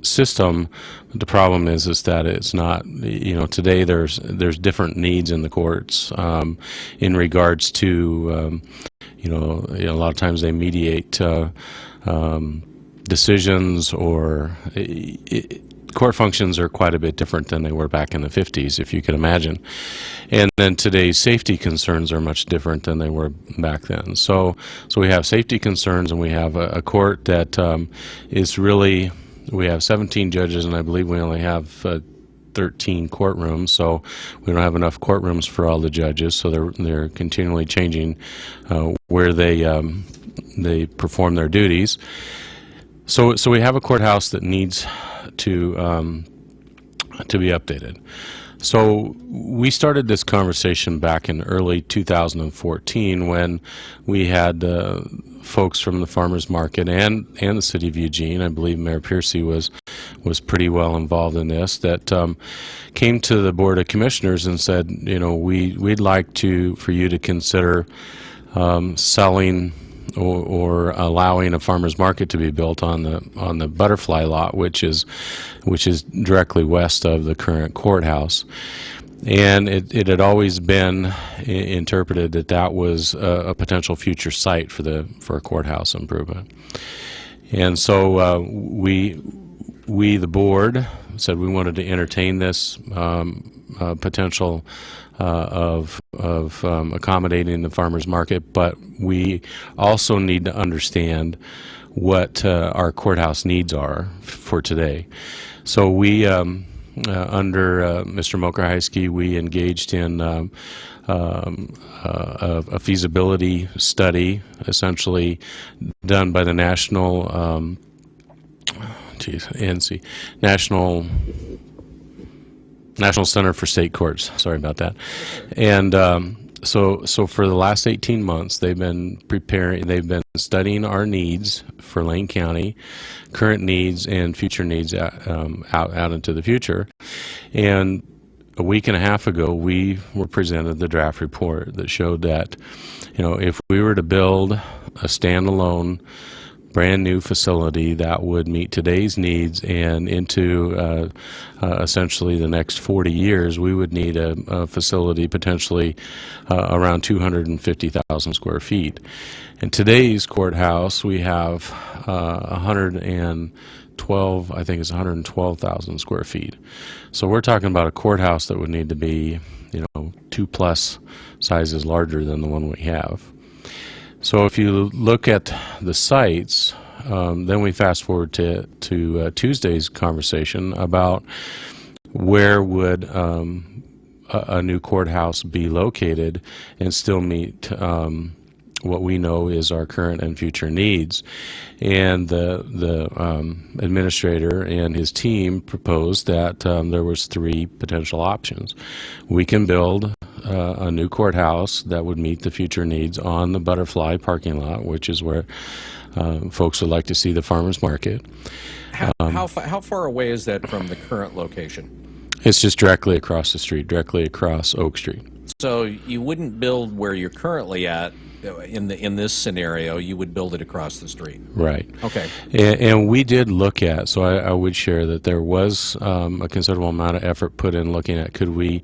system. The problem is that it's not, today there's different needs in the courts in regards to, a lot of times they mediate decisions, or court functions are quite a bit different than they were back in the 50s, if you can imagine. And then today's safety concerns are much different than they were back then. So we have safety concerns, and we have a court that is really, we have 17 judges, and I believe we only have 13 courtrooms, so we don't have enough courtrooms for all the judges, so they're continually changing where they perform their duties. So we have a courthouse that needs to be updated. So we started this conversation back in early 2014 when we had folks from the farmers market and the city of Eugene. I believe Mayor Piercy was pretty well involved in this, that came to the Board of Commissioners and said, we'd like for you to consider selling or allowing a farmer's market to be built on the butterfly lot, which is directly west of the current courthouse. And it had always been interpreted that was a potential future site for a courthouse improvement. And so we the board said we wanted to entertain this potential of accommodating the farmers market, but we also need to understand what our courthouse needs are for today. So we, under Mr. Mokrahysky, we engaged in a feasibility study, essentially done by the National National Center for State Courts. Sorry about that. And so for the last 18 months, they've been studying our needs for Lane County, current needs and future needs out into the future. And a week and a half ago, we were presented the draft report that showed that, if we were to build a standalone brand new facility that would meet today's needs and into essentially the next 40 years, we would need a facility potentially around 250,000 square feet. In today's courthouse, we have 112, I think it's 112,000 square feet. So we're talking about a courthouse that would need to be, 2+ sizes larger than the one we have. So if you look at the sites, then we fast forward to Tuesday's conversation about where would a new courthouse be located and still meet what we know is our current and future needs. And the administrator and his team proposed that there was 3 potential options. We can build a new courthouse that would meet the future needs on the Butterfly parking lot, which is where folks would like to see the farmers market. How far away is that from the current location? It's just directly across the street, directly across Oak Street. So you wouldn't build where you're currently at. In this scenario, you would build it across the street. Right. Okay. And we did look at, so I would share that there was a considerable amount of effort put in looking at could we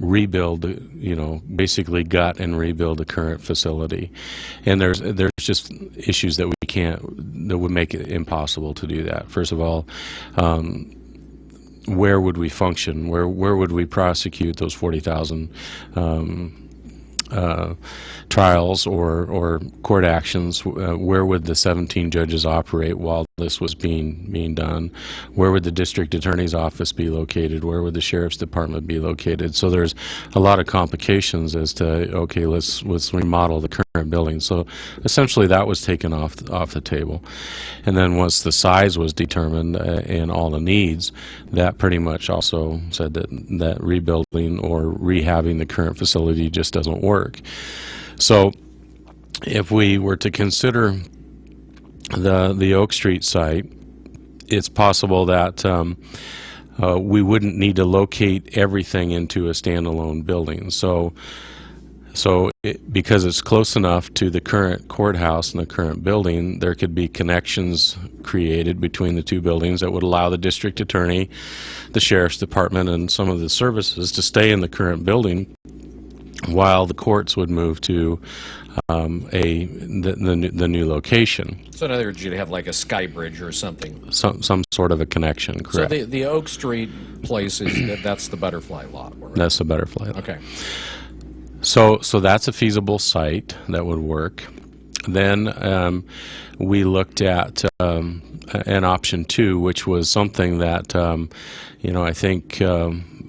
rebuild, basically gut and rebuild the current facility. And there's just issues that that would make it impossible to do that. First of all, where would we function? Where would we prosecute those 40,000 trials or court actions? Where would the 17 judges operate while this was being done? Where would the district attorney's office be located? Where would the sheriff's department be located? So there's a lot of complications as to, okay, let's remodel the current building. So essentially that was taken off the table. And then once the size was determined and all the needs, that pretty much also said that rebuilding or rehabbing the current facility just doesn't work. So if we were to consider the Oak Street site, it's possible that we wouldn't need to locate everything into a standalone building. So So because it's close enough to the current courthouse and the current building, there could be connections created between the two buildings that would allow the district attorney, the sheriff's department, and some of the services to stay in the current building while the courts would move to the new location. So in other words, you'd have like a sky bridge or something. Some sort of a connection, correct? So the Oak Street place that's the butterfly lot. Right? That's the butterfly. Okay. So that's a feasible site that would work. Then we looked at an option 2, which was something that I think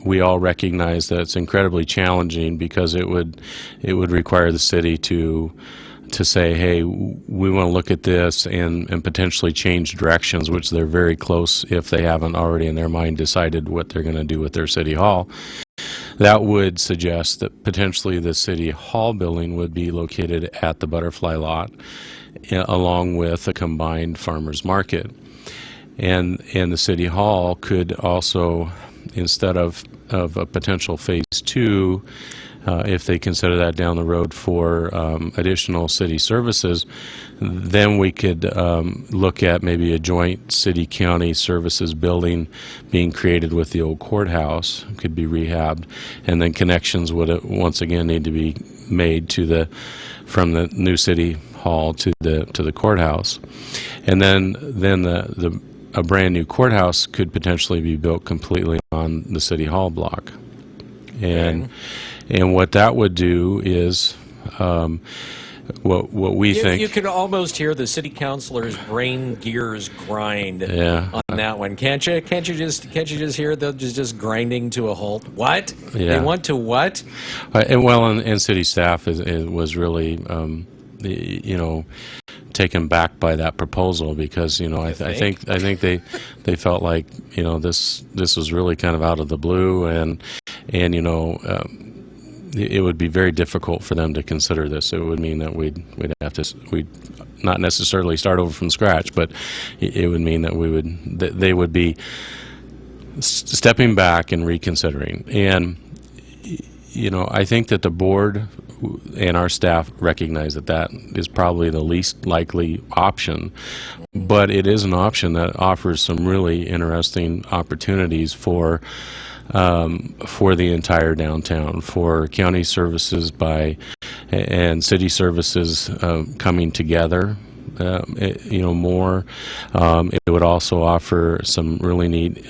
we all recognize that it's incredibly challenging because it would require the city to say, hey, we want to look at this and potentially change directions, which they're very close if they haven't already in their mind decided what they're going to do with their city hall. That would suggest that potentially the city hall building would be located at the butterfly lot along with a combined farmers market. And the city hall could also, instead of a potential phase 2, if they consider that down the road for additional city services, then we could look at maybe a joint city-county services building being created with the old courthouse, could be rehabbed, and then connections would once again need to be made from the new city hall to the courthouse, and then a brand new courthouse could potentially be built completely on the city hall block, and what that would do is what we think. You could almost hear the city councilors' brain gears grind on that one, can't you? Can't you just hear them just grinding to a halt? What? Yeah. They want to what? And city staff was really taken back by that proposal because I think they felt like this was really kind of out of the blue and it would be very difficult for them to consider this. It would mean that we'd not necessarily start over from scratch, but it would mean that they would be stepping back and reconsidering. And I think that the board and our staff recognize that is probably the least likely option, but it is an option that offers some really interesting opportunities for the entire downtown, for county services and city services coming together. More. It would also offer some really neat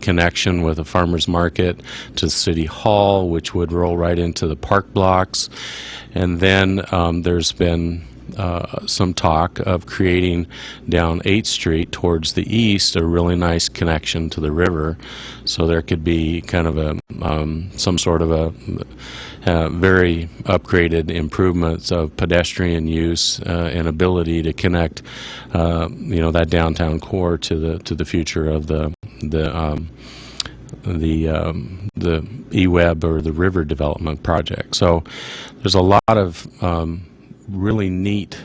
connection with a farmer's market to City Hall, which would roll right into the park blocks. And then there's been some talk of creating down 8th Street towards the east a really nice connection to the river. So there could be kind of some sort of a very upgraded improvements of pedestrian use and ability to connect, that downtown core to the future of the eWeb or the river development project. So there's a lot of really neat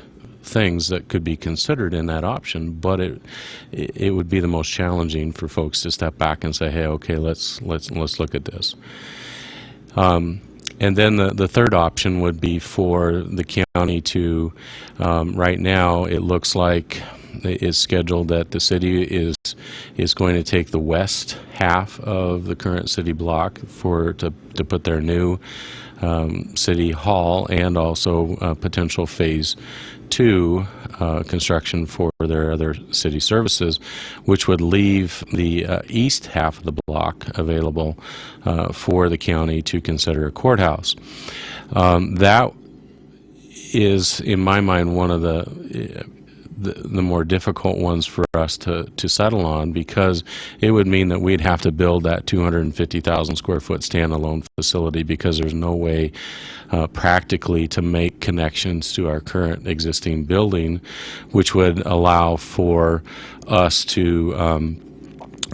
things that could be considered in that option, but it would be the most challenging for folks to step back and say, hey, okay, let's look at this. And then the third option would be for the county to, right now it looks like it's scheduled that the city is going to take the west half of the current city block to put their new city hall and also potential phase 2 construction for their other city services, which would leave the east half of the block available for the county to consider a courthouse. That is, in my mind, one of the more difficult ones for us to settle on, because it would mean that we'd have to build that 250,000 square foot standalone facility, because there's no way practically to make connections to our current existing building, which would allow for us to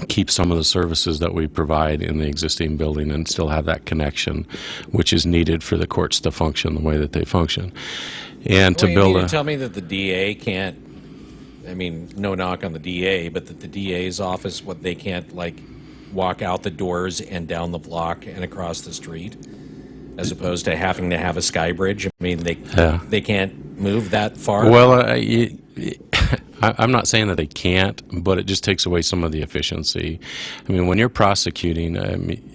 keep some of the services that we provide in the existing building and still have that connection, which is needed for the courts to function the way that they function. And to build you tell me that the DA can't, I mean, no knock on the DA, but that the DA's office, they can't, like, walk out the doors and down the block and across the street? as opposed to having to have a sky bridge? I mean, Yeah. they can't move that far? Well, I'm not saying that they can't, but it just takes away some of the efficiency. I mean, when you're prosecuting,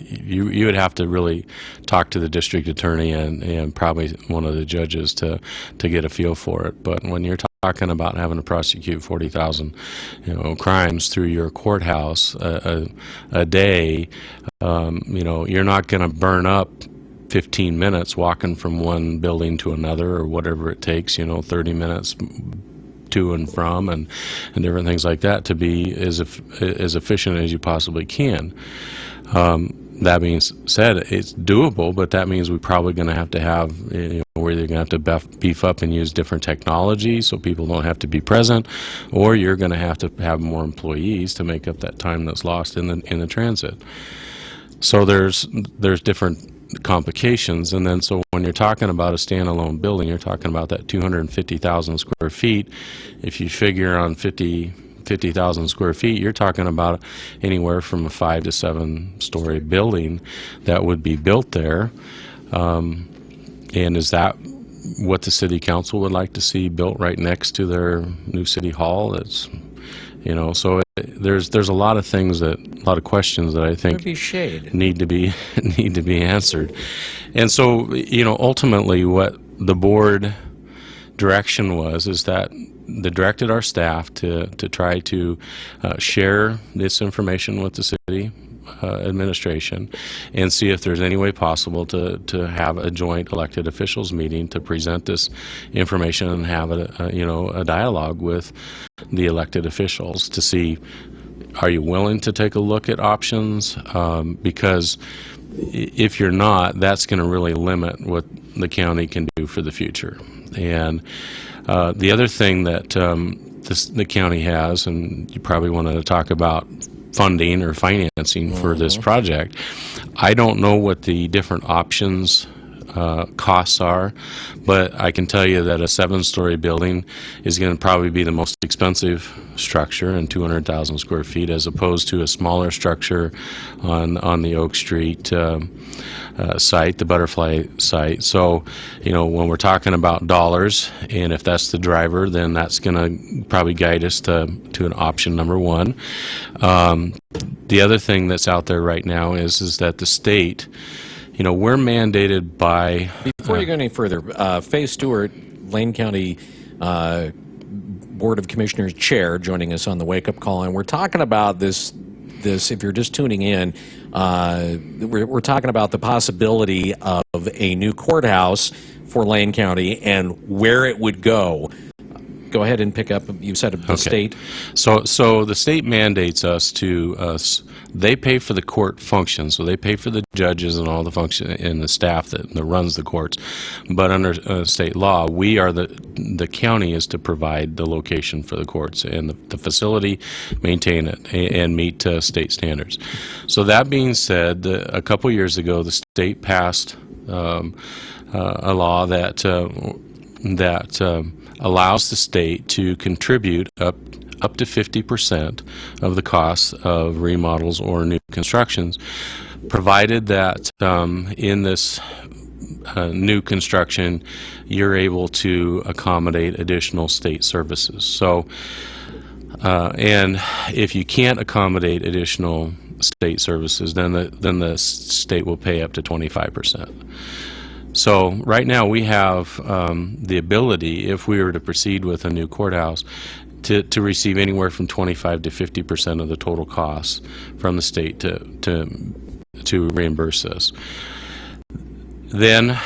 you would have to really talk to the district attorney and probably one of the judges to get a feel for it. But when you're talking about having to prosecute 40,000, crimes through your courthouse a day, you're not going to burn up 15 minutes walking from one building to another or whatever it takes, 30 minutes to and from and different things like that to be as efficient as you possibly can. That being said, it's doable, but that means we're probably going to have we're either going to have to beef up and use different technology so people don't have to be present, or you're going to have more employees to make up that time that's lost in the transit. So there's different complications, and then so when you're talking about a standalone building, you're talking about that 250,000 square feet. If you figure on 50,000 square feet, you're talking about anywhere from a 5 to 7 story building that would be built there. And is that what the city council would like to see built right next to their new city hall? That's so there's a lot of things a lot of questions that I think need to be answered. And so ultimately what the board direction is that they directed our staff to try to share this information with the city administration and see if there's any way possible to have a joint elected officials meeting to present this information and have a dialogue with the elected officials to see, are you willing to take a look at options? Because if you're not, that's going to really limit what the county can do for the future. And the other thing that the county has, and you probably wanted to talk about funding or financing for this project. I don't know what the different options costs are, but I can tell you that a 7-story building is going to probably be the most expensive structure in 200,000 square feet, as opposed to a smaller structure on the Oak Street site, the Butterfly site. So, when we're talking about dollars, and if that's the driver, then that's going to probably guide us to an option number one. The other thing that's out there right now is that the state, we're mandated by... Before you go any further, Faye Stewart, Lane County Board of Commissioners Chair, joining us on the Wake Up Call, and we're talking about this, if you're just tuning in, we're talking about the possibility of a new courthouse for Lane County and where it would go. Go ahead and pick up, you said the state. So the state mandates us they pay for the court function, so they pay for the judges and all the function and the staff that runs the courts. But under state law, we are the county is to provide the location for the courts and the facility, maintain it, and meet state standards. So that being said, a couple years ago, the state passed a law that allows the state to contribute up to 50% of the costs of remodels or new constructions, provided that in this new construction you're able to accommodate additional state services. So, and if you can't accommodate additional state services, then the state will pay up to 25%. So right now we have the ability, if we were to proceed with a new courthouse, to receive anywhere from 25 to 50% of the total costs from the state to reimburse this. Then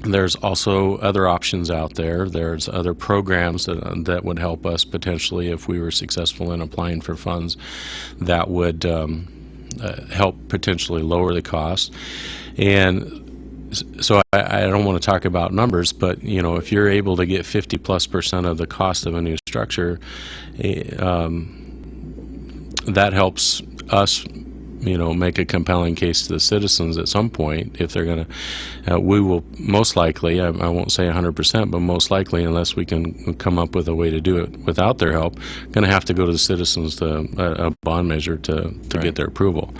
there's also other options out there. There's other programs that would help us potentially if we were successful in applying for funds that would help potentially lower the cost. And so I don't want to talk about numbers, but if you're able to get 50+% of the cost of a new structure, that helps us make a compelling case to the citizens at some point. If they're going to, we will most likely, I won't say 100%, but most likely, unless we can come up with a way to do it without their help, going to have to go to the citizens to a bond measure to get their approval.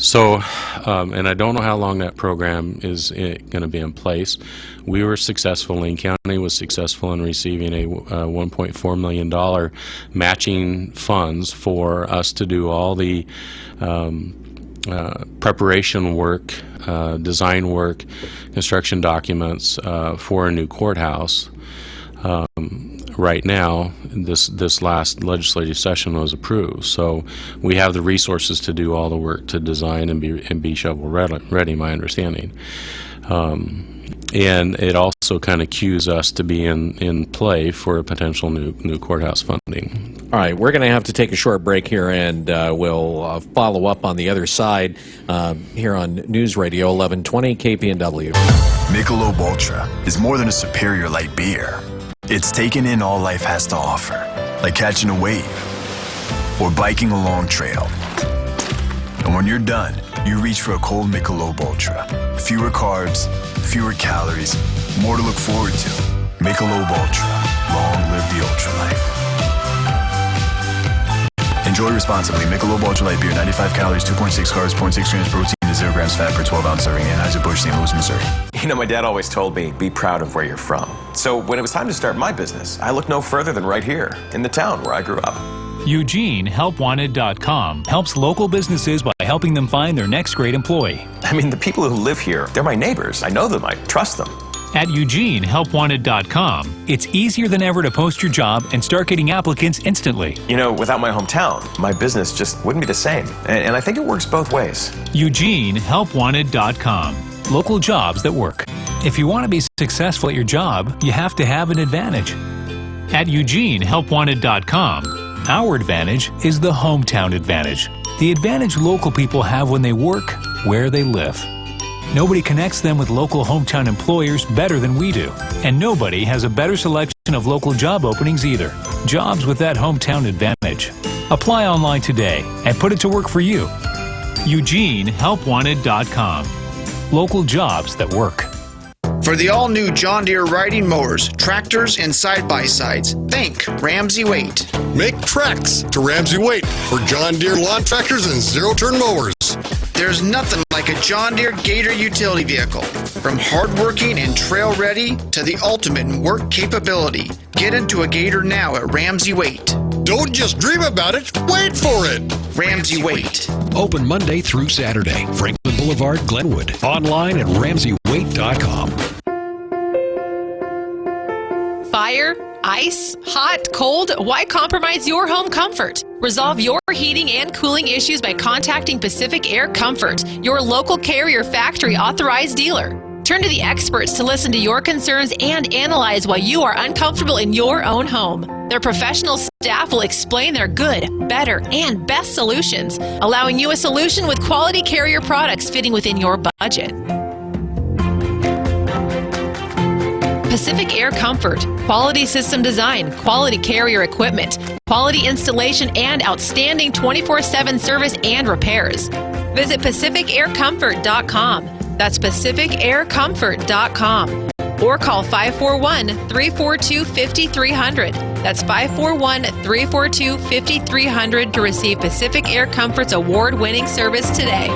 So, and I don't know how long that program is going to be in place. We were successful, Lane County was successful in receiving a $1.4 million matching funds for us to do all the preparation work, design work, construction documents for a new courthouse. Right now, this last legislative session was approved, so we have the resources to do all the work to design and be shovel ready. My understanding, and it also kind of cues us to be in play for a potential new courthouse funding. All right, we're going to have to take a short break here, and we'll follow up on the other side here on News Radio 1120 KPNW. Michelob Ultra is more than a superior light beer. It's taking in all life has to offer, like catching a wave or biking a long trail. And when you're done, you reach for a cold Michelob Ultra. Fewer carbs, fewer calories, more to look forward to. Michelob Ultra. Long live the ultra life. Enjoy responsibly. Michelob Ultra Light Beer, 95 calories, 2.6 carbs, 0.6 grams protein, and 0 grams fat per 12-ounce serving. Anheuser-Busch, St. Louis, Missouri. You know, my dad always told me, be proud of where you're from. So when it was time to start my business, I looked no further than right here, in the town where I grew up. EugeneHelpWanted.com helps local businesses by helping them find their next great employee. I mean, the people who live here, they're my neighbors. I know them. I trust them. At EugeneHelpWanted.com, it's easier than ever to post your job and start getting applicants instantly. You know, without my hometown, my business just wouldn't be the same. And I think it works both ways. EugeneHelpWanted.com. Local jobs that work. If you want to be successful at your job, you have to have an advantage. At EugeneHelpWanted.com, our advantage is the hometown advantage. The advantage local people have when they work where they live. Nobody connects them with local hometown employers better than we do. And nobody has a better selection of local job openings either. Jobs with that hometown advantage. Apply online today and put it to work for you. EugeneHelpWanted.com. Local jobs that work. For the all-new John Deere riding mowers, tractors, and side-by-sides, think Ramsey Waite. Make tracks to Ramsey Waite for John Deere lawn tractors and zero-turn mowers. There's nothing like a John Deere Gator utility vehicle. From hardworking and trail-ready to the ultimate in work capability. Get into a Gator now at Ramsey Waite. Don't just dream about it, wait for it. Ramsey Waite. Open Monday through Saturday. Franklin Boulevard, Glenwood. Online at RamseyWaite.com. Fire, ice, hot, cold, why compromise your home comfort? Resolve your heating and cooling issues by contacting Pacific Air Comfort, your local Carrier factory authorized dealer. Turn to the experts to listen to your concerns and analyze why you are uncomfortable in your own home. Their professional staff will explain their good, better, and best solutions, allowing you a solution with quality Carrier products fitting within your budget. Pacific Air Comfort, quality system design, quality Carrier equipment, quality installation, and outstanding 24/7 service and repairs. Visit PacificAirComfort.com. That's PacificAirComfort.com. Or call 541-342-5300. That's 541-342-5300 to receive Pacific Air Comfort's award-winning service today.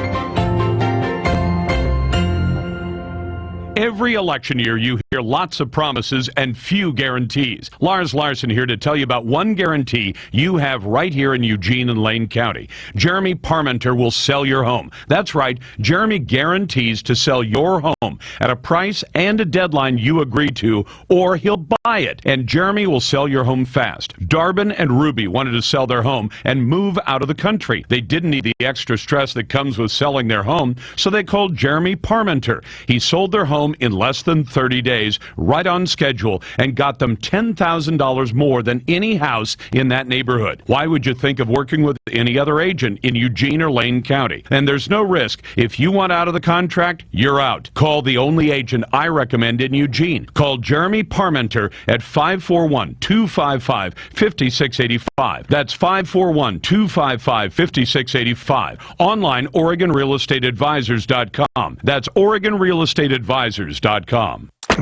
Every election year, you hear lots of promises and few guarantees. Lars Larson here to tell you about one guarantee you have right here in Eugene and Lane County. Jeremy Parmenter will sell your home. That's right, Jeremy guarantees to sell your home at a price and a deadline you agree to, or he'll buy it. And Jeremy will sell your home fast. Darbin and Ruby wanted to sell their home and move out of the country. They didn't need the extra stress that comes with selling their home, so they called Jeremy Parmenter. He sold their home in less than 30 days, right on schedule, and got them $10,000 more than any house in that neighborhood. Why would you think of working with any other agent in Eugene or Lane County? And there's no risk. If you want out of the contract, you're out. Call the only agent I recommend in Eugene. Call Jeremy Parmenter at 541-255-5685. That's 541-255-5685. Online, OregonRealEstateAdvisors.com. That's OregonRealEstateAdvisors.com.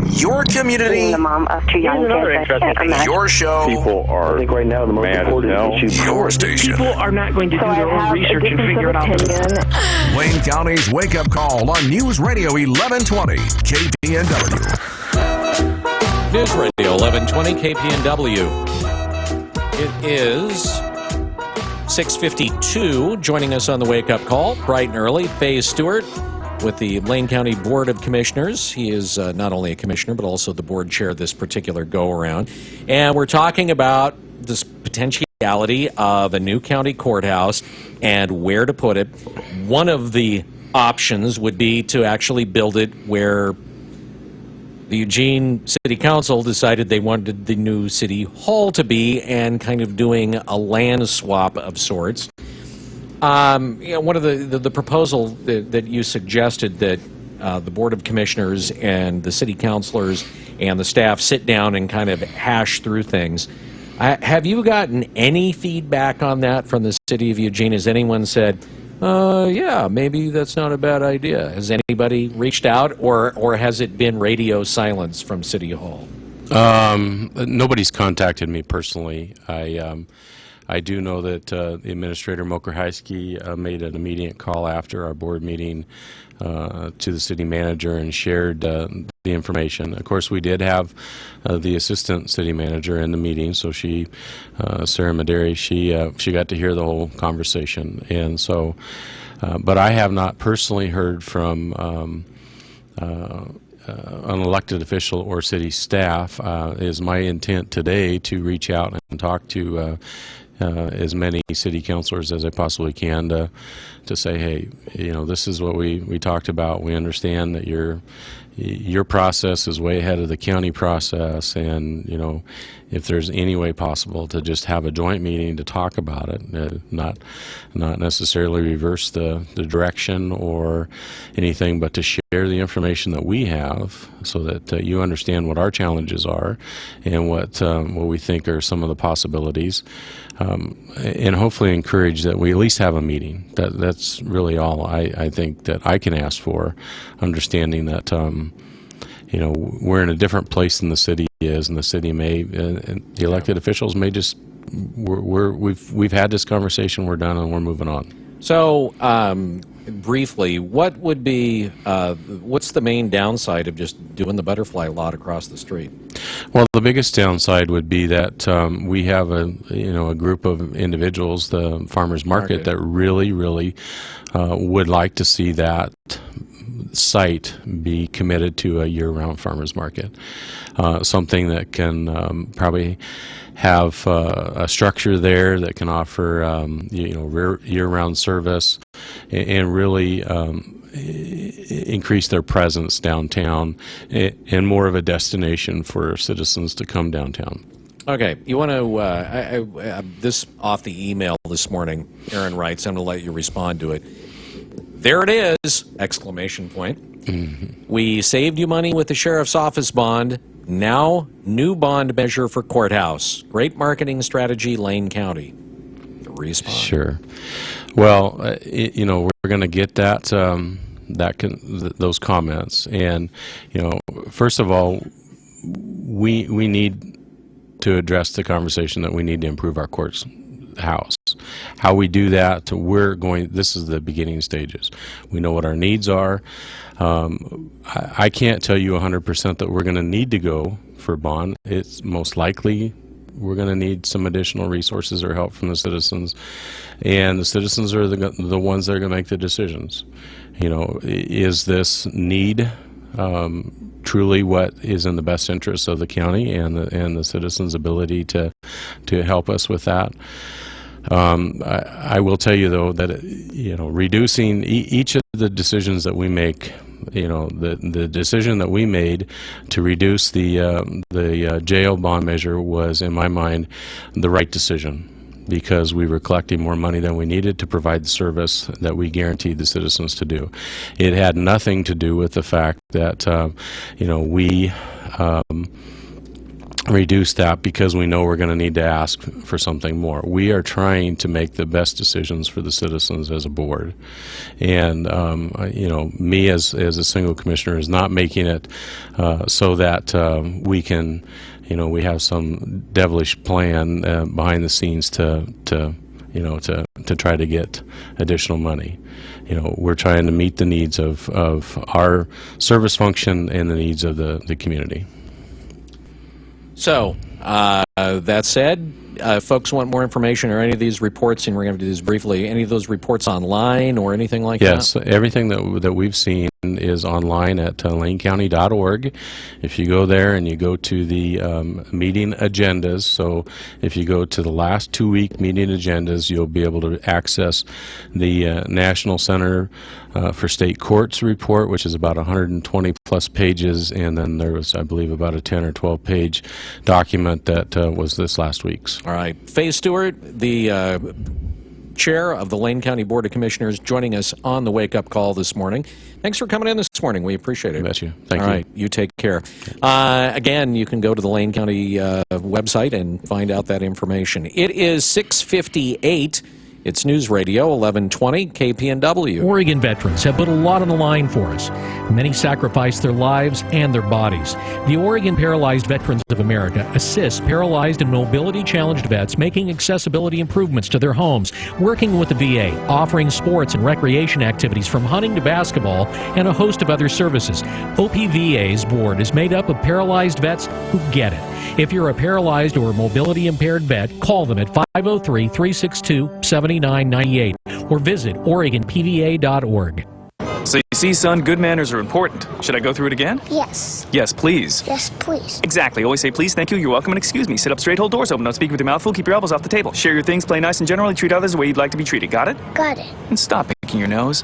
Your community, the mom of two young kids. I can't imagine. your show, People are, I think right now, the most important issue. your station. People are not going to do their own research and figure it out. Wayne County's Wake Up Call on News Radio 1120 KPNW. News Radio 1120 KPNW. It is 6:52. Joining us on the Wake Up Call, bright and early, Faye Stewart with the Lane County Board of Commissioners. He is not only a commissioner, but also the board chair this particular go-around. And we're talking about this potentiality of a new county courthouse and where to put it. One of the options would be to actually build it where the Eugene City Council decided they wanted the new city hall to be, and kind of doing a land swap of sorts. One of the proposal that you suggested that the Board of Commissioners and the city councilors and the staff sit down and kind of hash through things. Have you gotten any feedback on that from the city of Eugene? Has anyone said, yeah, maybe that's not a bad idea? Has anybody reached out, or has it been radio silence from City Hall? Nobody's contacted me personally. I do know that the Administrator Mokerheisky made an immediate call after our board meeting to the city manager and shared the information. Of course, we did have the assistant city manager in the meeting, so she, Sarah Maderi, she got to hear the whole conversation. And so, but I have not personally heard from an elected official or city staff. It is my intent today to reach out and talk to as many city councilors as I possibly can to say, hey, this is what we talked about. We understand that your process is way ahead of the county process, and if there's any way possible to just have a joint meeting to talk about it, not necessarily reverse the direction or anything, but to share the information that we have so that you understand what our challenges are and what we think are some of the possibilities, and hopefully encourage that we at least have a meeting. That's really all I think that I can ask for, understanding that we're in a different place than the city is, and the city may, and the elected officials may just, we've had this conversation, we're done, and we're moving on. So, briefly, what would be, what's the main downside of just doing the butterfly lot across the street? Well, the biggest downside would be that we have a group of individuals, the farmers market, that really would like to see that site be committed to a year-round farmers market, something that can probably have a structure there that can offer year-round service and really increase their presence downtown and more of a destination for citizens to come downtown. Okay, you want to, this off the email this morning, Aaron writes, I'm going to let you respond to it. There it is! Exclamation point. Mm-hmm. We saved you money with the sheriff's office bond. Now, new bond measure for courthouse. Great marketing strategy, Lane County. The response. Sure. Well, we're going to get those comments, and first of all, we need to address the conversation that we need to improve our courts house. How we do that, this is the beginning stages. We know what our needs are. I can't tell you 100% that we're going to need to go for bond. It's most likely we're going to need some additional resources or help from the citizens, and the citizens are the ones that are going to make the decisions. Is this need truly what is in the best interest of the county and the citizens' ability to help us with that? I will tell you, though, that reducing each of the decisions that we make, the decision that we made to reduce the jail bond measure was, in my mind, the right decision, because we were collecting more money than we needed to provide the service that we guaranteed the citizens to do. It had nothing to do with the fact that reduce that because we know we're going to need to ask for something more. We are trying to make the best decisions for the citizens as a board, and me as a single commissioner is not making it so that we can, we have some devilish plan behind the scenes to try to get additional money. We're trying to meet the needs of our service function and the needs of the community. So, that said, folks want more information or any of these reports, and we're going to do this briefly, any of those reports online or anything like that? Yes, everything that we've seen is online at lanecounty.org. If you go there and you go to the meeting agendas, so if you go to the last 2-week meeting agendas, you'll be able to access the National Center for State Courts report, which is about 120 plus pages, and then there was, I believe, about a 10 or 12 page document that was this last week's. All right. Faye Stewart, the chair of the Lane County Board of Commissioners, joining us on the Wake Up Call this morning. Thanks for coming in this morning. We appreciate it. I bet you. Thank you. All right. You take care. Again, you can go to the Lane County website and find out that information. It is 6:58. It's News Radio 1120 KPNW. Oregon veterans have put a lot on the line for us. Many sacrificed their lives and their bodies. The Oregon Paralyzed Veterans of America assists paralyzed and mobility-challenged vets making accessibility improvements to their homes, working with the VA, offering sports and recreation activities from hunting to basketball, and a host of other services. OPVA's board is made up of paralyzed vets who get it. If you're a paralyzed or mobility-impaired vet, call them at 503-362-7998 or visit OregonPVA.org. So you see, son, good manners are important. Should I go through it again? Yes. Yes, please. Yes, please. Exactly. Always say please, thank you, you're welcome, and excuse me. Sit up straight, hold doors open. Don't speak with your mouth full. Keep your elbows off the table. Share your things, play nice, and generally treat others the way you'd like to be treated. Got it? Got it. And stop picking your nose.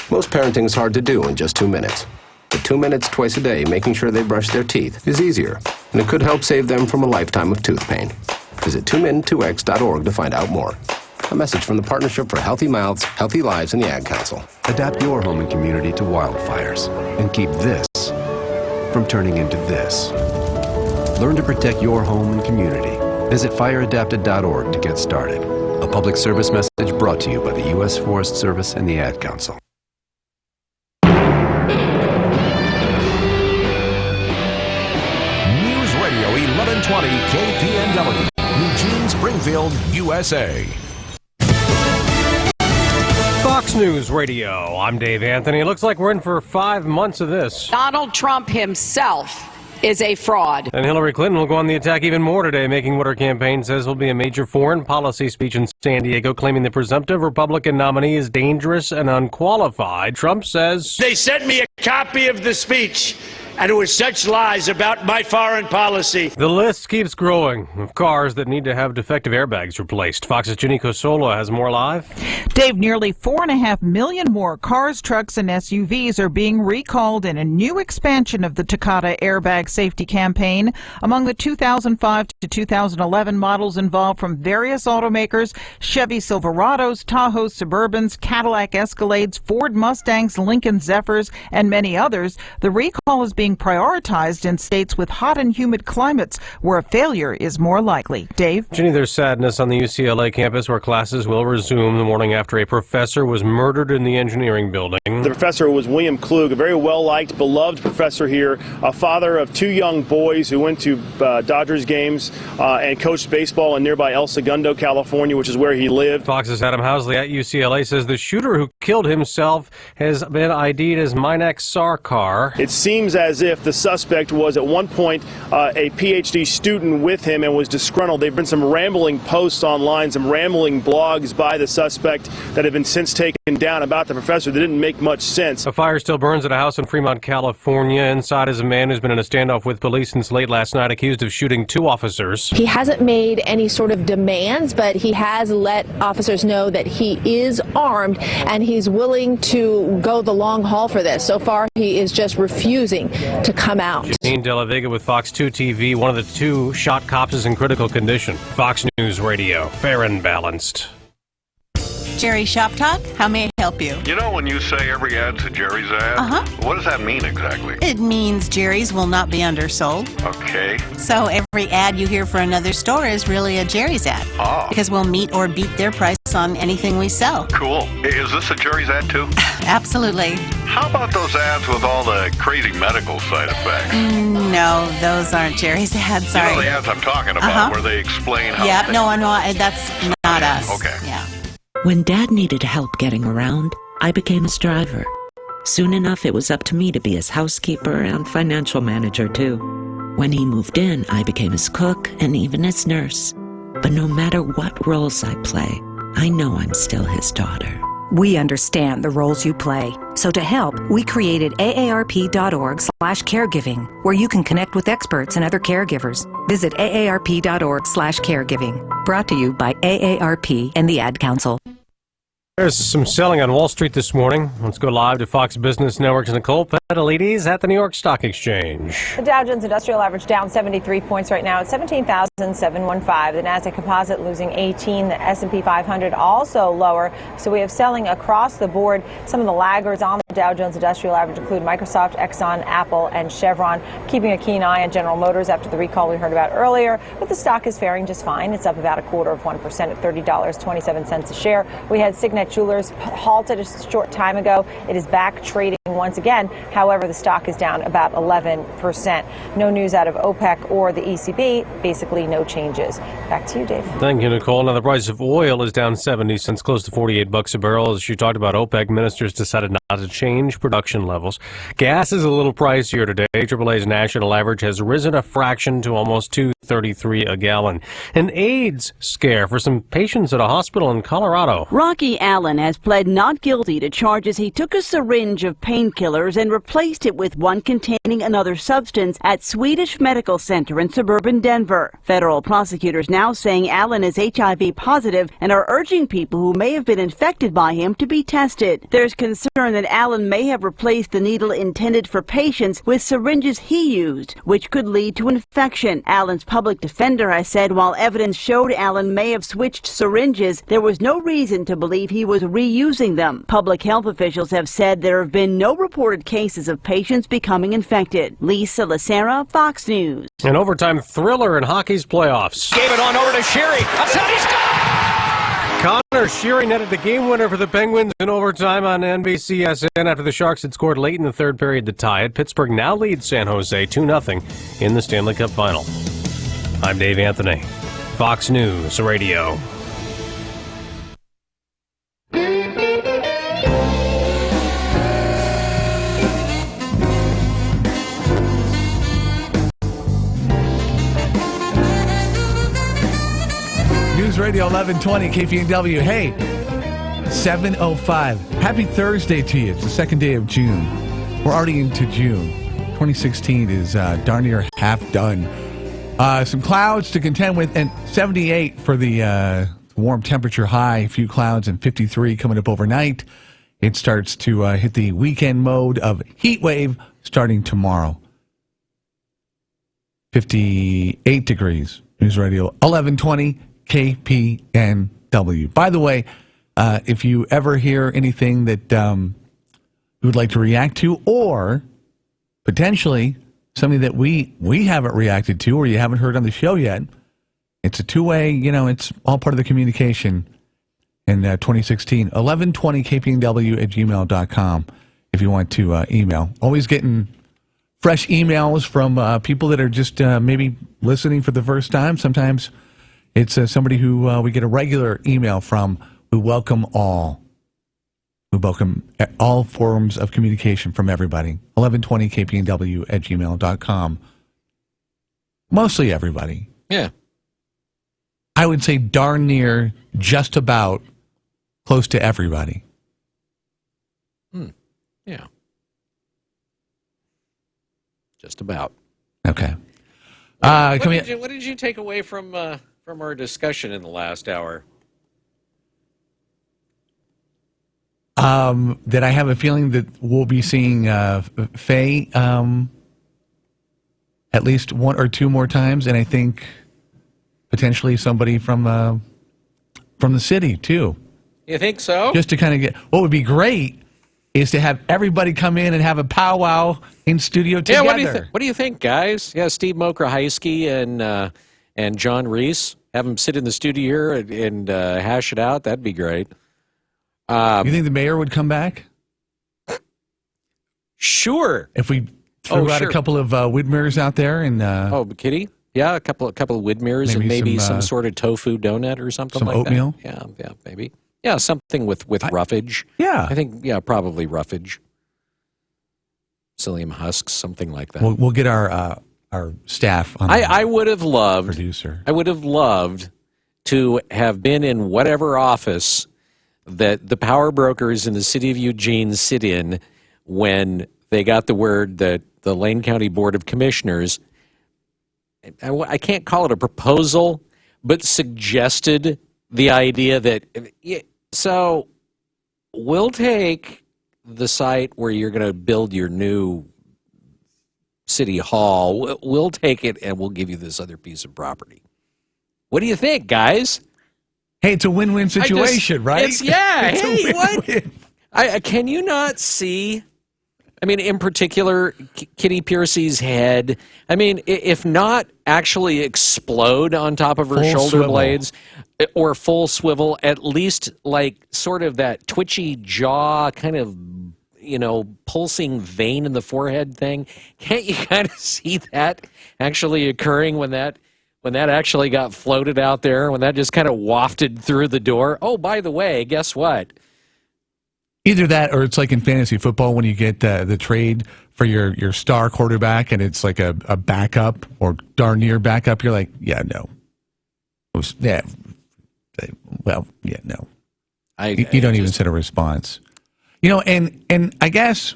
Most parenting is hard to do in just 2 minutes. But 2 minutes twice a day making sure they brush their teeth is easier, and it could help save them from a lifetime of tooth pain. Visit 2min2x.org to find out more. A message from the Partnership for Healthy Mouths, Healthy Lives, and the Ad Council. Adapt your home and community to wildfires and keep this from turning into this. Learn to protect your home and community. Visit fireadapted.org to get started. A public service message brought to you by the U.S. Forest Service and the Ad Council. News Radio 1120 KPNW, Eugene, Springfield, USA. Fox News Radio. I'm Dave Anthony. It looks like we're in for 5 months of this. Donald Trump himself is a fraud. And Hillary Clinton will go on the attack even more today, making what her campaign says will be a major foreign policy speech in San Diego, claiming the presumptive Republican nominee is dangerous and unqualified. Trump says, "They sent me a copy of the speech, and it was such lies about my foreign policy." The list keeps growing of cars that need to have defective airbags replaced. Fox's Ginny Cosola has more live. Dave, nearly 4.5 million more cars, trucks, and SUVs are being recalled in a new expansion of the Takata airbag safety campaign. Among the 2005 to 2011 models involved from various automakers, Chevy Silverados, Tahoe Suburbans, Cadillac Escalades, Ford Mustangs, Lincoln Zephyrs, and many others, the recall is being prioritized in states with hot and humid climates where a failure is more likely. Dave? Ginny, there's sadness on the UCLA campus where classes will resume the morning after a professor was murdered in the engineering building. The professor was William Klug, a very well-liked, beloved professor here, a father of 2 young boys who went to Dodgers games and coached baseball in nearby El Segundo, California, which is where he lived. Fox's Adam Housley at UCLA says the shooter who killed himself has been ID'd as Minex Sarkar. It seems as if the suspect was at one point a PhD student with him and was disgruntled. There have been some rambling posts online, some rambling blogs by the suspect that have been since taken down about the professor that didn't make much sense. A fire still burns at a house in Fremont, California. Inside is a man who's been in a standoff with police since late last night, accused of shooting 2 officers. He hasn't made any sort of demands, but he has let officers know that he is armed and he's willing to go the long haul for this. So far, he is just refusing to come out. Janine De La Vega with Fox 2 TV. One of the 2 shot cops is in critical condition. Fox News Radio, fair and balanced. Jerry Shop Talk. How may I help you? You know when you say every ad's a Jerry's ad? Uh-huh. What does that mean exactly? It means Jerry's will not be undersold. Okay. So every ad you hear for another store is really a Jerry's ad. Oh. Because we'll meet or beat their price on anything we sell. Cool. Is this a Jerry's ad too? Absolutely. How about those ads with all the crazy medical side effects? No, those aren't Jerry's ads. Sorry. You know the ads I'm talking about where they explain how... Yep, no, that's not us. Okay. Yeah. When Dad needed help getting around, I became his driver. Soon enough, it was up to me to be his housekeeper and financial manager, too. When he moved in, I became his cook and even his nurse. But no matter what roles I play, I know I'm still his daughter. We understand the roles you play. So to help, we created aarp.org/caregiving, where you can connect with experts and other caregivers. Visit aarp.org/caregiving. Brought to you by AARP and the Ad Council. There's some selling on Wall Street this morning. Let's go live to Fox Business Network's Nicole Petalides at the New York Stock Exchange. The Dow Jones Industrial Average down 73 points right now at 17,715. The Nasdaq Composite losing 18. The S&P 500 also lower. So we have selling across the board. Some of the laggards on the Dow Jones Industrial Average include Microsoft, Exxon, Apple, and Chevron. Keeping a keen eye on General Motors after the recall we heard about earlier. But the stock is faring just fine. It's up about 0.25% at $30.27 a share. We had Signet Jewelers halted a short time ago. It is back trading once again. However, the stock is down about 11%. No news out of OPEC or the ECB. Basically, no changes. Back to you, Dave. Thank you, Nicole. Now, the price of oil is down 70 cents, close to $48 a barrel. As you talked about, OPEC ministers decided not to change production levels. Gas is a little pricier today. AAA's national average has risen a fraction to almost $2.33 a gallon. An AIDS scare for some patients at a hospital in Colorado. Rocky Allen has pled not guilty to charges he took a syringe of painkillers and replaced it with one containing another substance at Swedish Medical Center in suburban Denver. Federal prosecutors now saying Allen is HIV positive and are urging people who may have been infected by him to be tested. There's concern that Allen may have replaced the needle intended for patients with syringes he used, which could lead to infection. Allen's public defender has said while evidence showed Allen may have switched syringes, there was no reason to believe he was reusing them. Public health officials have said there have been no reported cases of patients becoming infected. Lisa Lacera, Fox News. An overtime thriller in hockey's playoffs. Gave it on over to Sherry. Connor Sheary netted the game winner for the Penguins in overtime on NBCSN after the Sharks had scored late in the third period to tie it. Pittsburgh now leads San Jose 2-0 in the Stanley Cup Final. I'm Dave Anthony, Fox News Radio. News Radio 1120 KPNW. Hey, 7:05. Happy Thursday to you. It's the second day of June. We're already into June. 2016 is darn near half done. Some clouds to contend with, and 78 for the warm temperature high. A few clouds and 53 coming up overnight. It starts to hit the weekend mode of heat wave starting tomorrow. 58 degrees. News Radio 1120 KPNW. By the way, if you ever hear anything that you would like to react to, or potentially something that we haven't reacted to or you haven't heard on the show yet, it's a two-way, it's all part of the communication in 2016. 1120kpnw@gmail.com if you want to email. Always getting fresh emails from people that are just maybe listening for the first time. Sometimes it's somebody who we get a regular email from. We welcome all. We welcome all forms of communication from everybody. 1120kpnw@gmail.com. Mostly everybody. Yeah. I would say darn near just about close to everybody. Yeah. Just about. Okay. What did you take away from our discussion in the last hour? That I have a feeling that we'll be seeing Faye at least one or two more times, and I think potentially somebody from the city too. You think so? Just to kind of get, what would be great is to have everybody come in and have a powwow in studio together. Yeah, what do you think, guys? Yeah, Steve Mokrahysky and John Reese, have them sit in the studio here and hash it out. That'd be great. You think the mayor would come back? Sure. If we threw out a couple of Widmers out there and Kitty? Yeah, a couple of Widmers and maybe some sort of tofu donut or something some like oatmeal? that. Yeah, maybe. Yeah, something with roughage. Yeah. I think, probably roughage. Psyllium husks, something like that. We'll get our staff on. I would have loved producer. I would have loved to have been in whatever office that the power brokers in the city of Eugene sit in when they got the word that the Lane County Board of Commissioners, I can't call it a proposal, but suggested the idea that, so we'll take the site where you're going to build your new city hall, we'll take it and we'll give you this other piece of property. What do you think, guys? Hey, it's a win-win situation, right? What? Can you not see? I mean, in particular, Kitty Piercy's head. I mean, if not actually explode on top of her Full shoulder swivel. blades or full swivel, at least like sort of that twitchy jaw kind of, pulsing vein in the forehead thing. Can't you kind of see that actually occurring when that actually got floated out there, when that just kind of wafted through the door? Oh, by the way, guess what? Either that, or it's like in fantasy football when you get the trade for your star quarterback, and it's like a backup or darn near backup. You're like, no. No. You don't even set a response. And I guess,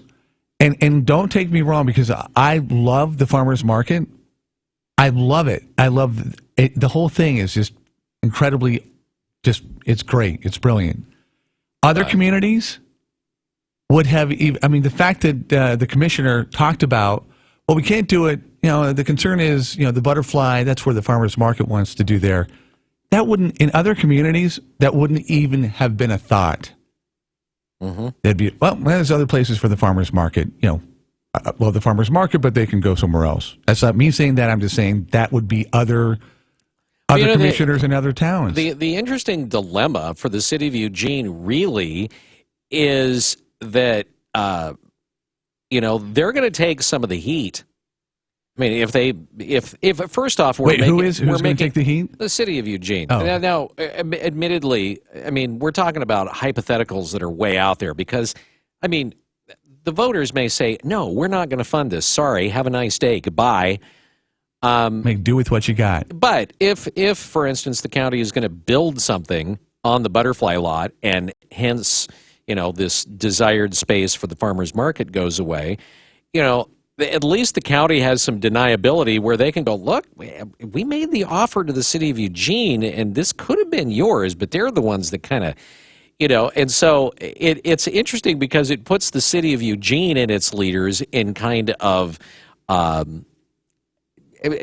and don't take me wrong, because I love the farmers market. I love it. I love it. The whole thing is just incredibly, it's great. It's brilliant. Other communities would have, the fact that the commissioner talked about, well, we can't do it. The concern is, the butterfly, that's where the farmers market wants to do there. That wouldn't, in other communities, that wouldn't even have been a thought. Mm-hmm. They'd be, there's other places for the farmers market, the farmers market, but they can go somewhere else. That's not me saying that. I'm just saying that would be other commissioners in other towns. The interesting dilemma for the city of Eugene really is that, they're going to take some of the heat. I mean, if first off, who's going to take the heat? The city of Eugene. Oh. Now, admittedly, we're talking about hypotheticals that are way out there because, the voters may say, no, we're not going to fund this. Sorry, have a nice day. Goodbye. Make do with what you got. But if, for instance, the county is going to build something on the butterfly lot and hence, this desired space for the farmer's market goes away, at least the county has some deniability where they can go, look, we made the offer to the city of Eugene and this could have been yours, but they're the ones that kind of, and so it's interesting because it puts the city of Eugene and its leaders in kind of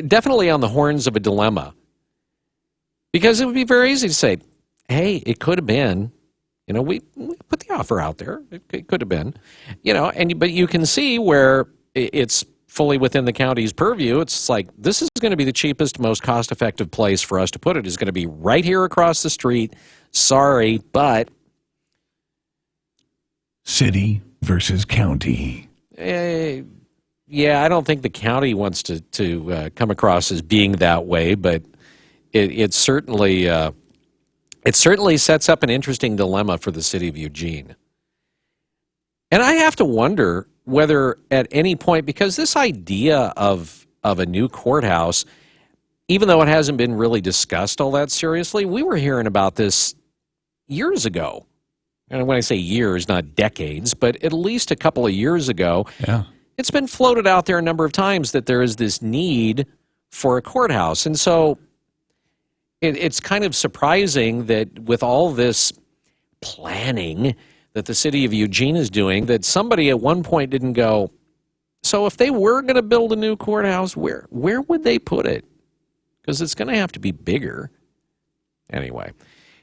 definitely on the horns of a dilemma. Because it would be very easy to say, hey, it could have been, we put the offer out there. It could have been, but you can see where it's fully within the county's purview. It's like, this is going to be the cheapest, most cost-effective place for us to put it. Is going to be right here across the street. Sorry, but city versus county. Yeah, I don't think the county wants to come across as being that way, but it certainly sets up an interesting dilemma for the city of Eugene. And I have to wonder whether at any point, because this idea of a new courthouse, even though it hasn't been really discussed all that seriously, we were hearing about this years ago. And when I say years, not decades, but at least a couple of years ago. Yeah. It's been floated out there a number of times that there is this need for a courthouse. And so it's kind of surprising that with all this planning that the city of Eugene is doing, that somebody at one point didn't go, so if they were going to build a new courthouse, where would they put it? Because it's going to have to be bigger. Anyway,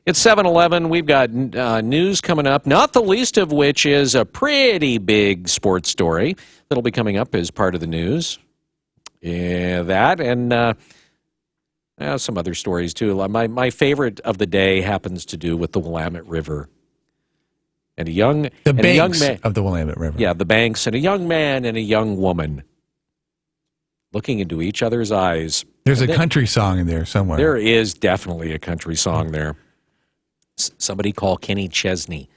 It's 7:11. We've got news coming up, not the least of which is a pretty big sports story that'll be coming up as part of the news. Yeah, that and some other stories, too. My favorite of the day happens to do with the Willamette River. And a young man of the Willamette River. Yeah, the banks, and a young man and a young woman looking into each other's eyes. There's a country song in there somewhere. There is definitely a country song there. Somebody call Kenny Chesney.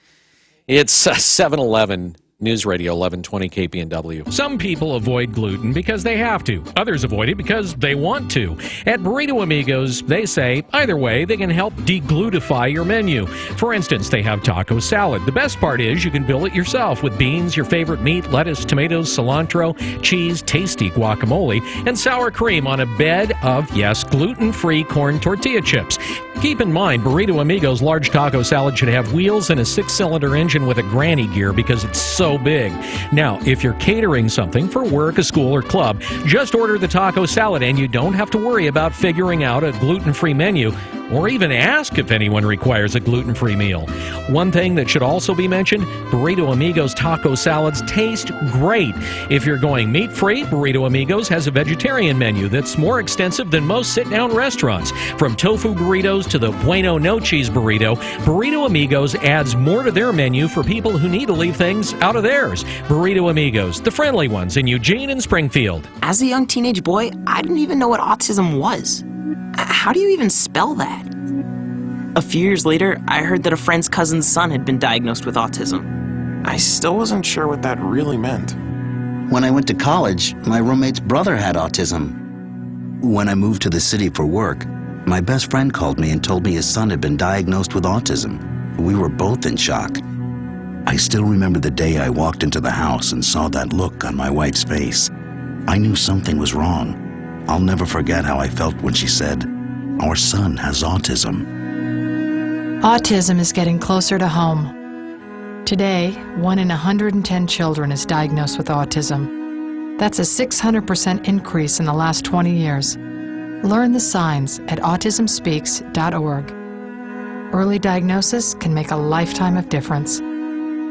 It's 7:11. News Radio 1120 KPNW. Some people avoid gluten because they have to. Others avoid it because they want to. At Burrito Amigos, they say either way, they can help deglutify your menu. For instance, they have taco salad. The best part is you can build it yourself with beans, your favorite meat, lettuce, tomatoes, cilantro, cheese, tasty guacamole, and sour cream on a bed of, yes, gluten-free corn tortilla chips. Keep in mind, Burrito Amigos large taco salad should have wheels and a 6-cylinder engine with a granny gear because it's so big. Now, if you're catering something for work, a school, or club, just order the taco salad and you don't have to worry about figuring out a gluten-free menu or even ask if anyone requires a gluten-free meal. One thing that should also be mentioned, Burrito Amigos taco salads taste great. If you're going meat-free, Burrito Amigos has a vegetarian menu that's more extensive than most sit-down restaurants. From tofu burritos to the bueno no-cheese burrito, Burrito Amigos adds more to their menu for people who need to leave things out of theirs. Burrito Amigos, the friendly ones in Eugene and Springfield. As a young teenage boy, I didn't even know what autism was. How do you even spell that? A few years later, I heard that a friend's cousin's son had been diagnosed with autism. I still wasn't sure what that really meant. When I went to college, my roommate's brother had autism. When I moved to the city for work, my best friend called me and told me his son had been diagnosed with autism. We were both in shock. I still remember the day I walked into the house and saw that look on my wife's face. I knew something was wrong. I'll never forget how I felt when she said, "Our son has autism." Autism is getting closer to home. Today, 1 in 110 children is diagnosed with autism. That's a 600% increase in the last 20 years. Learn the signs at autismspeaks.org. Early diagnosis can make a lifetime of difference.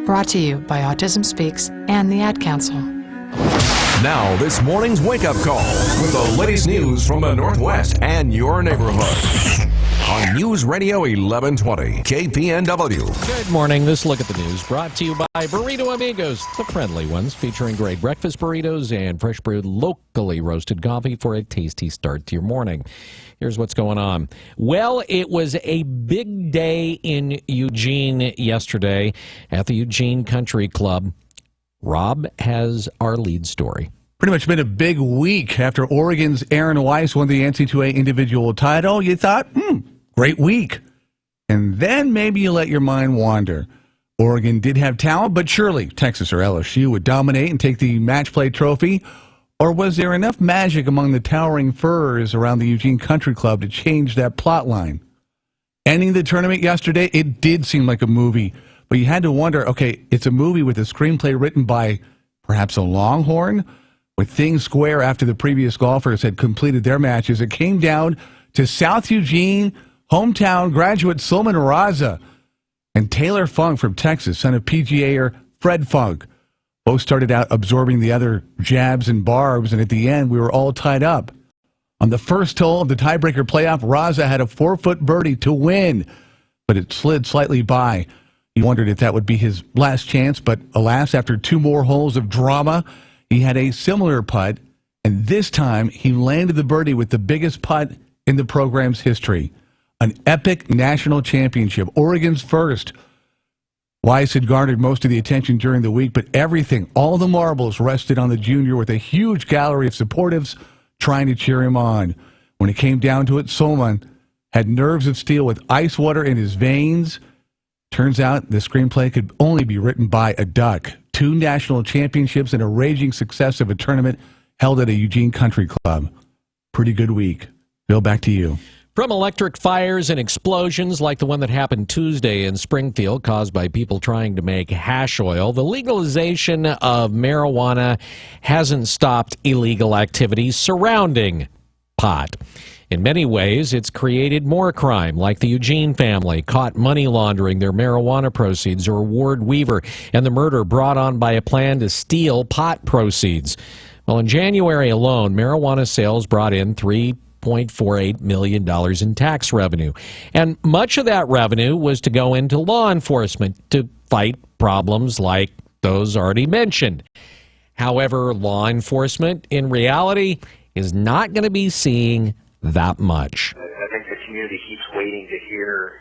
Brought to you by Autism Speaks and the Ad Council. Now, this morning's wake-up call with the latest news from the Northwest and your neighborhood. On News Radio 1120, KPNW. Good morning. This look at the news brought to you by Burrito Amigos, the friendly ones, featuring great breakfast burritos and fresh brewed, locally roasted coffee for a tasty start to your morning. Here's what's going on. Well, it was a big day in Eugene yesterday at the Eugene Country Club. Rob has our lead story. Pretty much been a big week after Oregon's Aaron Weiss won the NC2A individual title. You thought, great week. And then maybe you let your mind wander. Oregon did have talent, but surely Texas or LSU would dominate and take the match play trophy. Or was there enough magic among the towering firs around the Eugene Country Club to change that plot line? Ending the tournament yesterday, it did seem like a movie. But you had to wonder, okay, it's a movie with a screenplay written by perhaps a Longhorn? With things square after the previous golfers had completed their matches, it came down to South Eugene, hometown graduate Solomon Raza and Taylor Funk from Texas, son of PGAer Fred Funk. Both started out absorbing the other jabs and barbs, and at the end, we were all tied up. On the first hole of the tiebreaker playoff, Raza had a 4-foot birdie to win, but it slid slightly by. He wondered if that would be his last chance, but alas, after 2 more holes of drama, he had a similar putt, and this time he landed the birdie with the biggest putt in the program's history. An epic national championship, Oregon's first. Weiss had garnered most of the attention during the week, but everything, all the marbles rested on the junior with a huge gallery of supportives trying to cheer him on. When it came down to it, Solomon had nerves of steel with ice water in his veins. Turns out the screenplay could only be written by a duck. 2 national championships and a raging success of a tournament held at a Eugene Country Club. Pretty good week. Bill, back to you. From electric fires and explosions like the one that happened Tuesday in Springfield caused by people trying to make hash oil, the legalization of marijuana hasn't stopped illegal activities surrounding pot. In many ways, it's created more crime, like the Eugene family caught money laundering their marijuana proceeds, or Ward Weaver and the murder brought on by a plan to steal pot proceeds. Well, in January alone, marijuana sales brought in $3.48 million in tax revenue. And much of that revenue was to go into law enforcement to fight problems like those already mentioned. However, law enforcement, in reality, is not going to be seeing that much. I think the community keeps waiting to hear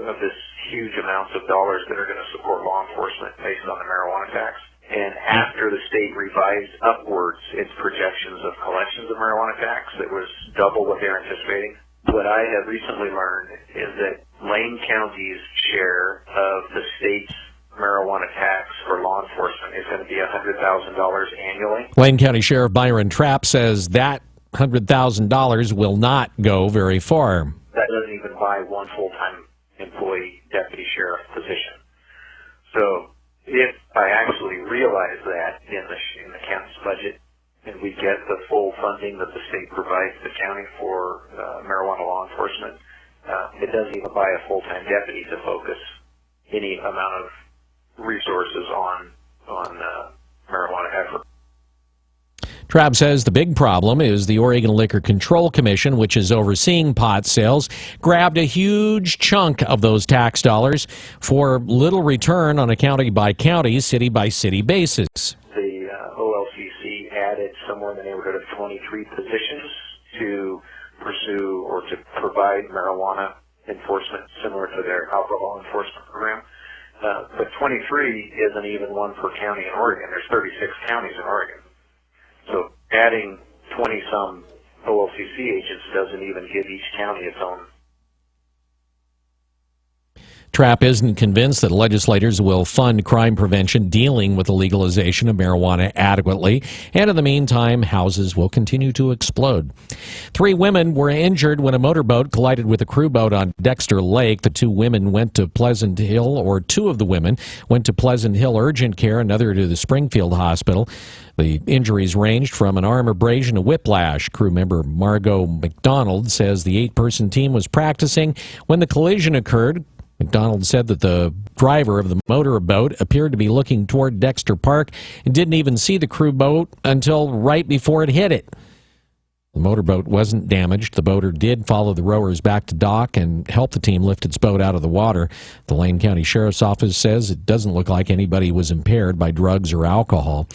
of this huge amounts of dollars that are going to support law enforcement based on the marijuana tax. And after the state revised upwards its projections of collections of marijuana tax, it was double what they're anticipating. What I have recently learned is that Lane County's share of the state's marijuana tax for law enforcement is going to be $100,000 annually. Lane County Sheriff Byron Trapp says that $100,000 will not go very far. That doesn't even buy one full-time employee deputy sheriff position. So if I actually realize that in the county's budget and we get the full funding that the state provides the county for marijuana law enforcement, it doesn't even buy a full-time deputy to focus any amount of resources on marijuana effort. Trapp says the big problem is the Oregon Liquor Control Commission, which is overseeing pot sales, grabbed a huge chunk of those tax dollars for little return on a county-by-county, city-by-city basis. The OLCC added somewhere in the neighborhood of 23 positions to pursue or to provide marijuana enforcement similar to their alcohol enforcement program. But 23 isn't even one per county in Oregon. There's 36 counties in Oregon. So adding 20-some OLCC agents doesn't even give each county its own. Trapp isn't convinced that legislators will fund crime prevention dealing with the legalization of marijuana adequately, and in the meantime, houses will continue to explode. 3 women were injured when a motorboat collided with a crew boat on Dexter Lake. The 2 women went to Pleasant Hill, or 2 of the women went to Pleasant Hill Urgent Care, another to the Springfield Hospital. The injuries ranged from an arm abrasion to whiplash. Crew member Margot McDonald says the 8-person team was practicing when the collision occurred. McDonald said that the driver of the motorboat appeared to be looking toward Dexter Park and didn't even see the crew boat until right before it hit it. The motorboat wasn't damaged. The boater did follow the rowers back to dock and help the team lift its boat out of the water. The Lane County Sheriff's Office says it doesn't look like anybody was impaired by drugs or alcohol.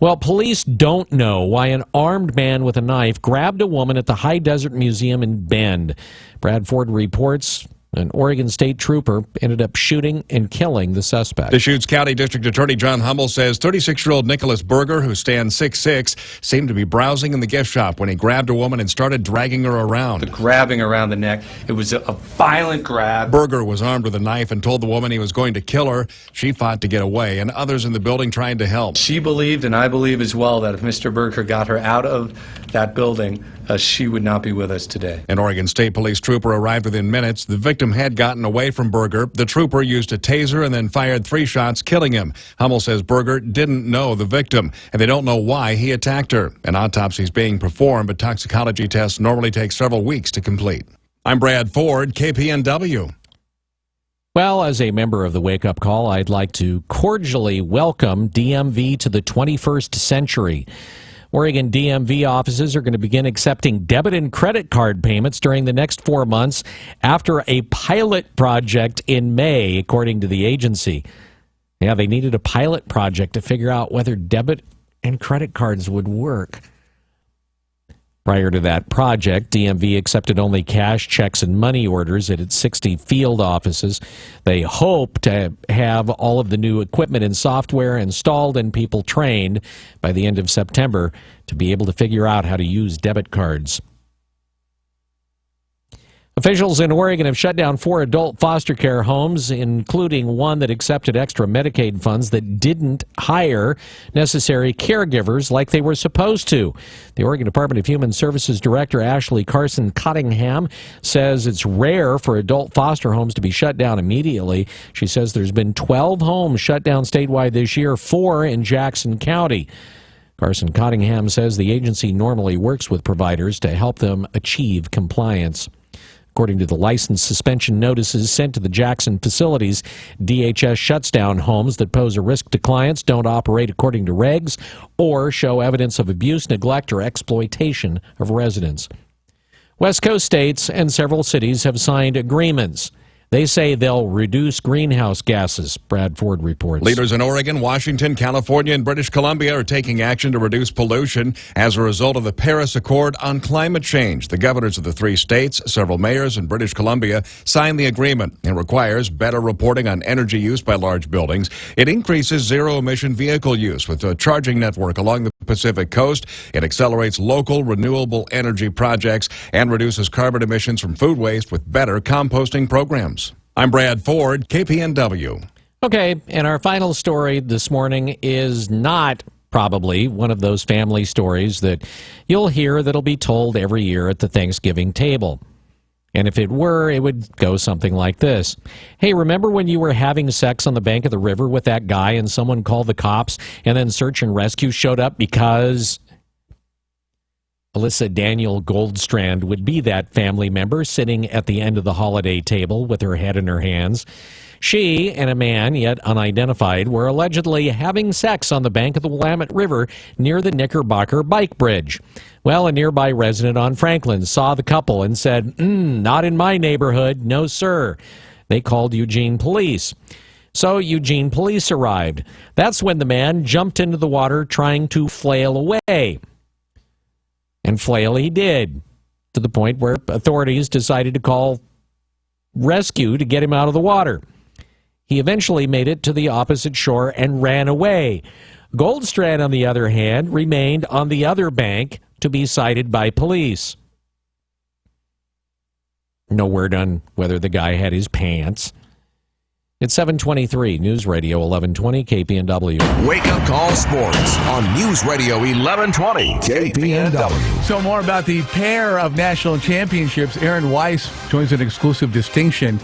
Well, police don't know why an armed man with a knife grabbed a woman at the High Desert Museum in Bend. Brad Ford reports an Oregon State trooper ended up shooting and killing the suspect. Deschutes County District Attorney John Hummel says 36-year-old Nicholas Berger, who stands 6'6", seemed to be browsing in the gift shop when he grabbed a woman and started dragging her around. The grabbing around the neck, it was a violent grab. Berger was armed with a knife and told the woman he was going to kill her. She fought to get away, and others in the building tried to help. She believed, and I believe as well, that if Mr. Berger got her out of that building, she would not be with us today. An Oregon State Police trooper arrived within minutes. The victim had gotten away from Berger. The trooper used a taser and then fired 3 shots, killing him. Hummel says Berger didn't know the victim, and they don't know why he attacked her. An autopsy is being performed, but toxicology tests normally take several weeks to complete. I'm Brad Ford, KPNW. Well, as a member of the Wake Up Call, I'd like to cordially welcome DMV to the 21st century. Oregon DMV offices are going to begin accepting debit and credit card payments during the next 4 months after a pilot project in May, according to the agency. Yeah, they needed a pilot project to figure out whether debit and credit cards would work. Prior to that project, DMV accepted only cash, checks, and money orders at its 60 field offices. They hope to have all of the new equipment and software installed and people trained by the end of September to be able to figure out how to use debit cards. Officials in Oregon have shut down 4 adult foster care homes, including one that accepted extra Medicaid funds that didn't hire necessary caregivers like they were supposed to. The Oregon Department of Human Services Director Ashley Carson Cottingham says it's rare for adult foster homes to be shut down immediately. She says there's been 12 homes shut down statewide this year, 4 in Jackson County. Carson Cottingham says the agency normally works with providers to help them achieve compliance. According to the license suspension notices sent to the Jackson facilities, DHS shuts down homes that pose a risk to clients, don't operate according to regs, or show evidence of abuse, neglect, or exploitation of residents. West Coast states and several cities have signed agreements. They say they'll reduce greenhouse gases, Brad Ford reports. Leaders in Oregon, Washington, California, and British Columbia are taking action to reduce pollution as a result of the Paris Accord on climate change. The governors of the three states, several mayors, and British Columbia signed the agreement. It requires better reporting on energy use by large buildings. It increases zero-emission vehicle use with a charging network along the Pacific coast. It accelerates local renewable energy projects and reduces carbon emissions from food waste with better composting programs. I'm Brad Ford, KPNW. Okay, and our final story this morning is not probably one of those family stories that you'll hear that'll be told every year at the Thanksgiving table. And if it were, it would go something like this. Hey, remember when you were having sex on the bank of the river with that guy and someone called the cops and then search and rescue showed up because Alyssa Daniel Goldstrand would be that family member sitting at the end of the holiday table with her head in her hands. She and a man, yet unidentified, were allegedly having sex on the bank of the Willamette River near the Knickerbocker Bike Bridge. Well, a nearby resident on Franklin saw the couple and said, not in my neighborhood, no sir. They called Eugene police. So Eugene police arrived. That's when the man jumped into the water trying to flail away. And flail he did, to the point where authorities decided to call rescue to get him out of the water. He eventually made it to the opposite shore and ran away. Goldstrand, on the other hand, remained on the other bank to be cited by police. No word on whether the guy had his pants. It's 7:23, News Radio 1120 KPNW. Wake Up Call Sports on News Radio 1120 KPNW. So more about the pair of national championships. Aaron Weiss joins an exclusive distinction.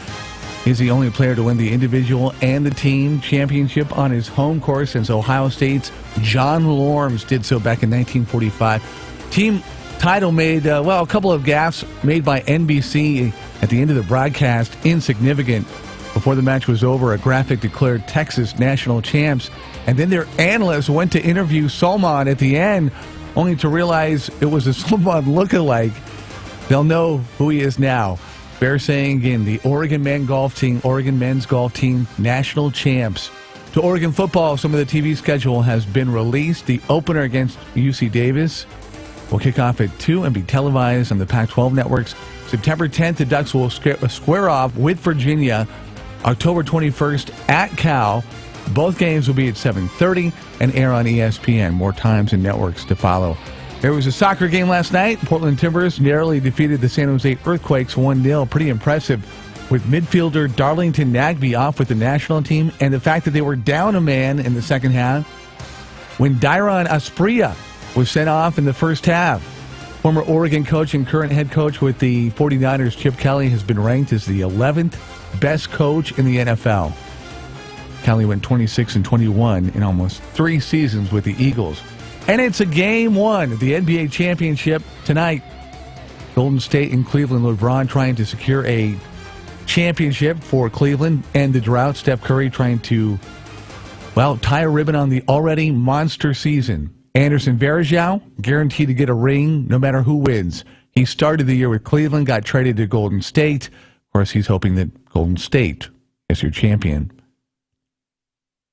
He's the only player to win the individual and the team championship on his home course since Ohio State's John Lorms did so back in 1945. Team title made, a couple of gaffes made by NBC at the end of the broadcast, insignificant. Before the match was over, a graphic declared Texas national champs, and then their analysts went to interview Salman at the end, only to realize it was a Salman lookalike. They'll know who he is now. Fair saying again, the Oregon men's golf team, national champs. To Oregon football, some of the TV schedule has been released. The opener against UC Davis will kick off at 2 and be televised on the Pac-12 networks. September 10th, the Ducks will square off with Virginia. October 21st at Cal. Both games will be at 7:30 and air on ESPN. More times and networks to follow. There was a soccer game last night. Portland Timbers narrowly defeated the San Jose Earthquakes 1-0. Pretty impressive, with midfielder Darlington Nagbe off with the national team, and the fact that they were down a man in the second half when Dairon Asprilla was sent off in the first half. Former Oregon coach and current head coach with the 49ers, Chip Kelly, has been ranked as the 11th best coach in the NFL. Kelly went 26-21 in almost 3 seasons with the Eagles. And it's a game 1 of the NBA championship tonight. Golden State and Cleveland. LeBron trying to secure a championship for Cleveland and the drought. Steph Curry trying to, tie a ribbon on the already monster season. Anderson Varejao guaranteed to get a ring no matter who wins. He started the year with Cleveland, got traded to Golden State. Of course, he's hoping that Golden State is your champion.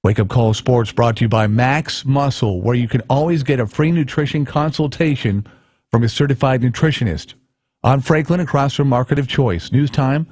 Wake Up Call Sports brought to you by Max Muscle, where you can always get a free nutrition consultation from a certified nutritionist. On Franklin, across from Market of Choice. News time,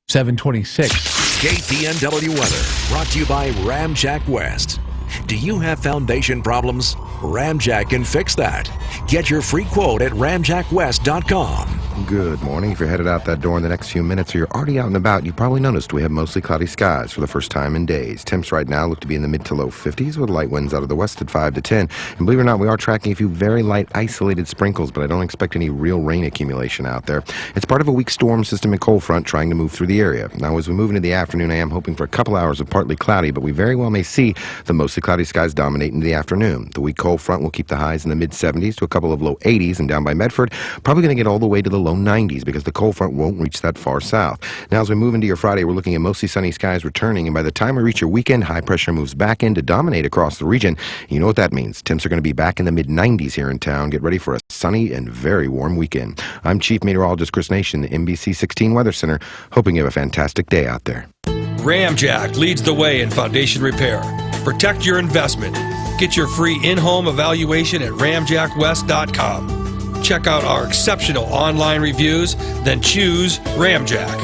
7:26. KPNW weather brought to you by Ramjack West. Do you have foundation problems? Ramjack can fix that. Get your free quote at ramjackwest.com. Good morning. If you're headed out that door in the next few minutes or you're already out and about, you probably noticed we have mostly cloudy skies for the first time in days. Temps right now look to be in the mid to low 50s with light winds out of the west at 5 to 10. And believe it or not, we are tracking a few very light isolated sprinkles, but I don't expect any real rain accumulation out there. It's part of a weak storm system and cold front trying to move through the area. Now, as we move into the afternoon, I am hoping for a couple hours of partly cloudy, but we very well may see the mostly cloudy skies dominate into the afternoon. The weak cold front will keep the highs in the mid 70s to a couple of low 80s, and down by Medford, probably going to get all the way to the low 90s because the cold front won't reach that far south. Now, as we move into your Friday, we're looking at mostly sunny skies returning, and by the time we reach your weekend, high pressure moves back in to dominate across the region. You know what that means. Temps are going to be back in the mid-90s here in town. Get ready for a sunny and very warm weekend. I'm Chief Meteorologist Chris Nation, the NBC 16 Weather Center, hoping you have a fantastic day out there. Ramjack leads the way in foundation repair. Protect your investment. Get your free in-home evaluation at ramjackwest.com. Check out our exceptional online reviews, then choose Ramjack.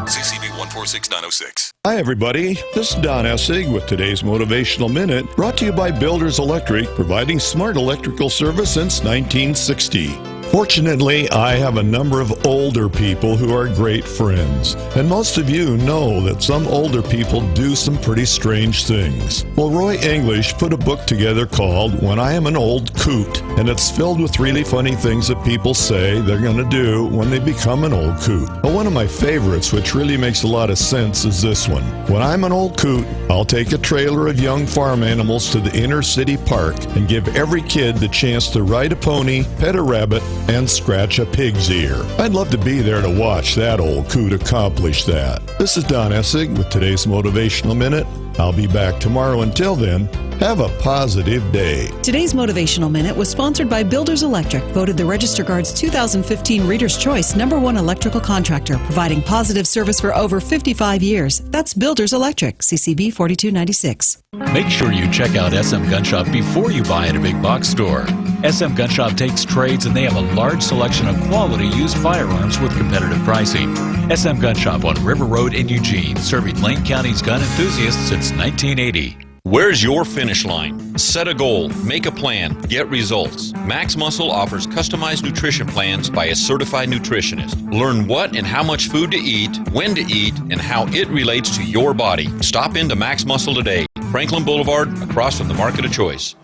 CCB 146906. Hi, everybody. This is Don Essig with today's Motivational Minute, brought to you by Builders Electric, providing smart electrical service since 1960. Fortunately, I have a number of older people who are great friends. And most of you know that some older people do some pretty strange things. Well, Roy English put a book together called When I Am an Old Coot, and it's filled with really funny things that people say they're going to do when they become an old coot. Well, one of my favorites, which really makes a lot of sense, is this one. When I'm an old coot, I'll take a trailer of young farm animals to the inner city park and give every kid the chance to ride a pony, pet a rabbit, and scratch a pig's ear. I'd love to be there to watch that old coot accomplish that. This is Don Essig with today's Motivational Minute. I'll be back tomorrow. Until then, have a positive day. Today's Motivational Minute was sponsored by Builders Electric, voted the Register Guard's 2015 Reader's Choice #1 electrical contractor, providing positive service for over 55 years. That's Builders Electric, CCB 4296. Make sure you check out SM Gun Shop before you buy at a big box store. SM Gun Shop takes trades and they have a large selection of quality used firearms with competitive pricing. SM Gun Shop on River Road in Eugene, serving Lane County's gun enthusiasts since 1980. Where's your finish line? Set a goal, make a plan, get results. Max Muscle offers customized nutrition plans by a certified nutritionist. Learn what and how much food to eat, when to eat, and how it relates to your body. Stop into Max Muscle today, Franklin Boulevard, across from the Market of Choice.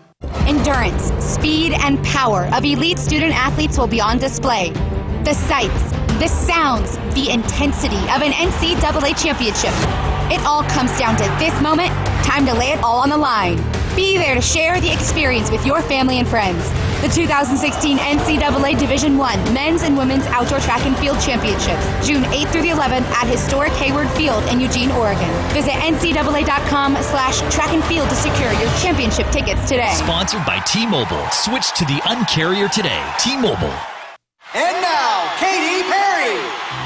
Endurance, speed, and power of elite student athletes will be on display. The sights, the sounds, the intensity of an NCAA championship. It all comes down to this moment. Time to lay it all on the line. Be there to share the experience with your family and friends. The 2016 NCAA Division I Men's and Women's Outdoor Track and Field Championships, June 8th through the 11th at historic Hayward Field in Eugene, Oregon. Visit ncaa.com/track and field to secure your championship tickets today. Sponsored by T-Mobile. Switch to the Uncarrier today. T-Mobile. And now, Katy Perry.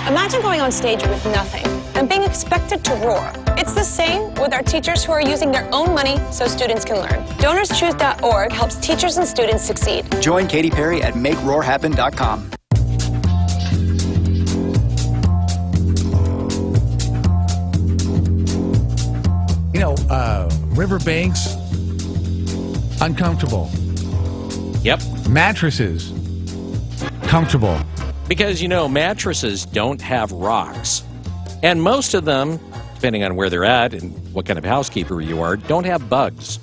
Imagine going on stage with nothing and being expected to roar. It's the same with our teachers who are using their own money so students can learn. DonorsTruth.org helps teachers and students succeed. Join Katy Perry at MakeRoarHappen.com. You know, riverbanks, uncomfortable. Yep. Mattresses, comfortable. Because, you know, mattresses don't have rocks. And most of them, depending on where they're at and what kind of housekeeper you are, don't have bugs.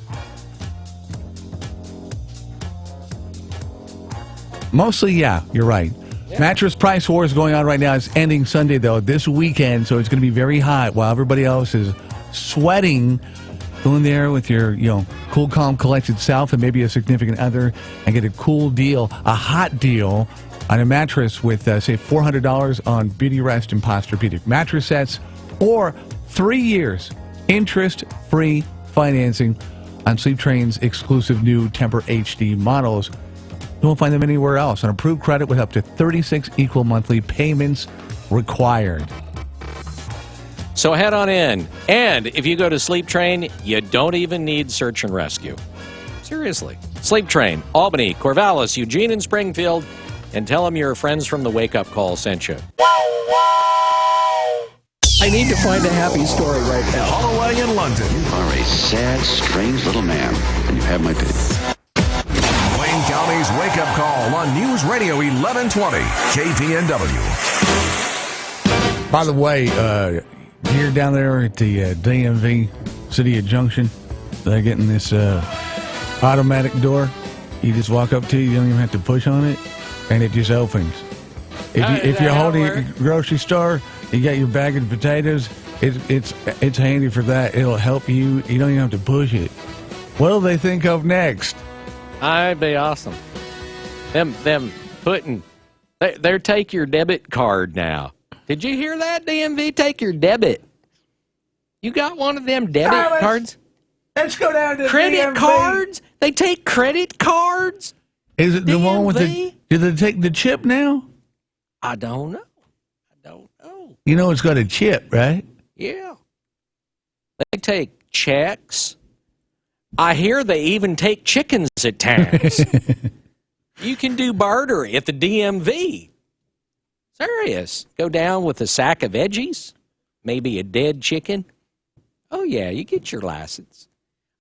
Mostly, yeah, you're right. Yeah. Mattress price war is going on right now. It's ending Sunday, though, this weekend, so it's going to be very hot while everybody else is sweating. Go in there with your, cool, calm, collected self and maybe a significant other and get a cool deal, a hot deal on a mattress with, say, $400 on Beautyrest and Posturepedic mattress sets, or 3 years interest-free financing on Sleep Train's exclusive new Tempur HD models. You won't find them anywhere else. On approved credit with up to 36 equal monthly payments required. So head on in. And if you go to Sleep Train, you don't even need search and rescue. Seriously. Sleep Train, Albany, Corvallis, Eugene, and Springfield. And tell them your friends from the Wake Up Call sent you. I need to find a happy story right now. Holloway in London. You are a sad, strange little man, and you have my pity. Wayne County Tony's Wake Up Call on News Radio 1120 KPNW. By the way, here down there at the DMV City of Junction, they're getting this automatic door. You just walk up to it, you don't even have to push on it, and it just opens. If you're holding a grocery store, you got your bag of potatoes, it's handy for that. It'll help you. You don't even have to push it. What'll they think of next? That'd be awesome. Them putting, they're take your debit card now. Did you hear that, DMV? Take your debit. You got one of them debit cards? Let's go down to credit DMV. cards? They take credit cards? Is it the DMV? one with the? Do they take the chip now? I don't know. You know it's got a chip, right? Yeah. They take checks. I hear they even take chickens at times. You can do barter at the DMV. Serious. Go down with a sack of veggies, maybe a dead chicken. Oh, yeah, you get your license.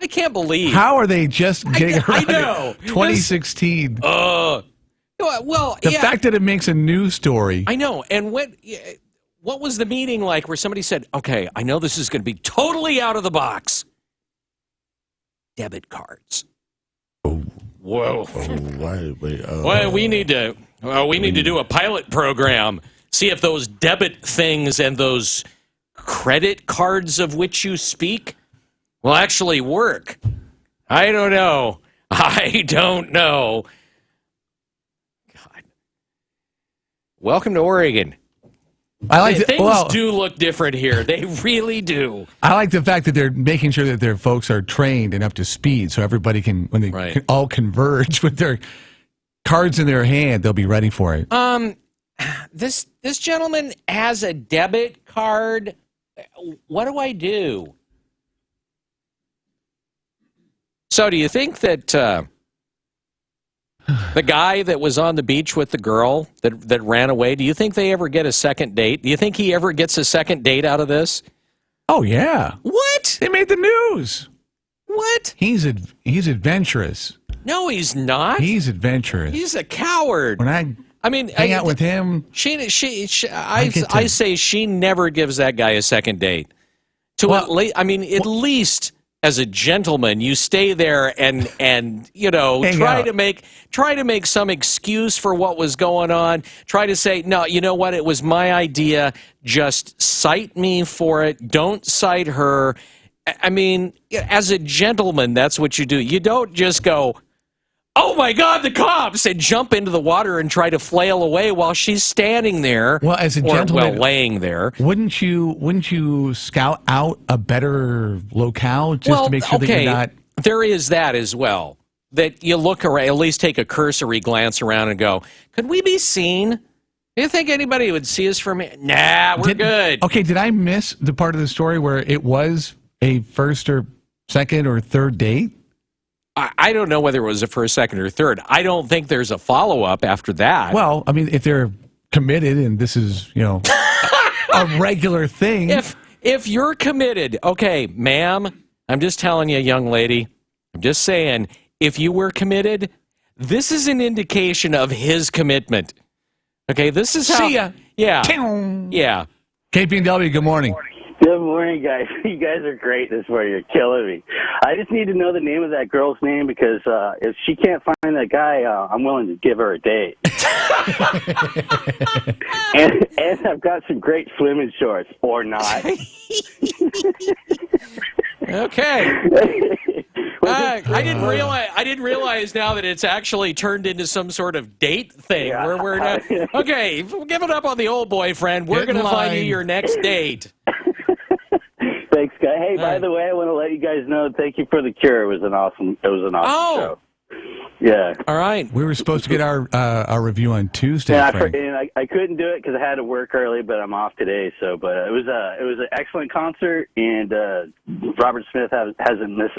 I can't believe. How are they just getting around I know. 2016. Well, The fact that it makes a news story. I know. And what was the meeting like where somebody said, okay, I know this is going to be totally out of the box. Debit cards. Oh. Whoa. Well, we need to do a pilot program. See if those debit things and those credit cards of which you speak will actually work. I don't know. God. Welcome to Oregon. Things do look different here. They really do. I like the fact that they're making sure that their folks are trained and up to speed, so everybody can, when they can all converge with their cards in their hand, they'll be ready for it. This gentleman has a debit card. What do I do? So, do you think that the guy that was on the beach with the girl that ran away, do you think they ever get a second date? Do you think he ever gets a second date out of this? Oh, yeah. What? They made the news. What? He's adventurous. No, he's not. He's adventurous. He's a coward. When I mean, hang out with him. I say she never gives that guy a second date. At least as a gentleman, you stay there and try to make some excuse for what was going on. Try to say, no, you know what? It was my idea. Just cite me for it. Don't cite her. I mean, as a gentleman, that's what you do. You don't just go, oh my God, the cops, and jump into the water and try to flail away while she's standing there. Well, as a gentleman, laying there. Wouldn't you scout out a better locale just to make sure that you're not? There is that as well. That you look around, at least take a cursory glance around and go, could we be seen? Do you think anybody would see us from here? Nah, we're good. Okay, did I miss the part of the story where it was a first or second or third date? I don't know whether it was a first, second, or third. I don't think there's a follow-up after that. Well, I mean, if they're committed and this is, a regular thing. If you're committed, okay, ma'am, I'm just telling you, young lady, I'm just saying, if you were committed, this is an indication of his commitment. Okay, this is how... See ya. Yeah. Yeah. KPNW, good morning. Good morning, guys. You guys are great this morning. You're killing me. I just need to know the name of that girl's name because if she can't find that guy, I'm willing to give her a date. and I've got some great swimming shorts, or not. Okay. I didn't realize now that it's actually turned into some sort of date thing where we're not. Okay, give it up on the old boyfriend. We're going to find you your next date. Thanks, guys. Hey, by the way, I want to let you guys know. Thank you for the cure. It was an awesome show. Yeah. All right. We were supposed to get our review on Tuesday. Yeah, I couldn't do it because I had to work early, but I'm off today. So, but it was an excellent concert, and Robert Smith hasn't missed.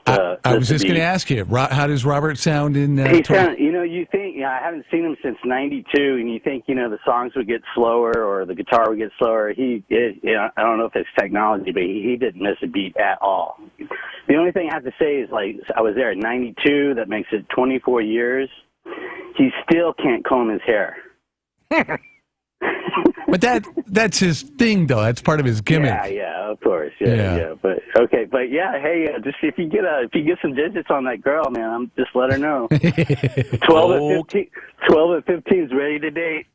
I was just going to ask you, how does Robert sound in? He sound, you think I haven't seen him since '92, and you think the songs would get slower or the guitar would get slower. I don't know if it's technology, but he didn't miss a beat at all. The only thing I have to say is I was there at '92. That makes it 24 years. he still can't comb his hair. But that's his thing, though. That's part of his gimmick. Yeah, of course. Yeah. But okay, but yeah, hey, just if you get some digits on that girl, man, just let her know. 12 at 15 is ready to date.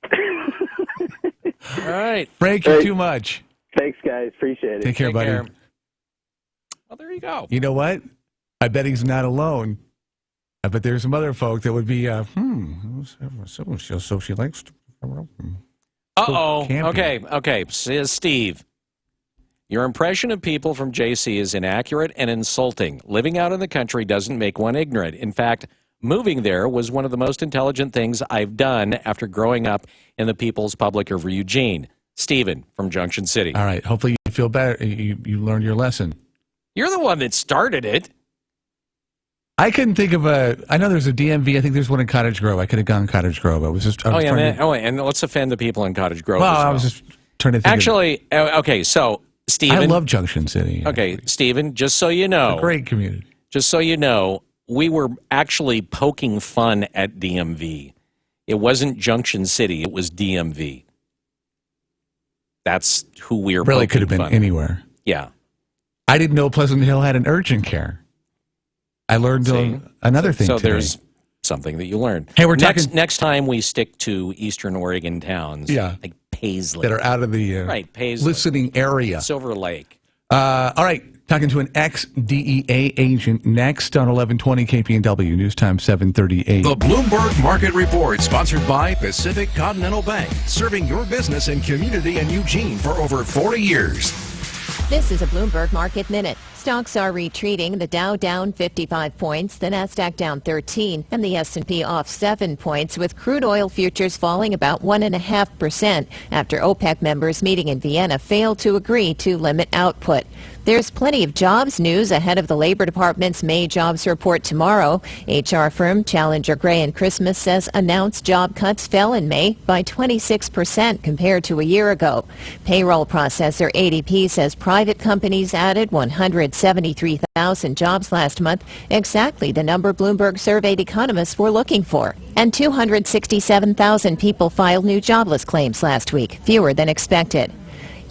All right, Frank, you're too much. Thanks, guys. Appreciate it. Take care, buddy. Well, there you go. You know what? I bet he's not alone. I bet there's some other folk that would be, so she likes. Uh-oh. Okay. Says Steve. Your impression of people from JC is inaccurate and insulting. Living out in the country doesn't make one ignorant. In fact, moving there was one of the most intelligent things I've done after growing up in the People's Public of Eugene. Steven from Junction City. All right. Hopefully you feel better. You learned your lesson. You're the one that started it. I couldn't think of I know there's a DMV. I think there's one in Cottage Grove. I could have gone Cottage Grove. And let's offend the people in Cottage Grove. Well, I was just trying to think. Actually, okay, so, Stephen. I love Junction City. Okay, Stephen, just so you know. It's a great community. Just so you know, we were actually poking fun at DMV. It wasn't Junction City. It was DMV. That's who we were really poking could have been fun anywhere. At. Yeah. I didn't know Pleasant Hill had an urgent care. I learned another thing So today. there's something that you learned. Hey, we're next time we stick to Eastern Oregon towns, like Paisley. That are out of the Paisley. listening area. Silver Lake. All right, talking to an ex-DEA agent next on 1120 KPNW, News Time 738. The Bloomberg Market Report, sponsored by Pacific Continental Bank, serving your business and community in Eugene for over 40 years. This is a Bloomberg Market Minute. Stocks are retreating. The Dow down 55 points, the Nasdaq down 13, and the S&P off 7 points, with crude oil futures falling about 1.5% after OPEC members meeting in Vienna failed to agree to limit output. There's plenty of jobs news ahead of the Labor Department's May jobs report tomorrow. HR firm Challenger Gray & Christmas says announced job cuts fell in May by 26% compared to a year ago. Payroll processor ADP says private companies added 173,000 jobs last month, exactly the number Bloomberg surveyed economists were looking for. And 267,000 people filed new jobless claims last week, fewer than expected.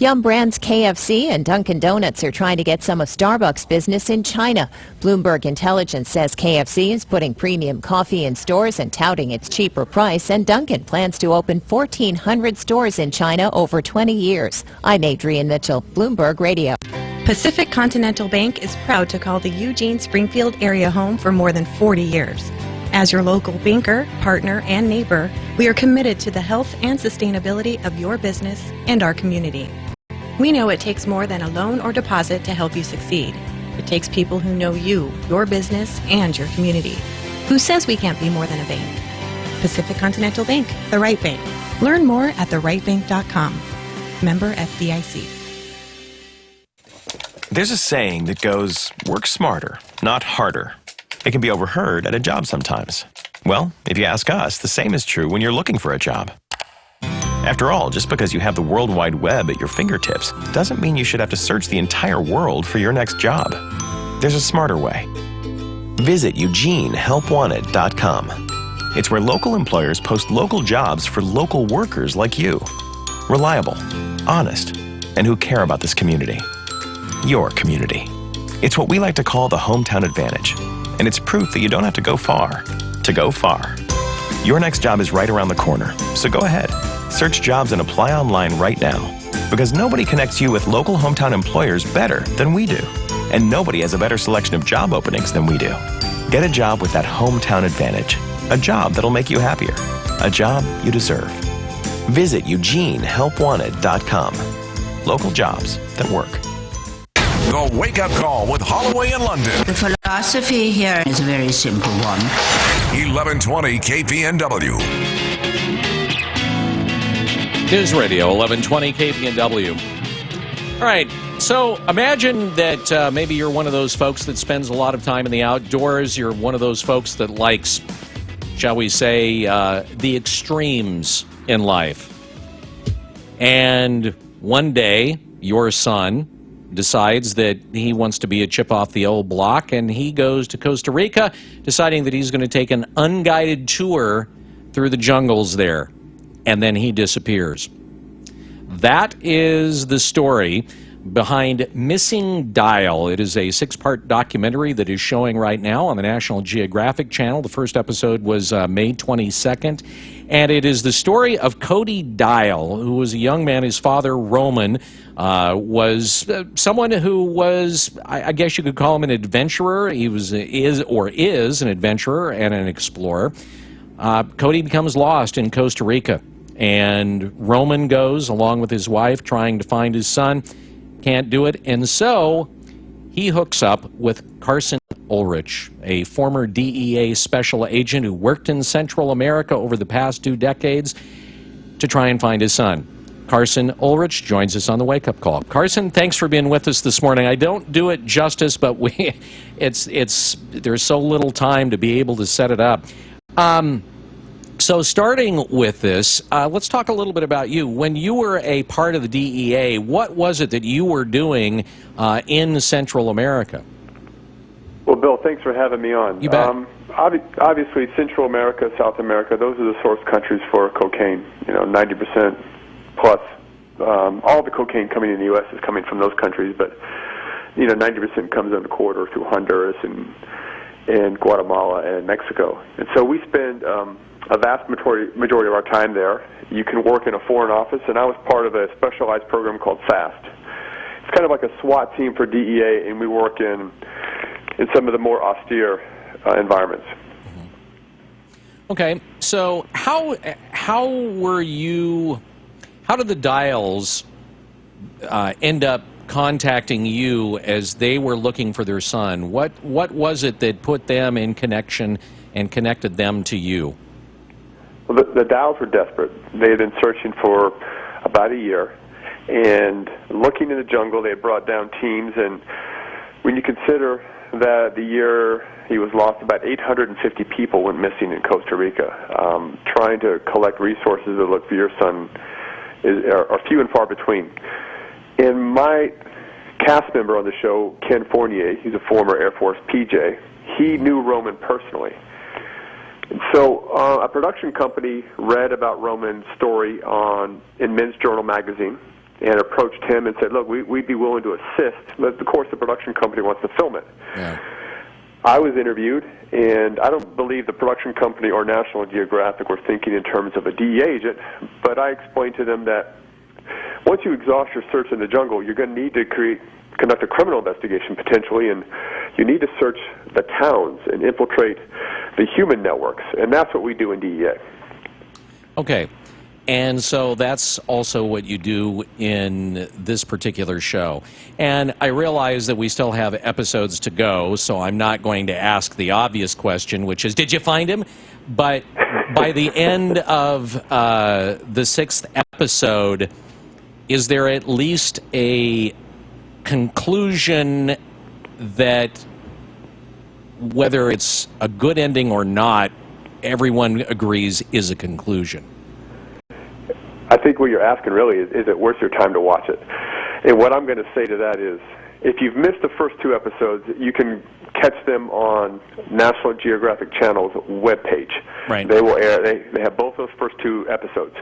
Yum Brands KFC and Dunkin' Donuts are trying to get some of Starbucks' business in China. Bloomberg Intelligence says KFC is putting premium coffee in stores and touting its cheaper price, and Dunkin' plans to open 1,400 stores in China over 20 years. I'm Adrienne Mitchell, Bloomberg Radio. Pacific Continental Bank is proud to call the Eugene-Springfield area home for more than 40 years. As your local banker, partner, and neighbor, we are committed to the health and sustainability of your business and our community. We know it takes more than a loan or deposit to help you succeed. It takes people who know you, your business, and your community. Who says we can't be more than a bank? Pacific Continental Bank, the right bank. Learn more at therightbank.com. Member FDIC. There's a saying that goes, work smarter, not harder. It can be overheard at a job sometimes. Well, if you ask us, the same is true when you're looking for a job. After all, just because you have the World Wide Web at your fingertips doesn't mean you should have to search the entire world for your next job. There's a smarter way. Visit EugeneHelpWanted.com. It's where local employers post local jobs for local workers like you. Reliable, honest, and who care about this community. Your community. It's what we like to call the hometown advantage. And it's proof that you don't have to go far to go far. Your next job is right around the corner, so go ahead. Search jobs and apply online right now. Because nobody connects you with local hometown employers better than we do. And nobody has a better selection of job openings than we do. Get a job with that hometown advantage. A job that'll make you happier. A job you deserve. Visit EugeneHelpWanted.com. Local jobs that work. The Wake Up Call with Holloway in London. The philosophy here is a very simple one. 1120 KPNW. News Radio, 1120 KPNW. All right, so imagine that maybe you're one of those folks that spends a lot of time in the outdoors. You're one of those folks that likes, shall we say, the extremes in life. And one day, your son decides that he wants to be a chip off the old block, and he goes to Costa Rica, deciding that he's going to take an unguided tour through the jungles there, and then he disappears. That is the story behind Missing Dial. It is a 6-part documentary that is showing right now on the National Geographic Channel. The first episode was May 22nd, and it is the story of Cody Dial, who was a young man. His father, Roman, was someone who was, I guess you could call him an adventurer. He is an adventurer and an explorer. Cody becomes lost in Costa Rica, and Roman goes along with his wife trying to find his son. Can't do it, and so he hooks up with Carson Ulrich, a former DEA special agent who worked in Central America over the past 2 decades to try and find his son. Carson Ulrich joins us on the Wake Up Call. Carson, thanks for being with us this morning. I don't do it justice, but there's so little time to be able to set it up. So starting with this, let's talk a little bit about you. When you were a part of the DEA, what was it that you were doing in Central America? Well, Bill, thanks for having me on. You bet. Obviously, Central America, South America, those are the source countries for cocaine. 90% plus. All the cocaine coming in the U.S. is coming from those countries, but 90% comes on the corridor through Honduras and Guatemala and Mexico. And so we spend a vast majority of our time there. You can work in a foreign office, and I was part of a specialized program called FAST. It's kind of like a SWAT team for DEA, and we work in some of the more austere environments. Okay, so how did the Dials end up contacting you as they were looking for their son? What was it that put them in connection and connected them to you? Well, the Dials were desperate. They had been searching for about a year, and looking in the jungle, they had brought down teams, and when you consider that the year he was lost, about 850 people went missing in Costa Rica. Trying to collect resources to look for your son are few and far between. And my cast member on the show, Ken Fournier, he's a former Air Force PJ, he knew Roman personally. And so a production company read about Roman's story in Men's Journal magazine and approached him and said, look, we'd be willing to assist, but of course the production company wants to film it. Yeah. I was interviewed, and I don't believe the production company or National Geographic were thinking in terms of a DEA agent, but I explained to them that once you exhaust your search in the jungle, you're going to need to conduct a criminal investigation potentially, and you need to search the towns and infiltrate the human networks, and that's what we do in DEA. Okay, and so that's also what you do in this particular show. And I realize that we still have episodes to go, so I'm not going to ask the obvious question, which is, did you find him? But by the end of the 6th episode, is there at least a conclusion that, whether it's a good ending or not, everyone agrees is a conclusion? I think what you're asking really is it worth your time to watch it? And what I'm going to say to that is, if you've missed the first 2 episodes, you can catch them on National Geographic Channel's webpage. Right. They will air. They have both those first 2 episodes.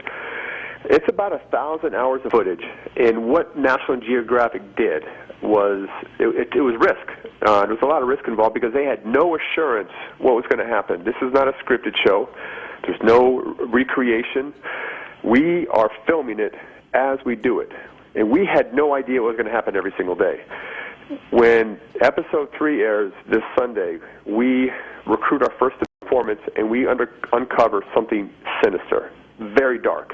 It's about 1,000 hours of footage, and what National Geographic did was it was risk. There was a lot of risk involved because they had no assurance what was going to happen. This is not a scripted show. There's no recreation. We are filming it as we do it, and we had no idea what was going to happen every single day. When episode 3 airs this Sunday, we recruit our first informant, and we uncover something sinister, very dark.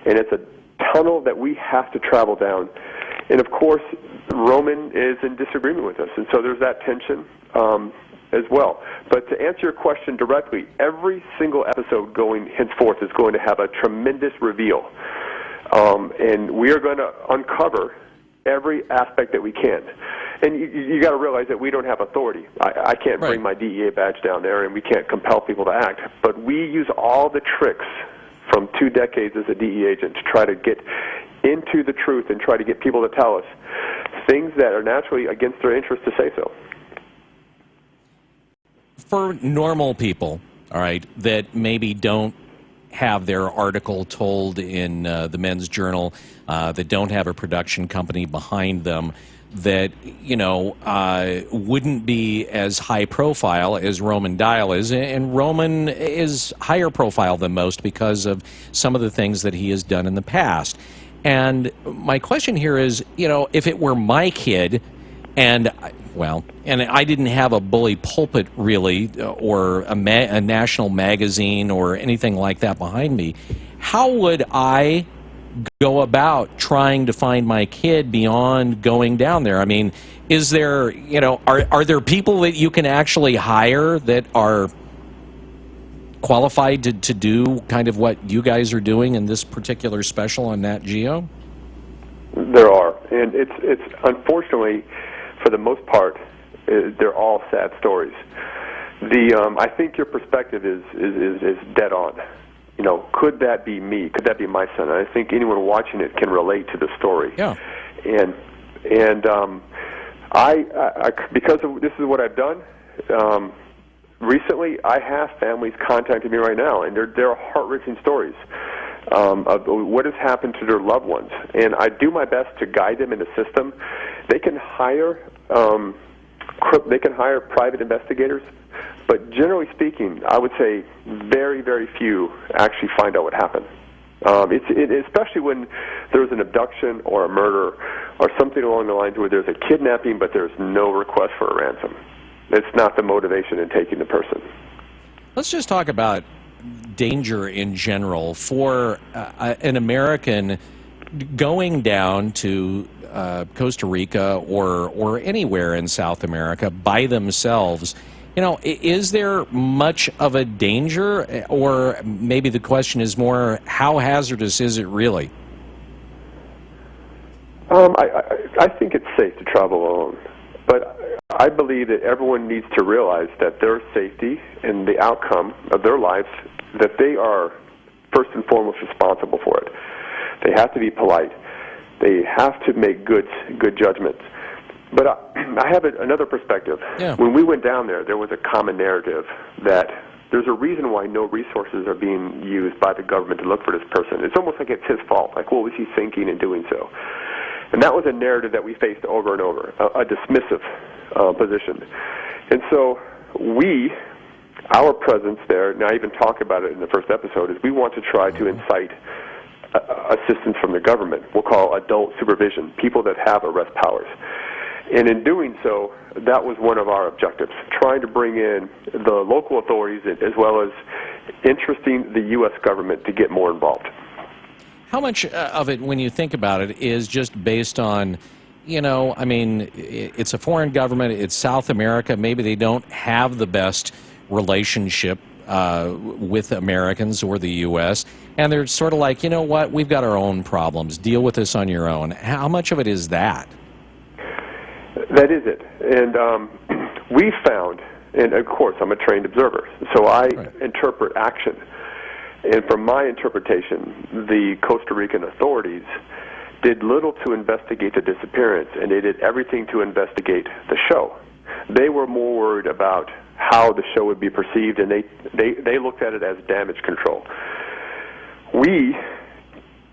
And it's a tunnel that we have to travel down. And, of course, Roman is in disagreement with us, and so there's that tension as well. But to answer your question directly, every single episode going henceforth is going to have a tremendous reveal. And we are going to uncover every aspect that we can. And you got to realize that we don't have authority. I can't bring my DEA badge down there, and we can't compel people to act. But we use all the tricks from 2 decades as a DEA agent to try to get into the truth and try to get people to tell us things that are naturally against their interest to say so. For normal people, all right, that maybe don't have their article told in the Men's Journal, that don't have a production company behind them, that, wouldn't be as high profile as Roman Dial is. And Roman is higher profile than most because of some of the things that he has done in the past. And my question here is, if it were my kid, and I didn't have a bully pulpit really, or a national magazine or anything like that behind me, how would I go about trying to find my kid beyond going down there? I mean, is there, are there people that you can actually hire that are qualified to do kind of what you guys are doing in this particular special on Nat Geo? There are, and it's unfortunately, for the most part, they're all sad stories. I think your perspective is dead on. Could that be me? Could that be my son? And I think anyone watching it can relate to the story. Yeah. And I because of this is what I've done. Recently, I have families contacting me right now, and they're heart-wrenching stories of what has happened to their loved ones. And I do my best to guide them in the system. They can hire private investigators, but generally speaking, I would say very, very few actually find out what happened. Especially when there's an abduction or a murder or something along the lines where there's a kidnapping, but there's no request for a ransom. It's not the motivation in taking the person. Let's just talk about danger in general for an American going down to Costa Rica or anywhere in South America by themselves. Is there much of a danger, or maybe the question is more, how hazardous is it really? I think it's safe to travel alone, but I believe that everyone needs to realize that their safety and the outcome of their lives, that they are first and foremost responsible for it. They have to be polite. They have to make good judgments. But I have another perspective. Yeah. When we went down there was a common narrative that there's a reason why no resources are being used by the government to look for this person. It's almost like it's his fault. Like, what was he thinking in doing so? And that was a narrative that we faced over and over, a dismissive position. And so our presence there, and I even talk about it in the first episode, is we want to try to incite assistance from the government. We'll call adult supervision, people that have arrest powers. And in doing so, that was one of our objectives, trying to bring in the local authorities as well as interesting the U.S. government to get more involved. How much of it, when you think about it, is just based on, it's a foreign government, it's South America, maybe they don't have the best relationship with Americans or the U.S., and they're sort of like, what, we've got our own problems, deal with this on your own. How much of it is that? That is it. And we found, and of course I'm a trained observer, so I interpret action. And from my interpretation, the Costa Rican authorities did little to investigate the disappearance, and they did everything to investigate the show. They were more worried about how the show would be perceived, and they looked at it as damage control. We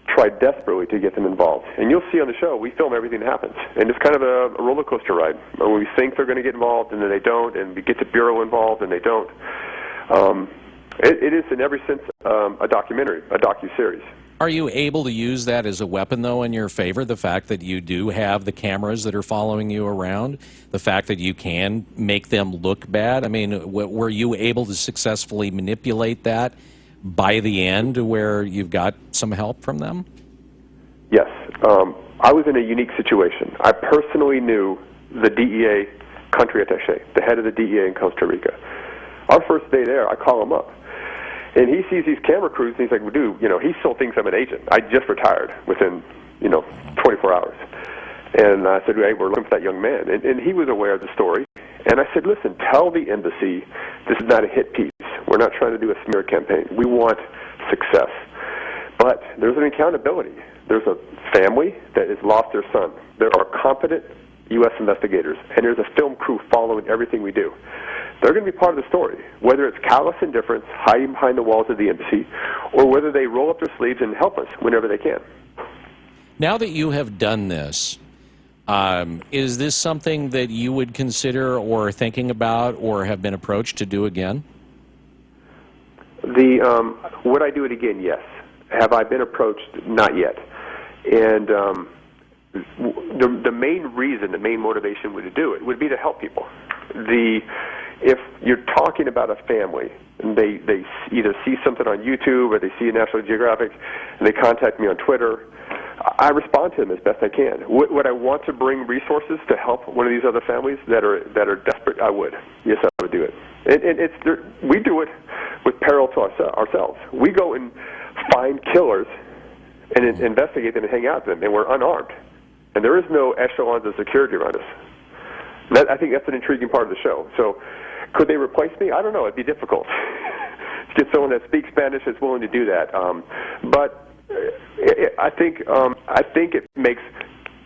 tried desperately to get them involved. And you'll see on the show, we film everything that happens. And it's kind of a roller coaster ride. When we think they're going to get involved, and then they don't, and we get the Bureau involved, and they don't. It is, in every sense, a documentary, a docu-series. Are you able to use that as a weapon, though, in your favor? The fact that you do have the cameras that are following you around? The fact that you can make them look bad? I mean, were you able to successfully manipulate that by the end where you've got some help from them? Yes. I was in a unique situation. I personally knew the DEA country attaché, the head of the DEA in Costa Rica. Our first day there, I call him up. And he sees these camera crews, and he's like, well, dude, he still thinks I'm an agent. I just retired within, 24 hours. And I said, hey, we're looking for that young man. And he was aware of the story. And I said, listen, tell the embassy this is not a hit piece. We're not trying to do a smear campaign. We want success. But there's an accountability. There's a family that has lost their son. There are competent U.S. investigators, and there's a film crew following everything we do. they're going to be part of the story, whether it's callous indifference, hiding behind the walls of the embassy, or whether they roll up their sleeves and help us whenever they can. Now that you have done this, is this something that you would consider or thinking about or have been approached to do again? Would I do it again? Yes. Have I been approached? Not yet. And the main reason, the main motivation to do it would be to help people. If you're talking about a family and they either see something on YouTube or they see a National Geographic and they contact me on Twitter, I respond to them as best I can. Would I want to bring resources to help one of these other families that are desperate? I would. Yes, I would do it. And we do it with peril to ourselves. We go and find killers and investigate them and hang out with them, and we're unarmed. And there is no echelons of security around us. I think that's an intriguing part of the show. So could they replace me? I don't know. It'd be difficult to get someone that speaks Spanish that's willing to do that. But I think it makes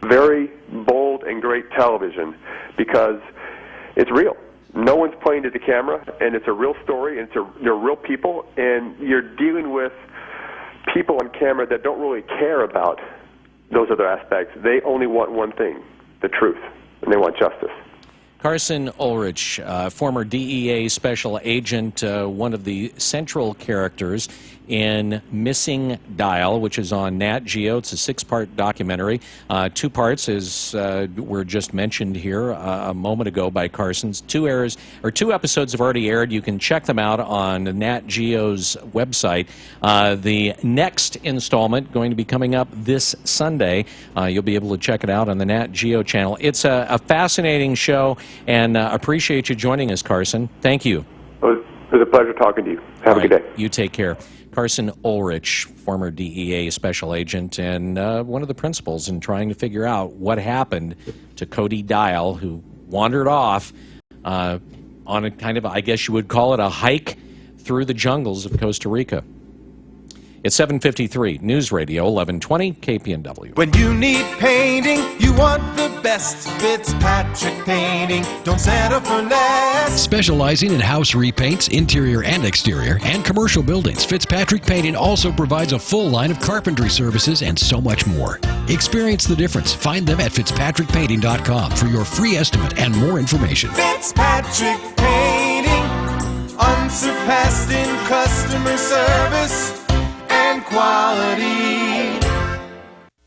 very bold and great television because it's real. No one's playing to the camera, and it's a real story, and they're real people, and you're dealing with people on camera that don't really care about those other aspects. They only want one thing, the truth, and they want justice. Carson Ulrich, former DEA special agent, one of the central characters in Missing Dial, which is on Nat Geo. It's a 6-part documentary. 2 parts, as were just mentioned here a moment ago by Carson's. 2 episodes have already aired. You can check them out on Nat Geo's website. The next installment going to be coming up this Sunday. You'll be able to check it out on the Nat Geo channel. It's a fascinating show, and appreciate you joining us, Carson. Thank you. It was a pleasure talking to you. Have a good day. You take care. Carson Ulrich, former DEA special agent, and one of the principals in trying to figure out what happened to Cody Dial, who wandered off on a kind of, I guess you would call it, a hike through the jungles of Costa Rica. It's 7:53, News Radio 1120 KPNW. When you need painting, you want the best Fitzpatrick Painting. Don't settle for less. Specializing in house repaints, interior and exterior, and commercial buildings, Fitzpatrick Painting also provides a full line of carpentry services and so much more. Experience the difference. Find them at fitzpatrickpainting.com for your free estimate and more information. Fitzpatrick Painting, unsurpassed in customer service and quality.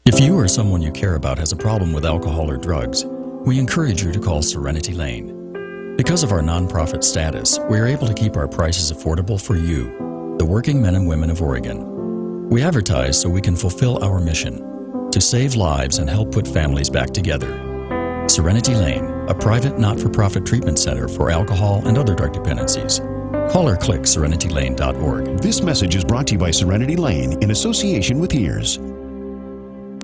If you or someone you care about has a problem with alcohol or drugs, we encourage you to call Serenity Lane. Because of our nonprofit status, we are able to keep our prices affordable for you, the working men and women of Oregon. We advertise so we can fulfill our mission to save lives and help put families back together. Serenity Lane, a private not-for-profit treatment center for alcohol and other drug dependencies. Call or click serenitylane.org. This message is brought to you by Serenity Lane in association with Ears.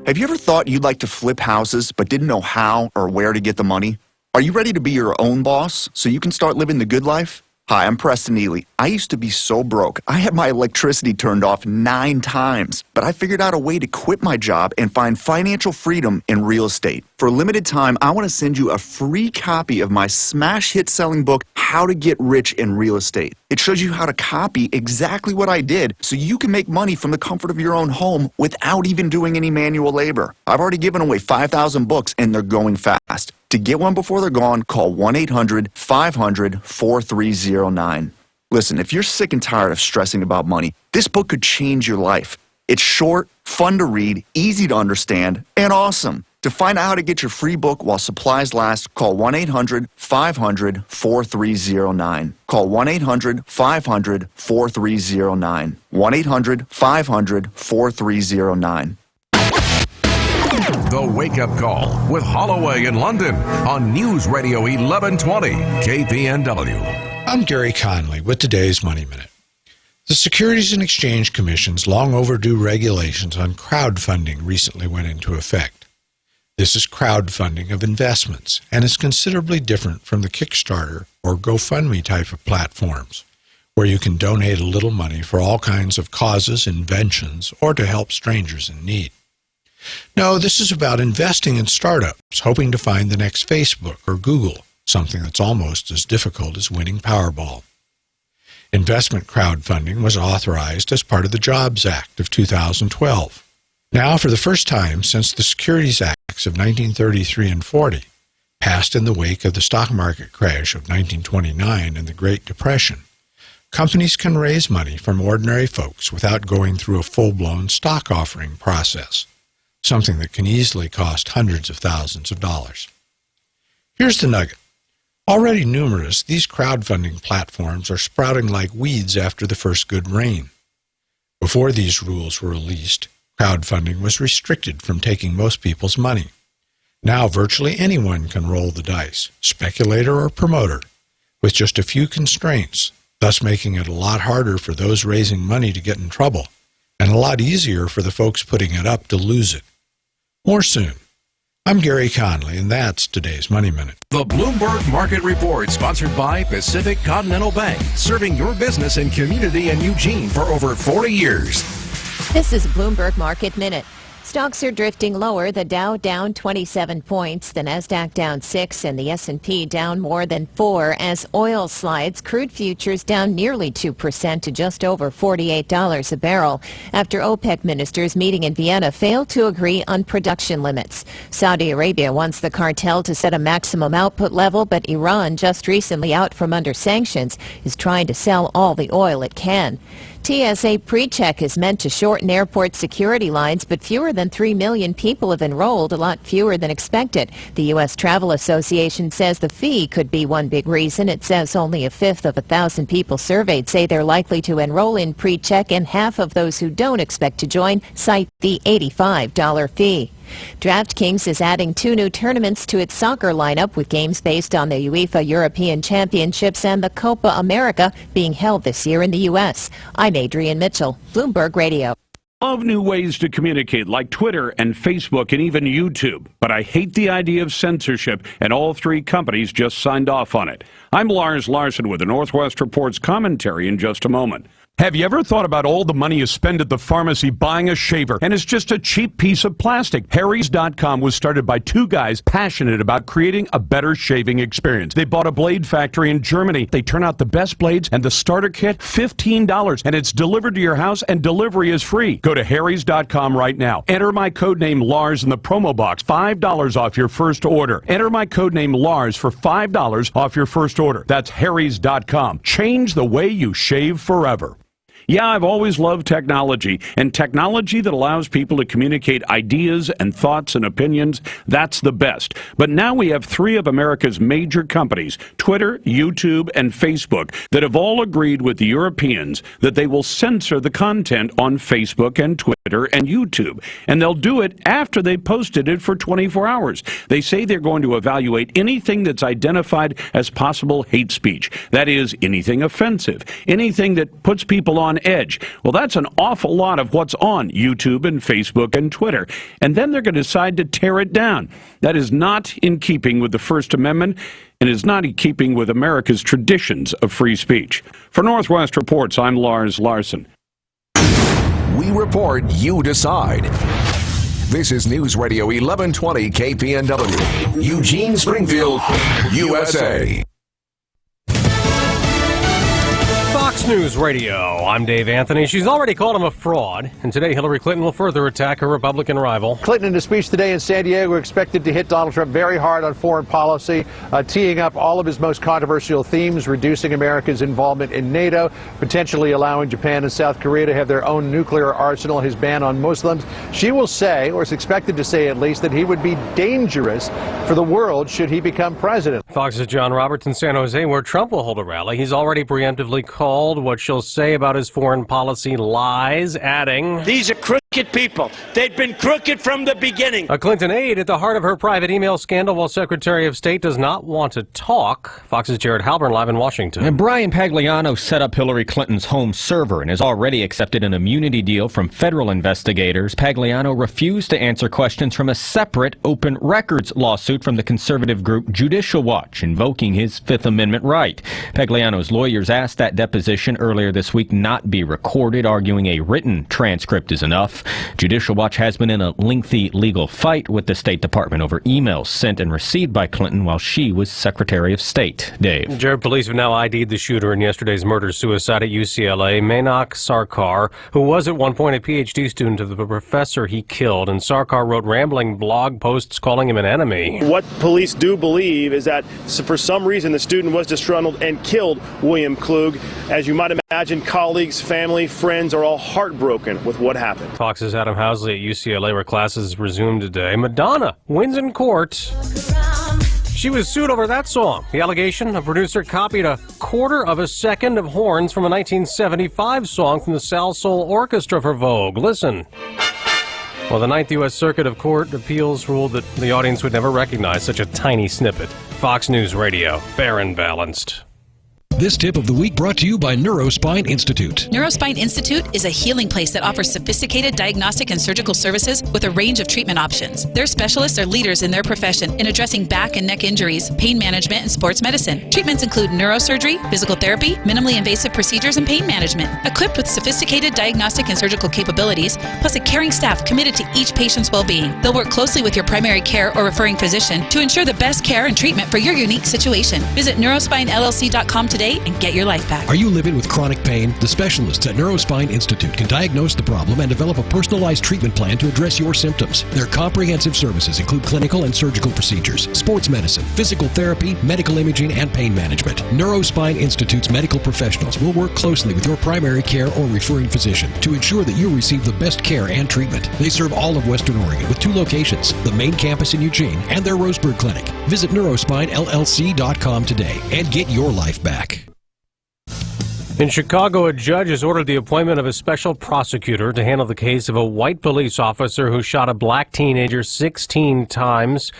Have you ever thought you'd like to flip houses but didn't know how or where to get the money? Are you ready to be your own boss so you can start living the good life? Hi, I'm Preston Neely. I used to be so broke. I had my electricity turned off 9 times, but I figured out a way to quit my job and find financial freedom in real estate. For a limited time, I want to send you a free copy of my smash hit selling book, How to Get Rich in Real Estate. It shows you how to copy exactly what I did so you can make money from the comfort of your own home without even doing any manual labor. I've already given away 5,000 books and they're going fast. To get one before they're gone, call 1-800-500-4309. Listen, if you're sick and tired of stressing about money, this book could change your life. It's short, fun to read, easy to understand, and awesome. To find out how to get your free book while supplies last, call 1-800-500-4309. Call 1-800-500-4309. 1-800-500-4309. The Wake Up Call with Holloway in London on News Radio 1120 KPNW. I'm Gary Conley with today's Money Minute. The Securities and Exchange Commission's long overdue regulations on crowdfunding recently went into effect. This is crowdfunding of investments and is considerably different from the Kickstarter or GoFundMe type of platforms, where you can donate a little money for all kinds of causes, inventions, or to help strangers in need. No, this is about investing in startups, hoping to find the next Facebook or Google, something that's almost as difficult as winning Powerball. Investment crowdfunding was authorized as part of the Jobs Act of 2012. Now, for the first time since the Securities Acts of 1933 and 40, passed in the wake of the stock market crash of 1929 and the Great Depression, companies can raise money from ordinary folks without going through a full-blown stock offering process, something that can easily cost hundreds of thousands of dollars. Here's the nugget. Already numerous, these crowdfunding platforms are sprouting like weeds after the first good rain. Before these rules were released, crowdfunding was restricted from taking most people's money. Now virtually anyone can roll the dice, speculator or promoter, with just a few constraints, thus making it a lot harder for those raising money to get in trouble, and a lot easier for the folks putting it up to lose it. More soon. I'm Gary Conley, and that's today's Money Minute. The Bloomberg Market Report, sponsored by Pacific Continental Bank, serving your business and community in Eugene for over 40 years. This is Bloomberg Market Minute. Stocks are drifting lower. The Dow down 27 points, the Nasdaq down 6, and the S&P down more than 4 as oil slides. Crude futures down nearly 2% to just over $48 a barrel after OPEC ministers meeting in Vienna failed to agree on production limits. Saudi Arabia wants the cartel to set a maximum output level, but Iran, just recently out from under sanctions, is trying to sell all the oil it can. TSA PreCheck is meant to shorten airport security lines, but fewer than 3 million people have enrolled, a lot fewer than expected. The U.S. Travel Association says the fee could be one big reason. It says only a fifth of 1,000 people surveyed say they're likely to enroll in PreCheck, and half of those who don't expect to join cite the $85 fee. DraftKings is adding 2 new tournaments to its soccer lineup, with games based on the UEFA European Championships and the Copa America being held this year in the U.S. I'm Adrienne Mitchell, Bloomberg Radio. Love new ways to communicate, like Twitter and Facebook and even YouTube. But I hate the idea of censorship, and all 3 companies just signed off on it. I'm Lars Larson with the Northwest Report's commentary in just a moment. Have you ever thought about all the money you spend at the pharmacy buying a shaver, and it's just a cheap piece of plastic? Harry's.com was started by 2 guys passionate about creating a better shaving experience. They bought a blade factory in Germany. They turn out the best blades, and the starter kit, $15, and it's delivered to your house, and delivery is free. Go to Harry's.com right now. Enter my code name Lars in the promo box, $5 off your first order. Enter my code name Lars for $5 off your first order. That's Harry's.com. Change the way you shave forever. Yeah, I've always loved technology, and technology that allows people to communicate ideas and thoughts and opinions, that's the best. But now we have 3 of America's major companies, Twitter, YouTube, and Facebook, that have all agreed with the Europeans that they will censor the content on Facebook and Twitter and YouTube. And they'll do it after they've posted it for 24 hours. They say they're going to evaluate anything that's identified as possible hate speech. That is, anything offensive, anything that puts people on edge. Well, that's an awful lot of what's on YouTube and Facebook and Twitter. And then they're going to decide to tear it down. That is not in keeping with the First Amendment, and is not in keeping with America's traditions of free speech. For Northwest Reports, I'm Lars Larson. We report, you decide. This is News Radio 1120 KPNW, Eugene, Springfield, USA. Fox News Radio, I'm Dave Anthony. She's already called him a fraud, and today Hillary Clinton will further attack her Republican rival. Clinton, in a speech today in San Diego, expected to hit Donald Trump very hard on foreign policy, teeing up all of his most controversial themes, reducing America's involvement in NATO, potentially allowing Japan and South Korea to have their own nuclear arsenal, his ban on Muslims. She will say, or is expected to say at least, that he would be dangerous for the world should he become president. Fox's John Roberts in San Jose, where Trump will hold a rally. He's already preemptively called what she'll say about his foreign policy lies, adding, "These are crooked people. They've been crooked from the beginning." A Clinton aide at the heart of her private email scandal while Secretary of State does not want to talk. Fox's Jared Halpern live in Washington. And Brian Pagliano set up Hillary Clinton's home server and has already accepted an immunity deal from federal investigators. Pagliano refused to answer questions from a separate open records lawsuit from the conservative group Judicial Watch, invoking his Fifth Amendment right. Pagliano's lawyers asked that deposition motion earlier this week not be recorded, arguing a written transcript is enough. Judicial Watch has been in a lengthy legal fight with the State Department over emails sent and received by Clinton while she was Secretary of State. Dave. Jared, police have now ID'd the shooter in yesterday's murder-suicide at UCLA, Mainak Sarkar, who was at one point a PhD student of the professor he killed. And Sarkar wrote rambling blog posts calling him an enemy. What police do believe is that for some reason the student was disgruntled and killed William Klug. As you might imagine, colleagues, family, friends are all heartbroken with what happened. Fox's Adam Housley at UCLA, where classes resumed today. Madonna wins in court. She was sued over that song. The allegation, a producer copied a quarter of a second of horns from a 1975 song from the Sal Soul Orchestra for Vogue. Listen. Well, the Ninth U.S. Circuit of Court Appeals ruled that the audience would never recognize such a tiny snippet. Fox News Radio, fair and balanced. This tip of the week brought to you by Neurospine Institute. Neurospine Institute is a healing place that offers sophisticated diagnostic and surgical services with a range of treatment options. Their specialists are leaders in their profession in addressing back and neck injuries, pain management, and sports medicine. Treatments include neurosurgery, physical therapy, minimally invasive procedures, and pain management. Equipped with sophisticated diagnostic and surgical capabilities, plus a caring staff committed to each patient's well-being, they'll work closely with your primary care or referring physician to ensure the best care and treatment for your unique situation. Visit neurospinellc.com today and get your life back. Are you living with chronic pain? The specialists at Neurospine Institute can diagnose the problem and develop a personalized treatment plan to address your symptoms. Their comprehensive services include clinical and surgical procedures, sports medicine, physical therapy, medical imaging, and pain management. Neurospine Institute's medical professionals will work closely with your primary care or referring physician to ensure that you receive the best care and treatment. They serve all of Western Oregon with 2 locations, the main campus in Eugene and their Roseburg clinic. Visit neurospinellc.com today and get your life back. In Chicago, a judge has ordered the appointment of a special prosecutor to handle the case of a white police officer who shot a black teenager 16 times.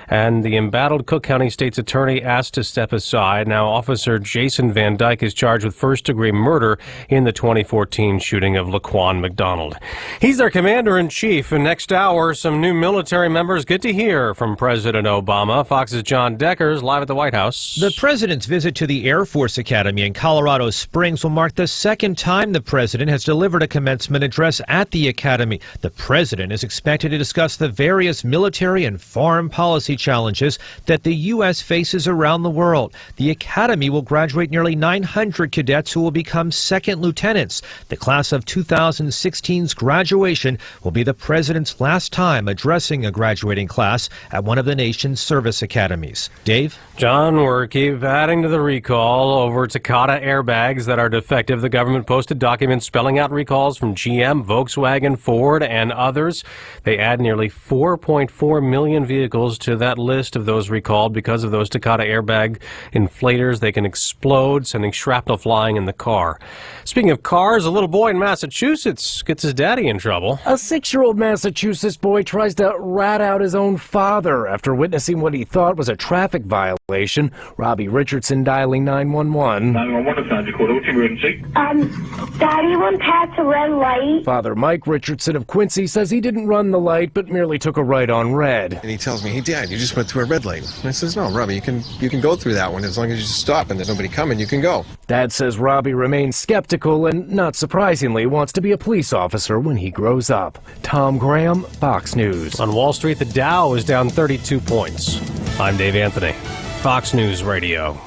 And the embattled Cook County State's attorney asked to step aside. Now, Officer Jason Van Dyke is charged with first-degree murder in the 2014 shooting of Laquan McDonald. He's their commander-in-chief, and next hour, some new military members get to hear from President Obama. Fox's John Deckers live at the White House. The president's visit to the Air Force Academy in Colorado Springs will mark the second time the president has delivered a commencement address at the academy. The president is expected to discuss the various military and foreign policy challenges that the U.S. faces around the world. The academy will graduate nearly 900 cadets who will become second lieutenants. The class of 2016's graduation will be the president's last time addressing a graduating class at one of the nation's service academies. Dave? John, we're keep adding to the recall over Takata airbags that are defective. The government posted documents spelling out recalls from GM, Volkswagen, Ford, and others. They add nearly 4.4 million vehicles to that list of those recalled because of those Takata airbag inflators. They can explode, sending shrapnel flying in the car. Speaking of cars, a little boy in Massachusetts gets his daddy in trouble. A 6-year-old Massachusetts boy tries to rat out his own father after witnessing what he thought was a traffic violation. Robbie Richardson dialing 911. 911, Sandy Court, what's your emergency? Daddy went past a red light. Father Mike Richardson of Quincy says he didn't run the light, but merely took a right on red. And he tells me, hey, Dad, you just went through a red light. And I says, no, Robbie, you can go through that one as long as you just stop and there's nobody coming, you can go. Dad says Robbie remains skeptical and, not surprisingly, wants to be a police officer when he grows up. Tom Graham, Fox News. On Wall Street, the Dow is down 32 points. I'm Dave Anthony, Fox News Radio.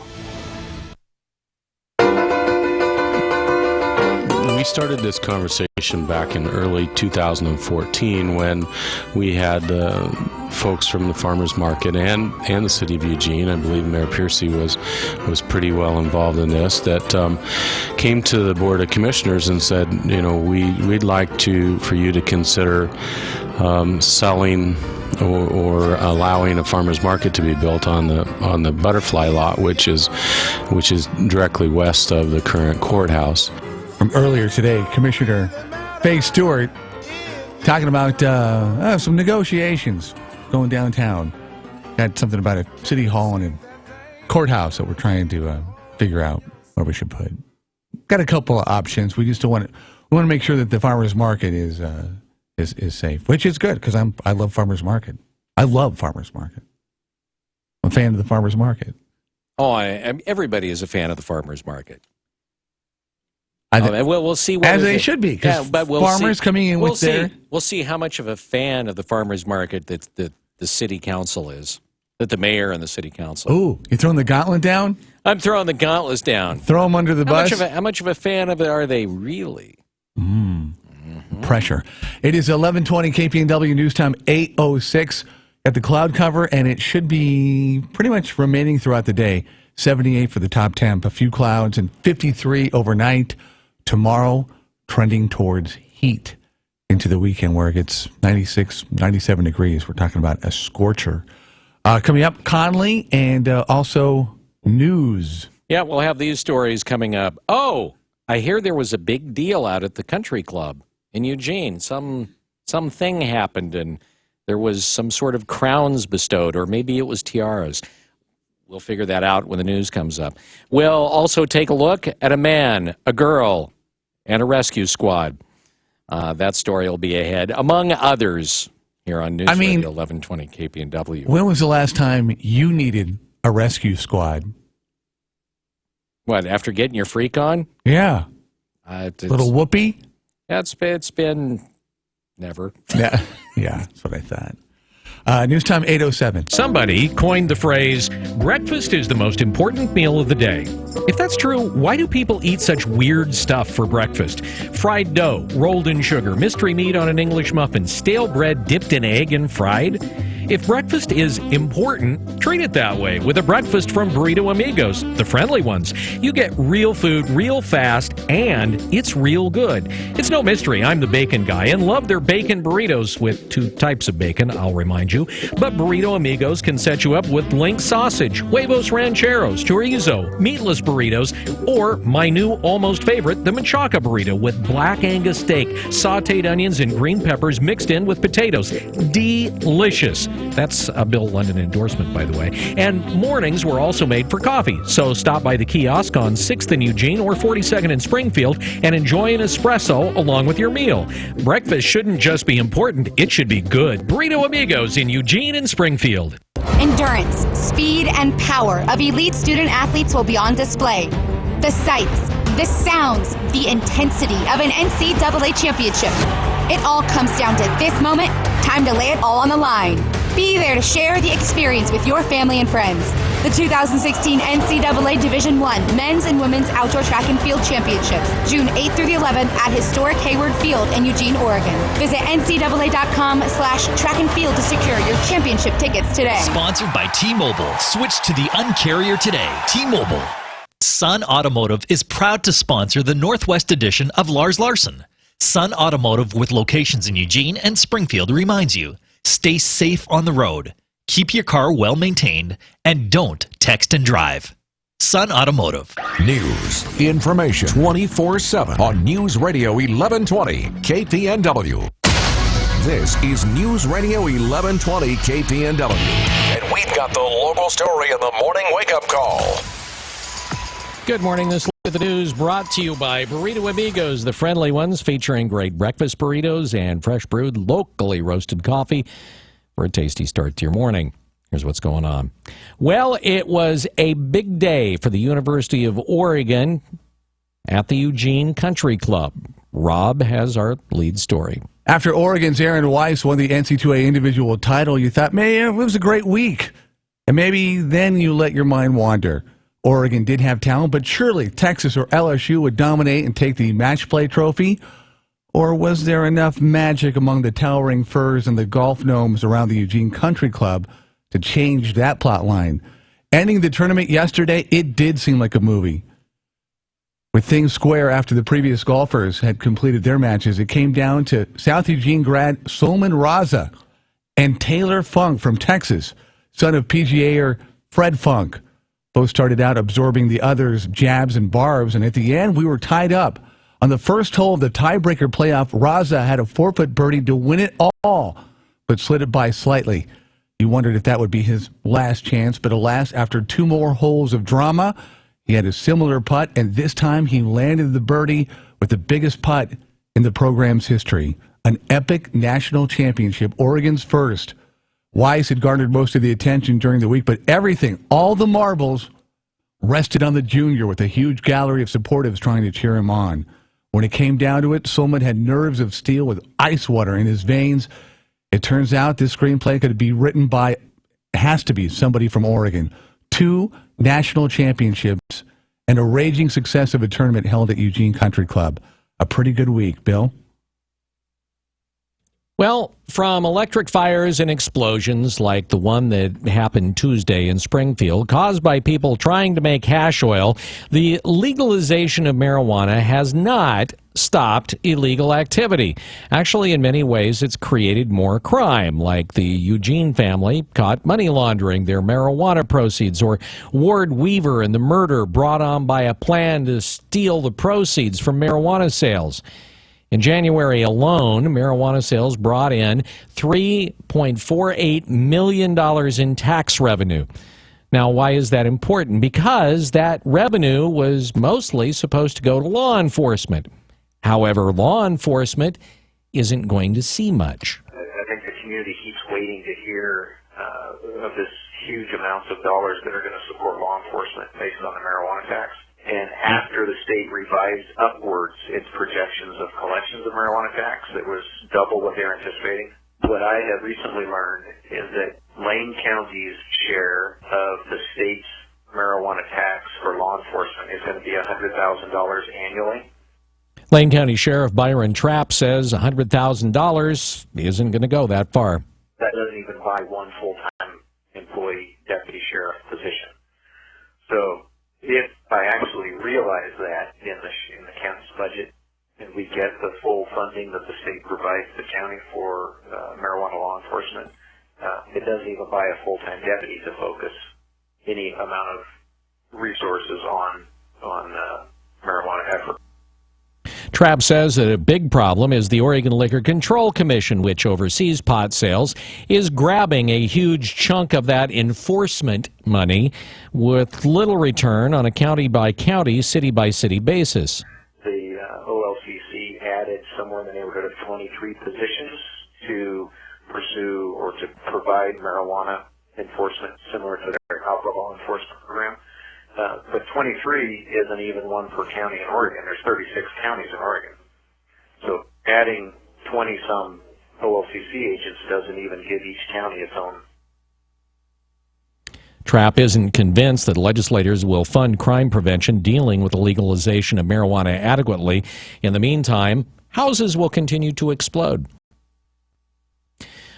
We started this conversation back in early 2014 when we had folks from the farmers market and the city of Eugene. I believe Mayor Piercy was pretty well involved in this, that came to the Board of Commissioners and said, you know, we'd like for you to consider selling or allowing a farmers market to be built on the Butterfly lot, which is directly west of the current courthouse. From earlier today, Commissioner Faye Stewart talking about some negotiations going downtown. Got something about a city hall and a courthouse that we're trying to figure out where we should put. Got a couple of options. We just want to make sure that the farmers market is safe, which is good because I love farmers market. I love farmers market. I'm a fan of the farmers market. Oh, everybody is a fan of the farmers market. We'll see. As they should be, because farmers coming in with their... We'll see how much of a fan of the farmers market that the city council is, that the mayor and the city council. Oh, you throwing the gauntlet down? I'm throwing the gauntlets down. Throw them under the bus? How much of a fan of it are they really? Pressure. It is 11:20 KPNW News Time, 8:06 at the cloud cover, and it should be pretty much remaining throughout the day. 78 for the top temp, a few clouds, and 53 overnight. Tomorrow, trending towards heat into the weekend where it gets 96, 97 degrees. We're talking about a scorcher. Coming up, Conley and also news. Yeah, we'll have these stories coming up. Oh, I hear there was a big deal out at the country club in Eugene. Something happened, and there was some sort of crowns bestowed, or maybe it was tiaras. We'll figure that out when the news comes up. We'll also take a look at a man, a girl, and a rescue squad. That story will be ahead, among others, here on News Radio 1120 KPNW. When was the last time you needed a rescue squad? What, after getting your freak on? Yeah. Little whoopee? It's been never. Yeah, that's what I thought. News time 8:07. Somebody coined the phrase, breakfast is the most important meal of the day. If that's true, why do people eat such weird stuff for breakfast? Fried dough, rolled in sugar, mystery meat on an English muffin, stale bread dipped in egg and fried? If breakfast is important, treat it that way with a breakfast from Burrito Amigos, the friendly ones. You get real food real fast, and it's real good. It's no mystery, I'm the bacon guy and love their bacon burritos with 2 types of bacon, I'll remind you. But Burrito Amigos can set you up with link sausage, huevos rancheros, chorizo, meatless burritos, or my new almost favorite, the machaca burrito with black Angus steak, sauteed onions, and green peppers mixed in with potatoes. Delicious. That's a Bill London endorsement, by the way. And mornings were also made for coffee. So stop by the kiosk on 6th in Eugene or 42nd in Springfield and enjoy an espresso along with your meal. Breakfast shouldn't just be important, it should be good. Burrito Amigos in Eugene and Springfield. Endurance, speed, and power of elite student athletes will be on display. The sights, the sounds, the intensity of an NCAA championship. It all comes down to this moment. Time to lay it all on the line. Be there to share the experience with your family and friends. The 2016 NCAA Division I Men's and Women's Outdoor Track and Field Championships, June 8th through the 11th at historic Hayward Field in Eugene, Oregon. Visit ncaa.com/track and field to secure your championship tickets today. Sponsored by T-Mobile. Switch to the Un-carrier today. T-Mobile. Sun Automotive is proud to sponsor the Northwest edition of Lars Larson. Sun Automotive, with locations in Eugene and Springfield, reminds you, stay safe on the road, keep your car well maintained, and don't text and drive. Sun Automotive. News, information, 24/7 on News Radio 1120 KPNW. This is News Radio 1120 KPNW. And we've got the local story in the morning wake-up call. Good morning. This look at the news brought to you by Burrito Amigos, the friendly ones, featuring great breakfast burritos and fresh brewed, locally roasted coffee for a tasty start to your morning. Here's what's going on. Well, it was a big day for the University of Oregon at the Eugene Country Club. Rob has our lead story. After Oregon's Aaron Weiss won the NC2A individual title, you thought, man, it was a great week. And maybe then you let your mind wander. Oregon did have talent, but surely Texas or LSU would dominate and take the match play trophy? Or was there enough magic among the towering firs and the golf gnomes around the Eugene Country Club to change that plot line? Ending the tournament yesterday, it did seem like a movie. With things square after the previous golfers had completed their matches, it came down to South Eugene grad Solomon Raza and Taylor Funk from Texas, son of PGAer Fred Funk. Both started out absorbing the others' jabs and barbs, and at the end, we were tied up. On the first hole of the tiebreaker playoff, Raza had a 4-foot birdie to win it all, but slid it by slightly. You wondered if that would be his last chance, but alas, after 2 more holes of drama, he had a similar putt, and this time he landed the birdie with the biggest putt in the program's history. An epic national championship, Oregon's first. Weiss had garnered most of the attention during the week, but everything, all the marbles, rested on the junior with a huge gallery of supporters trying to cheer him on. When it came down to it, Sulman had nerves of steel with ice water in his veins. It turns out this screenplay could be written by, has to be, somebody from Oregon. 2 national championships and a raging success of a tournament held at Eugene Country Club. A pretty good week, Bill. Well, from electric fires and explosions like the one that happened Tuesday in Springfield, caused by people trying to make hash oil, the legalization of marijuana has not stopped illegal activity. Actually, in many ways, it's created more crime, like the Eugene family caught money laundering their marijuana proceeds, or Ward Weaver and the murder brought on by a plan to steal the proceeds from marijuana sales. In January alone, marijuana sales brought in $3.48 million in tax revenue. Now, why is that important? Because that revenue was mostly supposed to go to law enforcement. However, law enforcement isn't going to see much. I think the community keeps waiting to hear of this huge amounts of dollars that are going to support law enforcement based on the marijuana tax. And after the state revised upwards its projections of collections of marijuana tax, it was double what they're anticipating. What I have recently learned is that Lane County's share of the state's marijuana tax for law enforcement is going to be $100,000 annually. Lane County Sheriff Byron Trapp says $100,000 isn't going to go that far. That doesn't even buy one full-time employee deputy sheriff position. So if I actually realize that in the county's budget, and we get the full funding that the state provides the county for marijuana law enforcement, it doesn't even buy a full-time deputy to focus any amount of resources on marijuana effort. Trapp says that a big problem is the Oregon Liquor Control Commission, which oversees pot sales, is grabbing a huge chunk of that enforcement money with little return on a county-by-county, city-by-city basis. The OLCC added somewhere in the neighborhood of 23 positions to pursue or to provide marijuana enforcement similar to their alcohol enforcement program. But 23 isn't even one per county in Oregon. There's 36 counties in Oregon. So adding 20-some OLCC agents doesn't even give each county its own. Trapp isn't convinced that legislators will fund crime prevention dealing with the legalization of marijuana adequately. In the meantime, houses will continue to explode.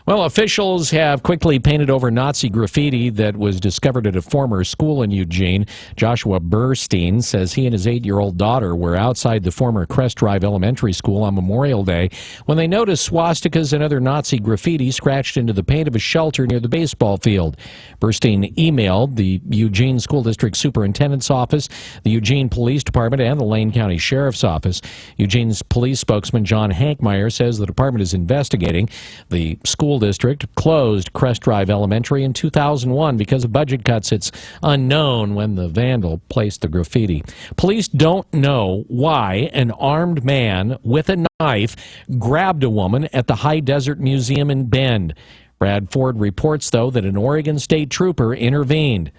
Well, officials have quickly painted over Nazi graffiti that was discovered at a former school in Eugene. Joshua Burstein says he and his 8-year-old daughter were outside the former Crest Drive Elementary School on Memorial Day when they noticed swastikas and other Nazi graffiti scratched into the paint of a shelter near the baseball field. Burstein emailed the Eugene School District Superintendent's Office, the Eugene Police Department, and the Lane County Sheriff's Office. Eugene's police spokesman John Hankmeyer says the department is investigating. The school district closed Crest Drive Elementary in 2001 because of budget cuts. It's unknown when the vandal placed the graffiti. Police don't know why an armed man with a knife grabbed a woman at the High Desert Museum in Bend. Brad Ford reports, though, that an Oregon State trooper intervened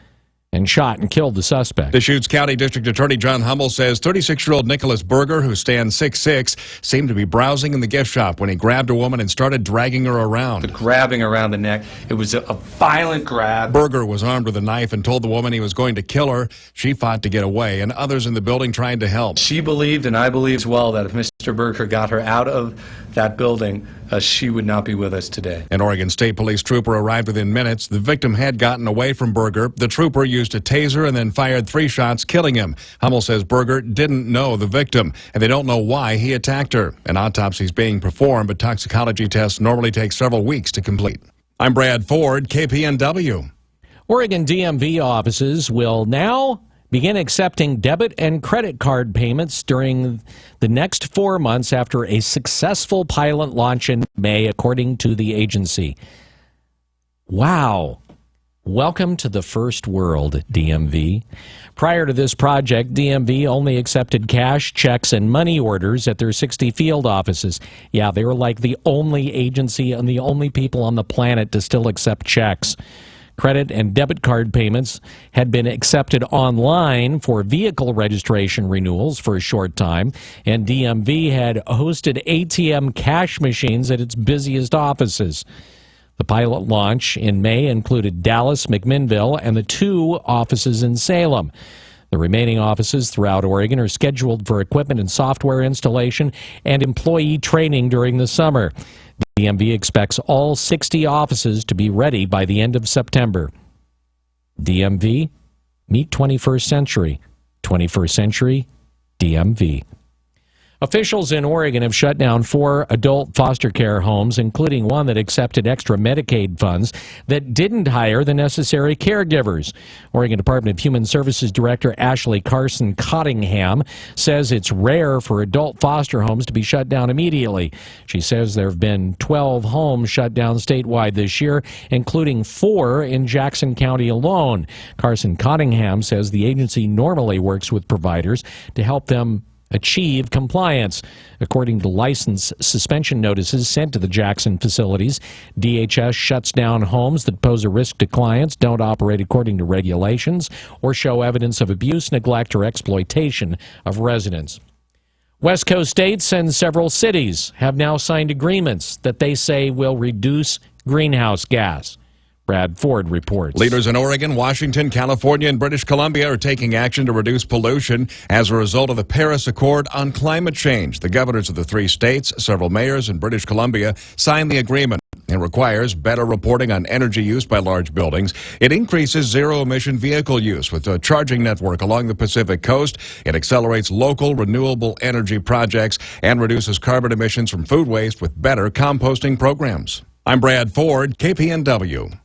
and shot and killed the suspect. Deschutes County District Attorney John Hummel says 36-year-old Nicholas Berger, who stands 6'6", seemed to be browsing in the gift shop when he grabbed a woman and started dragging her around. The grabbing around the neck, it was a violent grab. Berger was armed with a knife and told the woman he was going to kill her. She fought to get away, and others in the building tried to help. She believed, and I believe as well, that if Mr. Berger got her out of that building, she would not be with us today. An Oregon State Police trooper arrived within minutes. The victim had gotten away from Berger. The trooper used a taser and then fired 3 shots, killing him. Hummel says Berger didn't know the victim, and they don't know why he attacked her. An autopsy is being performed, but toxicology tests normally take several weeks to complete. I'm Brad Ford, KPNW. Oregon DMV offices will now begin accepting debit and credit card payments during the next 4 months after a successful pilot launch in May, according to the agency. Wow. Welcome to the first world, DMV. Prior to this project, DMV only accepted cash, checks, and money orders at their 60 field offices. Yeah, they were like the only agency and the only people on the planet to still accept checks. Credit and debit card payments had been accepted online for vehicle registration renewals for a short time, and DMV had hosted ATM cash machines at its busiest offices. The pilot launch in May included Dallas, McMinnville, and the 2 offices in Salem. The remaining offices throughout Oregon are scheduled for equipment and software installation and employee training during the summer. The DMV expects all 60 offices to be ready by the end of September. DMV, meet 21st century. 21st century, DMV. Officials in Oregon have shut down 4 adult foster care homes, including one that accepted extra Medicaid funds that didn't hire the necessary caregivers. Oregon Department of Human Services Director Ashley Carson Cottingham says it's rare for adult foster homes to be shut down immediately. She says there have been 12 homes shut down statewide this year, including 4 in Jackson County alone. Carson Cottingham says the agency normally works with providers to help them achieve compliance. According to license suspension notices sent to the Jackson facilities, DHS shuts down homes that pose a risk to clients, don't operate according to regulations, or show evidence of abuse, neglect, or exploitation of residents. West Coast states and several cities have now signed agreements that they say will reduce greenhouse gas. Brad Ford reports. Leaders in Oregon, Washington, California, and British Columbia are taking action to reduce pollution as a result of the Paris Accord on climate change. The governors of the 3 states, several mayors in British Columbia, signed the agreement. It requires better reporting on energy use by large buildings. It increases zero-emission vehicle use with a charging network along the Pacific coast. It accelerates local renewable energy projects and reduces carbon emissions from food waste with better composting programs. I'm Brad Ford, KPNW.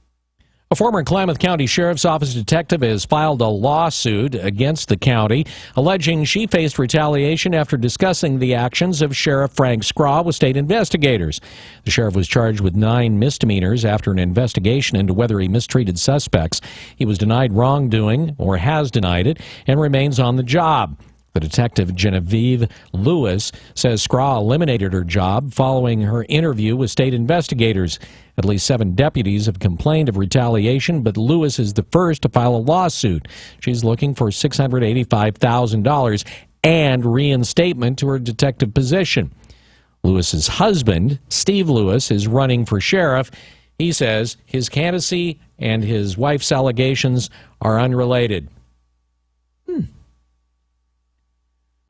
A former Klamath County Sheriff's Office detective has filed a lawsuit against the county, alleging she faced retaliation after discussing the actions of Sheriff Frank Scraw with state investigators. The sheriff was charged with 9 misdemeanors after an investigation into whether he mistreated suspects. He was denied wrongdoing, or has denied it, and remains on the job. The detective, Genevieve Lewis, says Scraw eliminated her job following her interview with state investigators. At least 7 deputies have complained of retaliation, but Lewis is the first to file a lawsuit. She's looking for $685,000 and reinstatement to her detective position. Lewis's husband, Steve Lewis, is running for sheriff. He says his candidacy and his wife's allegations are unrelated.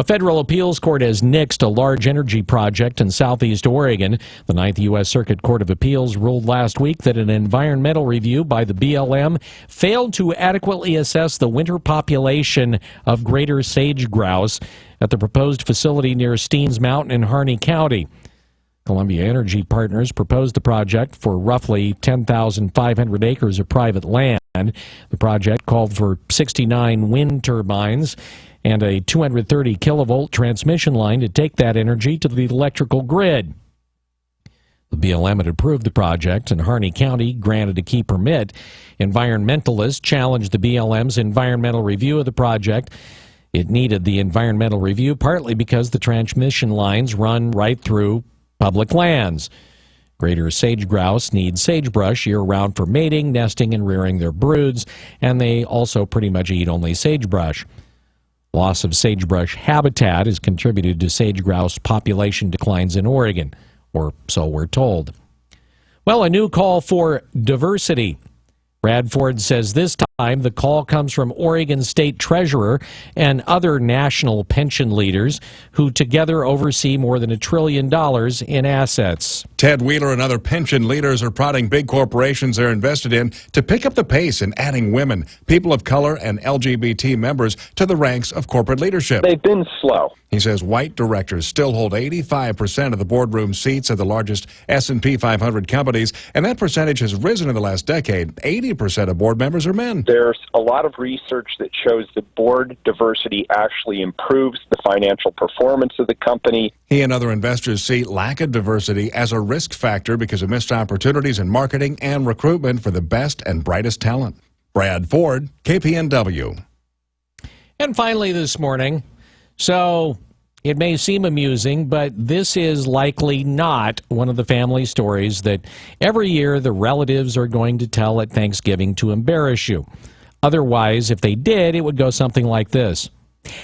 A federal appeals court has nixed a large energy project in southeast Oregon. The 9th U.S. Circuit Court of Appeals ruled last week that an environmental review by the BLM failed to adequately assess the winter population of greater sage grouse at the proposed facility near Steens Mountain in Harney County. Columbia Energy Partners proposed the project for roughly 10,500 acres of private land. The project called for 69 wind turbines and a 230 kilovolt transmission line to take that energy to the electrical grid. The BLM had approved the project, and Harney County granted a key permit. Environmentalists challenged the BLM's environmental review of the project. It needed the environmental review partly because the transmission lines run right through public lands. Greater sage grouse need sagebrush year-round for mating, nesting, and rearing their broods, and they also pretty much eat only sagebrush. Loss of sagebrush habitat has contributed to sage grouse population declines in Oregon, or so we're told. Well, a new call for diversity. Brad Ford says this time the call comes from Oregon State Treasurer and other national pension leaders who together oversee more than $1 trillion in assets. Ted Wheeler and other pension leaders are prodding big corporations they're invested in to pick up the pace in adding women, people of color, and LGBT members to the ranks of corporate leadership. They've been slow. He says white directors still hold 85% of the boardroom seats at the largest S&P 500 companies, and that percentage has risen in the last decade. 80% of board members are men. There's a lot of research that shows that board diversity actually improves the financial performance of the company. He and other investors see lack of diversity as a risk factor because of missed opportunities in marketing and recruitment for the best and brightest talent. Brad Ford, KPNW. And finally this morning, so It may seem amusing, but this is likely not one of the family stories that every year the relatives are going to tell at Thanksgiving to embarrass you. Otherwise, if they did, it would go something like this.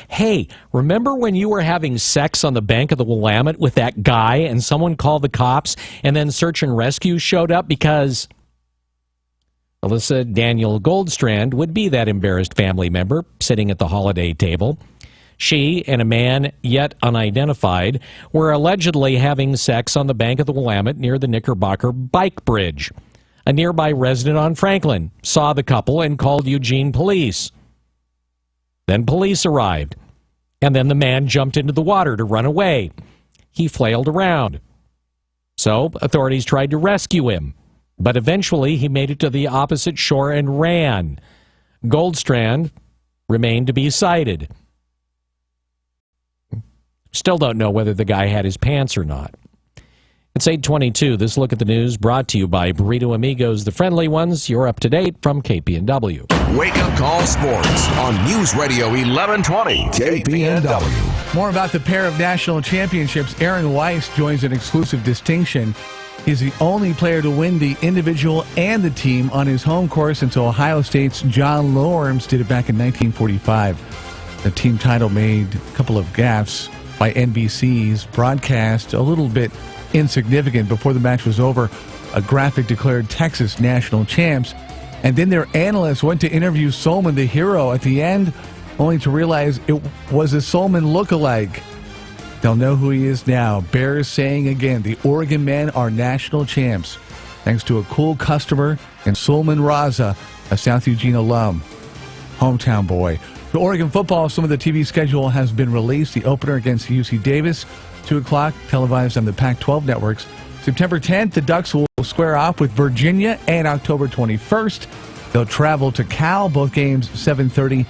Hey, remember when you were having sex on the bank of the Willamette with that guy and someone called the cops and then search and rescue showed up because... Alyssa Daniel Goldstrand would be that embarrassed family member sitting at the holiday table. She and a man yet unidentified were allegedly having sex on the bank of the Willamette near the Knickerbocker Bike Bridge. A nearby resident on Franklin saw the couple and called Eugene police. Then police arrived, and then the man jumped into the water to run away. He flailed around. So authorities tried to rescue him, but eventually he made it to the opposite shore and ran. Goldstrand remained to be sighted. Still don't know whether the guy had his pants or not. It's 8:22. This look at the news brought to you by Burrito Amigos, the friendly ones. You're up to date from KPNW. Wake Up Call Sports on News Radio 1120 KPNW. More about the pair of national championships. Aaron Weiss joins an exclusive distinction. He's the only player to win the individual and the team on his home course since Ohio State's John Lawrence did it back in 1945. The team title made a couple of gaffes by NBC's broadcast, a little bit insignificant. Before the match was over, a graphic declared Texas national champs, and then their analysts went to interview Solman, the hero, at the end, only to realize it was a Solman look-alike. They'll know who he is now. Bears saying again, the Oregon men are national champs, thanks to a cool customer and Solman Raza, a South Eugene alum. Hometown boy. For Oregon football, some of the TV schedule has been released. The opener against UC Davis, 2 o'clock, televised on the Pac-12 networks. September 10th, the Ducks will square off with Virginia, and October 21st, they'll travel to Cal. Both games 7:30,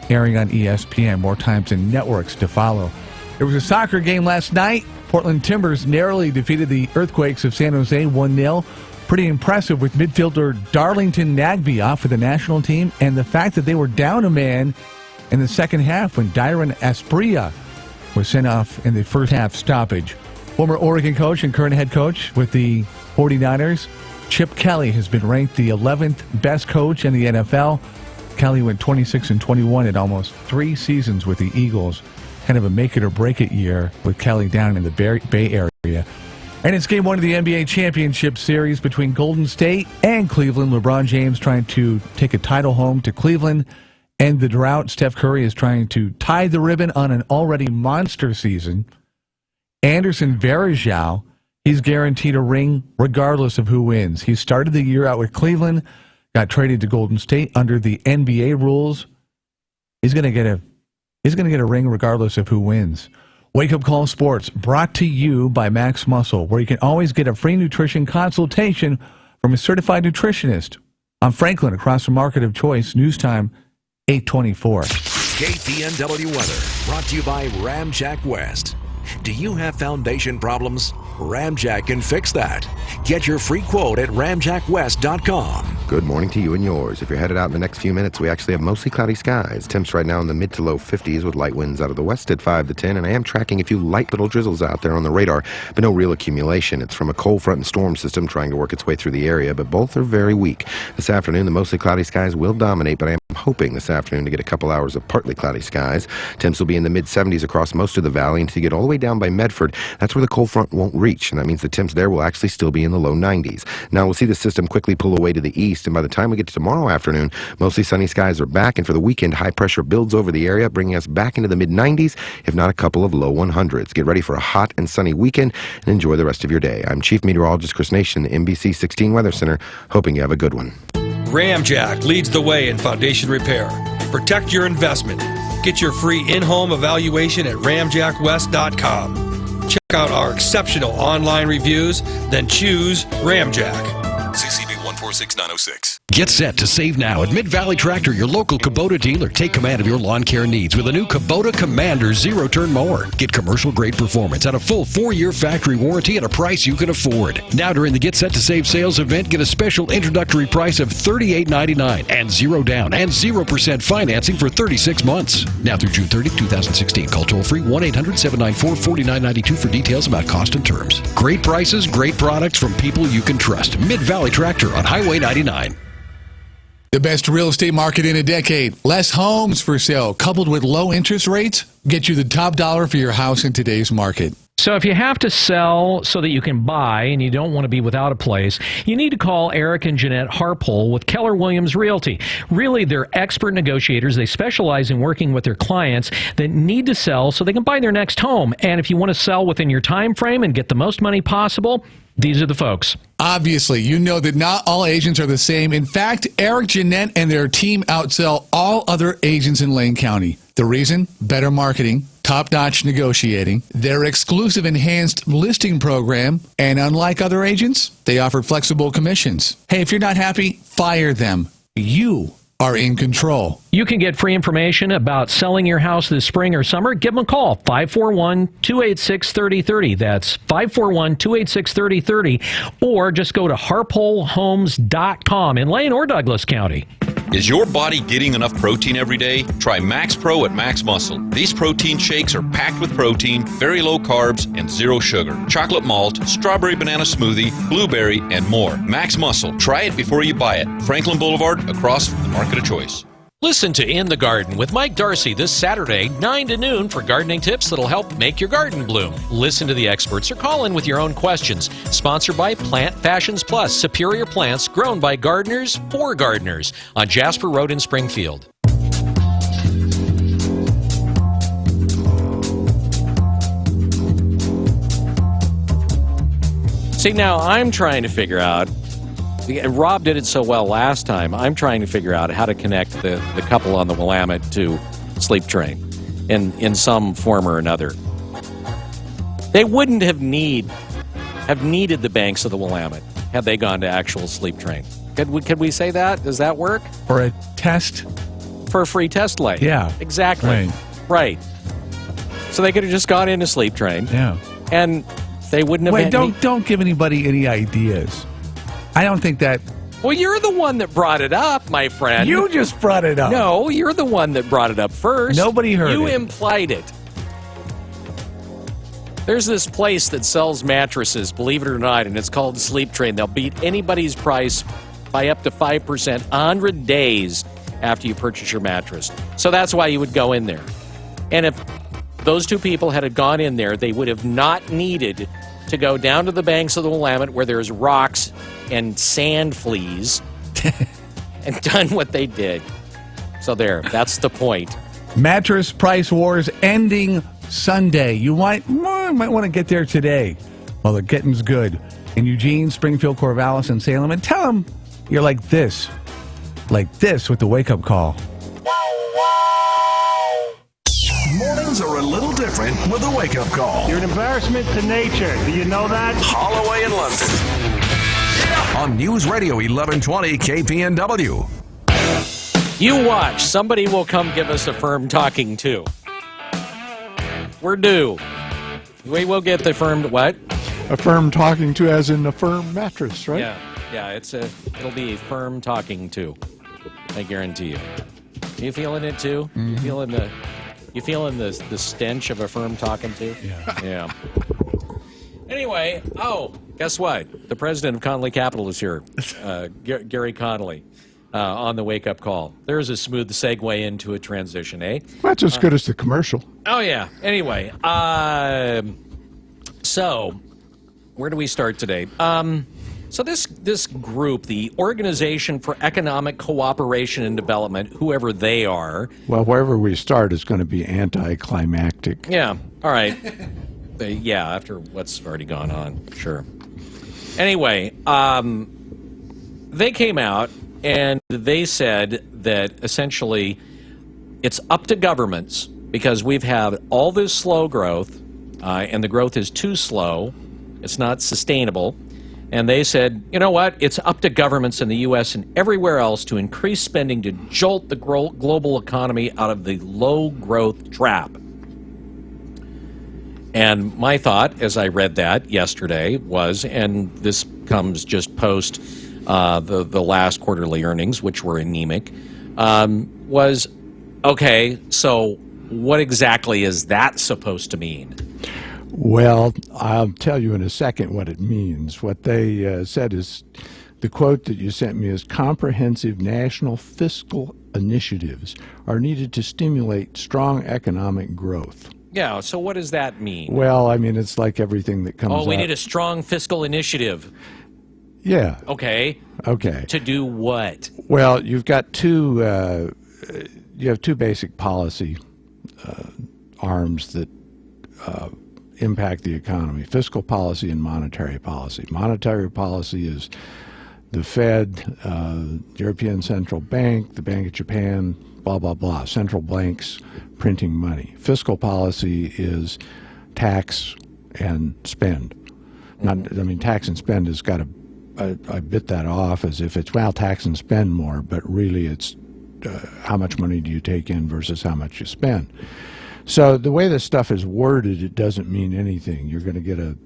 airing on ESPN. More times and networks to follow. There was a soccer game last night. Portland Timbers narrowly defeated the Earthquakes of San Jose 1-0. Pretty impressive with midfielder Darlington Nagbe off for the national team, and the fact that they were down a man in the second half when Dyron Asprilla was sent off in the first half stoppage. Former Oregon coach and current head coach with the 49ers, Chip Kelly, has been ranked the 11th best coach in the NFL. Kelly went 26-21 in almost 3 seasons with the Eagles. Kind of a make-it-or-break-it year with Kelly down in the Bay Area. And it's game 1 of the NBA Championship Series between Golden State and Cleveland. LeBron James trying to take a title home to Cleveland. And the drought. Steph Curry is trying to tie the ribbon on an already monster season. Anderson Varejao, he's guaranteed a ring regardless of who wins. He started the year out with Cleveland, got traded to Golden State under the NBA rules. He's going to get a ring regardless of who wins. Wake Up Call Sports, brought to you by Max Muscle, where you can always get a free nutrition consultation from a certified nutritionist. On Franklin, across from Market of Choice, News Time 8:24. KPNW weather brought to you by Ramjack West. Do you have foundation problems? Ramjack can fix that. Get your free quote at ramjackwest.com. Good morning to you and yours. If you're headed out in the next few minutes, we actually have mostly cloudy skies. Temps right now in the mid to low 50s with light winds out of the west at 5 to 10. And I am tracking a few light little drizzles out there on the radar, but no real accumulation. It's from a cold front and storm system trying to work its way through the area, but both are very weak. This afternoon, the mostly cloudy skies will dominate, but I am hoping this afternoon to get a couple hours of partly cloudy skies. Temps will be in the mid 70s across most of the valley until you get all the way down by Medford. That's where the cold front won't reach, and that means the temps there will actually still be in the low 90s. Now we'll see the system quickly pull away to the east, and by the time we get to tomorrow afternoon, mostly sunny skies are back, and for the weekend, high pressure builds over the area, bringing us back into the mid 90s, if not a couple of low 100s. Get ready for a hot and sunny weekend and enjoy the rest of your day. I'm Chief Meteorologist Chris Nation, the NBC 16 Weather Center, hoping you have a good one. Ramjack leads the way in foundation repair. Protect your investment. Get your free in-home evaluation at ramjackwest.com. Check out our exceptional online reviews, then choose Ramjack. CCB 147. 888-406-906. Get set to save now at Mid-Valley Tractor, your local Kubota dealer. Take command of your lawn care needs with a new Kubota Commander zero-turn mower. Get commercial-grade performance and a full 4-year factory warranty at a price you can afford. Now during the Get Set to Save sales event, get a special introductory price of $38.99 and 0 down and 0% financing for 36 months. Now through June 30, 2016. Call toll-free 1-800-794-4992 for details about cost and terms. Great prices, great products from people you can trust. Mid-Valley Tractor on Highway 99. The best real estate market in a decade. Less homes for sale, coupled with low interest rates, get you the top dollar for your house in today's market. So if you have to sell so that you can buy and you don't want to be without a place, you need to call Eric and Jeanette Harpole with Keller Williams Realty. Really, they're expert negotiators. They specialize in working with their clients that need to sell so they can buy their next home. And if you want to sell within your time frame and get the most money possible, these are the folks. Obviously, you know that not all agents are the same. In fact, Eric, Jeanette, and their team outsell all other agents in Lane County. The reason? Better marketing, top-notch negotiating, their exclusive enhanced listing program, and unlike other agents, they offer flexible commissions. Hey, if you're not happy, fire them. You are in control. You can get free information about selling your house this spring or summer. Give them a call, 541-286-3030. That's 541-286-3030. Or just go to harpolehomes.com in Lane or Douglas County. Is your body getting enough protein every day? Try Max Pro at Max Muscle. These protein shakes are packed with protein, very low carbs, and zero sugar. Chocolate malt, strawberry banana smoothie, blueberry, and more. Max Muscle. Try it before you buy it. Franklin Boulevard, across from the Market of Choice. Listen to In the Garden with Mike Darcy this Saturday, 9 to noon, for gardening tips that'll help make your garden bloom. Listen to the experts or call in with your own questions. Sponsored by Plant Fashions Plus, superior plants grown by gardeners for gardeners, on Jasper Road in Springfield. See, now I'm trying to figure out, and Rob did it so well last time, I'm trying to figure out how to connect the couple on the Willamette to Sleep Train in some form or another. They wouldn't have needed the banks of the Willamette had they gone to actual Sleep Train. Could we say that? Does that work? For a test? For a free test lane. Yeah. Exactly. Right. So they could have just gone into Sleep Train. Yeah. And they wouldn't have... Wait, don't give anybody any ideas. I don't think that... Well, you're the one that brought it up, my friend. You just brought it up. No, you're the one that brought it up first. Nobody heard it. You implied it. There's this place that sells mattresses, believe it or not, and it's called Sleep Train. They'll beat anybody's price by up to 5% 100 days after you purchase your mattress. So that's why you would go in there. And if those two people had gone in there, they would have not needed to go down to the banks of the Willamette where there's rocks and sand fleas and done what they did. So there, that's the point. Mattress price wars ending Sunday. You might want to get there today while the getting's good. In Eugene, Springfield, Corvallis, and Salem. And tell them you're like this with the wake-up call. Mornings are a little different with a wake-up call. You're an embarrassment to nature. Do you know that? Holloway in London. On News Radio 1120 KPNW. You watch. Somebody will come give us a firm talking to. We're due. We will get the firm what? A firm talking to, as in a firm mattress, right? Yeah. It'll be a firm talking to. I guarantee you. You feeling it too? Mm-hmm. You feeling the stench of a firm talking to? Yeah. Anyway, guess what? The president of Connolly Capital is here. Gary Connolly. On the wake-up call. There's a smooth segue into a transition, eh? That's as good as the commercial. Oh, yeah. Anyway, so where do we start today? So this group, the Organization for Economic Cooperation and Development, whoever they are... Well, wherever we start is going to be anticlimactic. Yeah, all right. After what's already gone on, sure. Anyway, they came out and they said that essentially it's up to governments because we've had all this slow growth and the growth is too slow. It's not sustainable. And they said, you know what? It's up to governments in the U.S. and everywhere else to increase spending to jolt the global economy out of the low-growth trap. And my thought, as I read that yesterday, was, and this comes just post the last quarterly earnings, which were anemic, was, okay, so what exactly is that supposed to mean? Well, I'll tell you in a second what it means. What they said is, the quote that you sent me is, comprehensive national fiscal initiatives are needed to stimulate strong economic growth. Yeah, so what does that mean? Well, I mean, it's like everything that comes out. Oh, we need a strong fiscal initiative. Yeah. Okay. Okay. To do what? Well, you've got two basic policy arms that impact the economy: fiscal policy and monetary policy. Monetary policy is the Fed, the European Central Bank, the Bank of Japan, blah, blah, blah, central banks printing money. Fiscal policy is tax and spend. Tax and spend has got I bit that off as if it's, well, tax and spend more, but really it's how much money do you take in versus how much you spend. So the way this stuff is worded, it doesn't mean anything. You're going to get a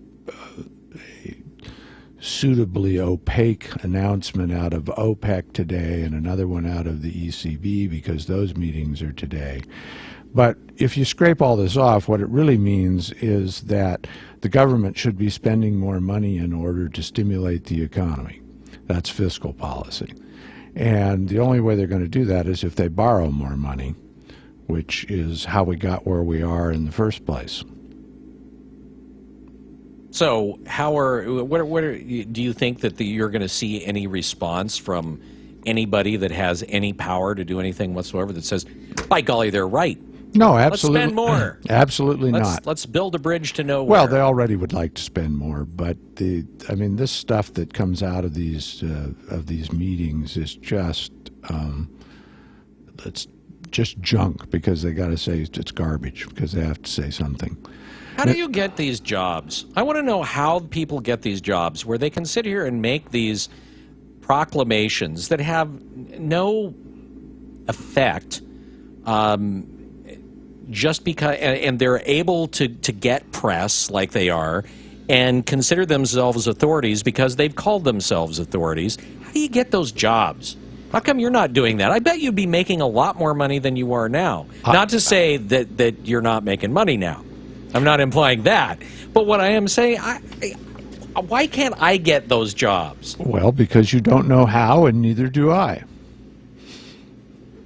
suitably opaque announcement out of OPEC today and another one out of the ECB because those meetings are today. But if you scrape all this off, what it really means is that the government should be spending more money in order to stimulate the economy. That's fiscal policy. And the only way they're going to do that is if they borrow more money, which is how we got where we are in the first place. So do you think that you're going to see any response from anybody that has any power to do anything whatsoever that says, by golly, they're right? No, absolutely. Let's spend more. Absolutely not. Let's build a bridge to nowhere. Well, they already would like to spend more, but this stuff that comes out of these meetings is just it's just junk because they got to say it's garbage because they have to say something. How do you get these jobs? I want to know how people get these jobs where they can sit here and make these proclamations that have no effect, just because, and they're able to get press like they are and consider themselves authorities because they've called themselves authorities. How do you get those jobs? How come you're not doing that? I bet you'd be making a lot more money than you are now. Not to say that you're not making money now. I'm not implying that. But what I am saying, why can't I get those jobs? Well, because you don't know how, and neither do I.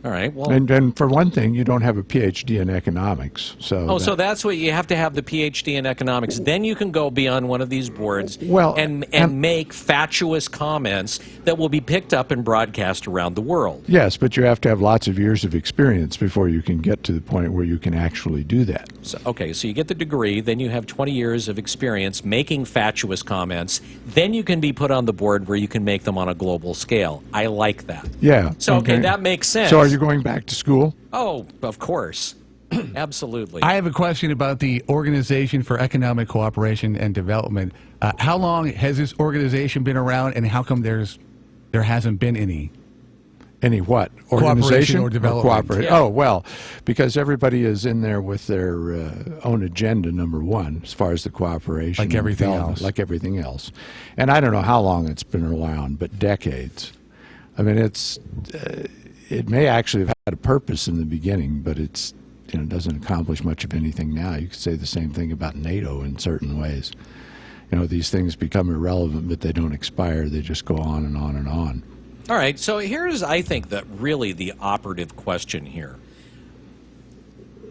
All right. Well, and for one thing, you don't have a PhD in economics. So so that's what you have to have, the PhD in economics. Then you can go be on one of these boards and make fatuous comments that will be picked up and broadcast around the world. Yes, but you have to have lots of years of experience before you can get to the point where you can actually do that. So, okay, so you get the degree, then you have 20 years of experience making fatuous comments, then you can be put on the board where you can make them on a global scale. I like that. Yeah. So, okay, that makes sense. So are you going back to school? Oh, of course. Absolutely. I have a question about the Organization for Economic Cooperation and Development. How long has this organization been around, and how come there hasn't been any? Any what? Organization or development? Yeah. Oh, well, because everybody is in there with their own agenda, number one, as far as the cooperation. Like everything else. Like everything else. And I don't know how long it's been around, but decades. I mean, it may actually have had a purpose in the beginning, but it doesn't accomplish much of anything now. You could say the same thing about NATO in certain ways. These things become irrelevant, but they don't expire. They just go on and on and on. All right, so here's, I think, really the operative question here.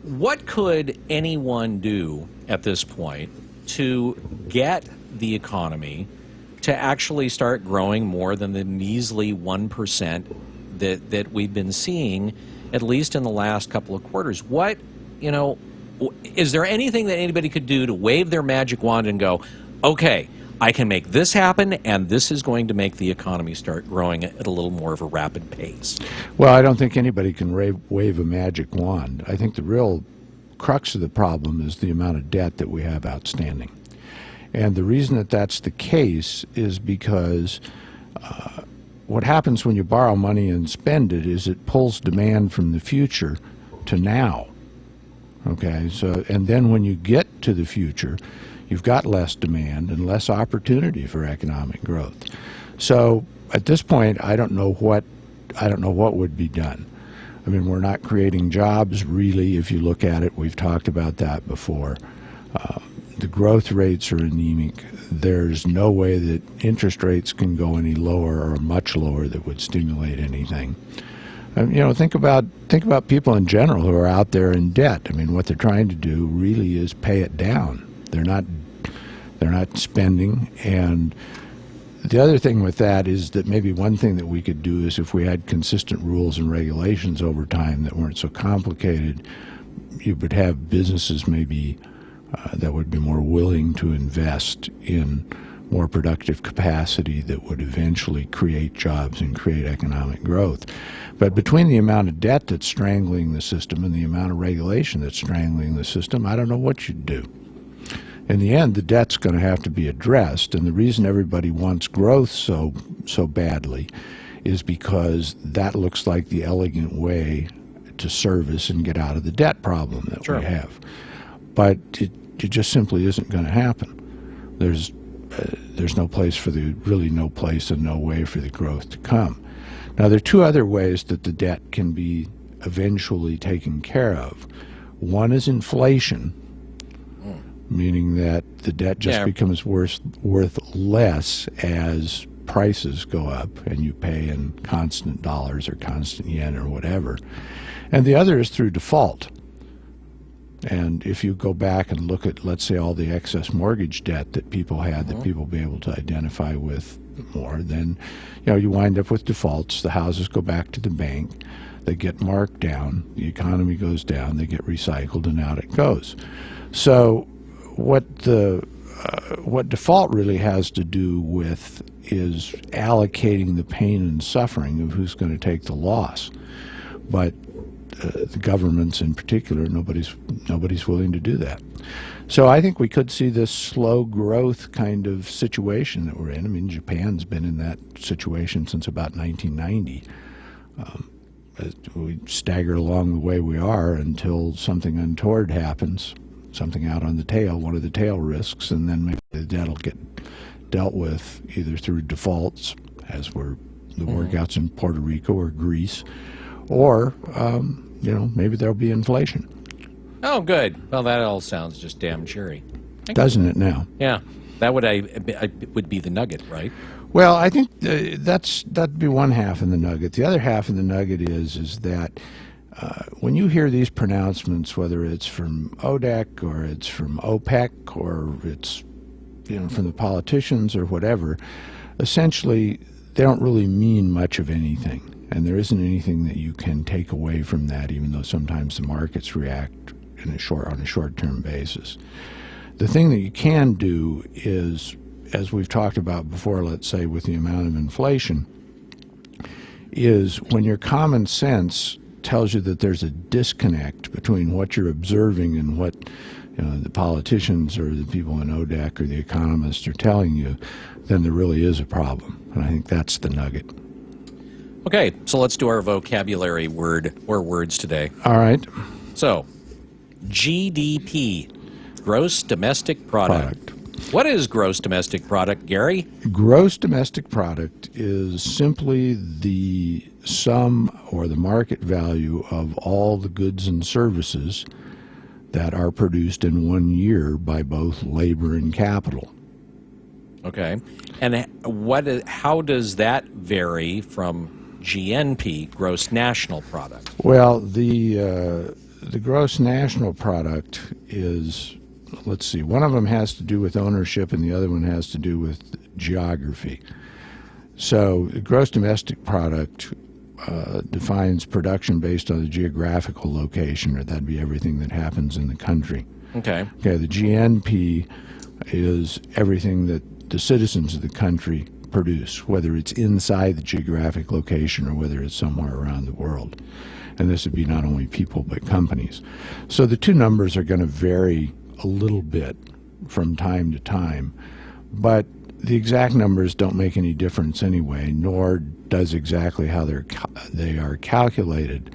What could anyone do at this point to get the economy to actually start growing more than the measly 1% that we've been seeing, at least in the last couple of quarters? Is there anything that anybody could do to wave their magic wand and go, okay, I can make this happen, and this is going to make the economy start growing at a little more of a rapid pace? Well, I don't think anybody can wave a magic wand. I think the real crux of the problem is the amount of debt that we have outstanding. And the reason that that's the case is because what happens when you borrow money and spend it is it pulls demand from the future to now. Okay, so, and then when you get to the future, you've got less demand and less opportunity for economic growth. So at this point, I don't know what would be done. I mean, we're not creating jobs really. If you look at it, we've talked about that before. The growth rates are anemic. There's no way that interest rates can go any lower or much lower that would stimulate anything. You know, think about people in general who are out there in debt. I mean, what they're trying to do really is pay it down. They're not spending. And the other thing with that is that maybe one thing that we could do is if we had consistent rules and regulations over time that weren't so complicated, you would have businesses maybe that would be more willing to invest in more productive capacity that would eventually create jobs and create economic growth. But between the amount of debt that's strangling the system and the amount of regulation that's strangling the system, I don't know what you'd do. In the end, the debt's going to have to be addressed, and the reason everybody wants growth so badly is because that looks like the elegant way to service and get out of the debt problem that we have. But it just simply isn't going to happen. There's no place for really no place and no way for the growth to come. Now, there are two other ways that the debt can be eventually taken care of. One is inflation, meaning that the debt just becomes worth less as prices go up and you pay in constant dollars or constant yen or whatever. And the other is through default. And if you go back and look at, let's say, all the excess mortgage debt that people had that people will be able to identify with more, then you wind up with defaults. The houses go back to the bank. They get marked down. The economy goes down. They get recycled, and out it goes. So what default really has to do with is allocating the pain and suffering of who's going to take the loss. But the governments in particular, nobody's willing to do that. So I think we could see this slow growth kind of situation that we're in. I mean, Japan's been in that situation since about 1990. We stagger along the way we are until something untoward happens, something out on the tail, one of the tail risks, and then maybe the debt will get dealt with either through defaults, as were the workouts in Puerto Rico or Greece, or maybe there'll be inflation. Oh, good. Well, that all sounds just damn cheery. Doesn't it now? Yeah. That would be the nugget, right? Well, I think that'd be one half of the nugget. The other half of the nugget is that when you hear these pronouncements, whether it's from ODEC or it's from OPEC or it's from the politicians or whatever, essentially they don't really mean much of anything. And there isn't anything that you can take away from that, even though sometimes the markets react on a short-term basis. The thing that you can do is, as we've talked about before, let's say with the amount of inflation, is when your common sense tells you that there's a disconnect between what you're observing and what the politicians or the people in ODEC or the economists are telling you, then there really is a problem. And I think that's the nugget. Okay, so let's do our vocabulary words today. All right. So, GDP, Gross Domestic Product. What is gross domestic product, Gary? Gross domestic product is simply the sum or the market value of all the goods and services that are produced in 1 year by both labor and capital. Okay. And how does that vary from GNP, gross national product? Well, the gross national product is, let's see, one of them has to do with ownership and the other one has to do with geography. So the gross domestic product defines production based on the geographical location, or that'd be everything that happens in the country. Okay. Okay, the GNP is everything that the citizens of the country produce, whether it's inside the geographic location or whether it's somewhere around the world. And this would be not only people but companies. So the two numbers are going to vary a little bit from time to time. But the exact numbers don't make any difference anyway, nor does exactly how they are calculated.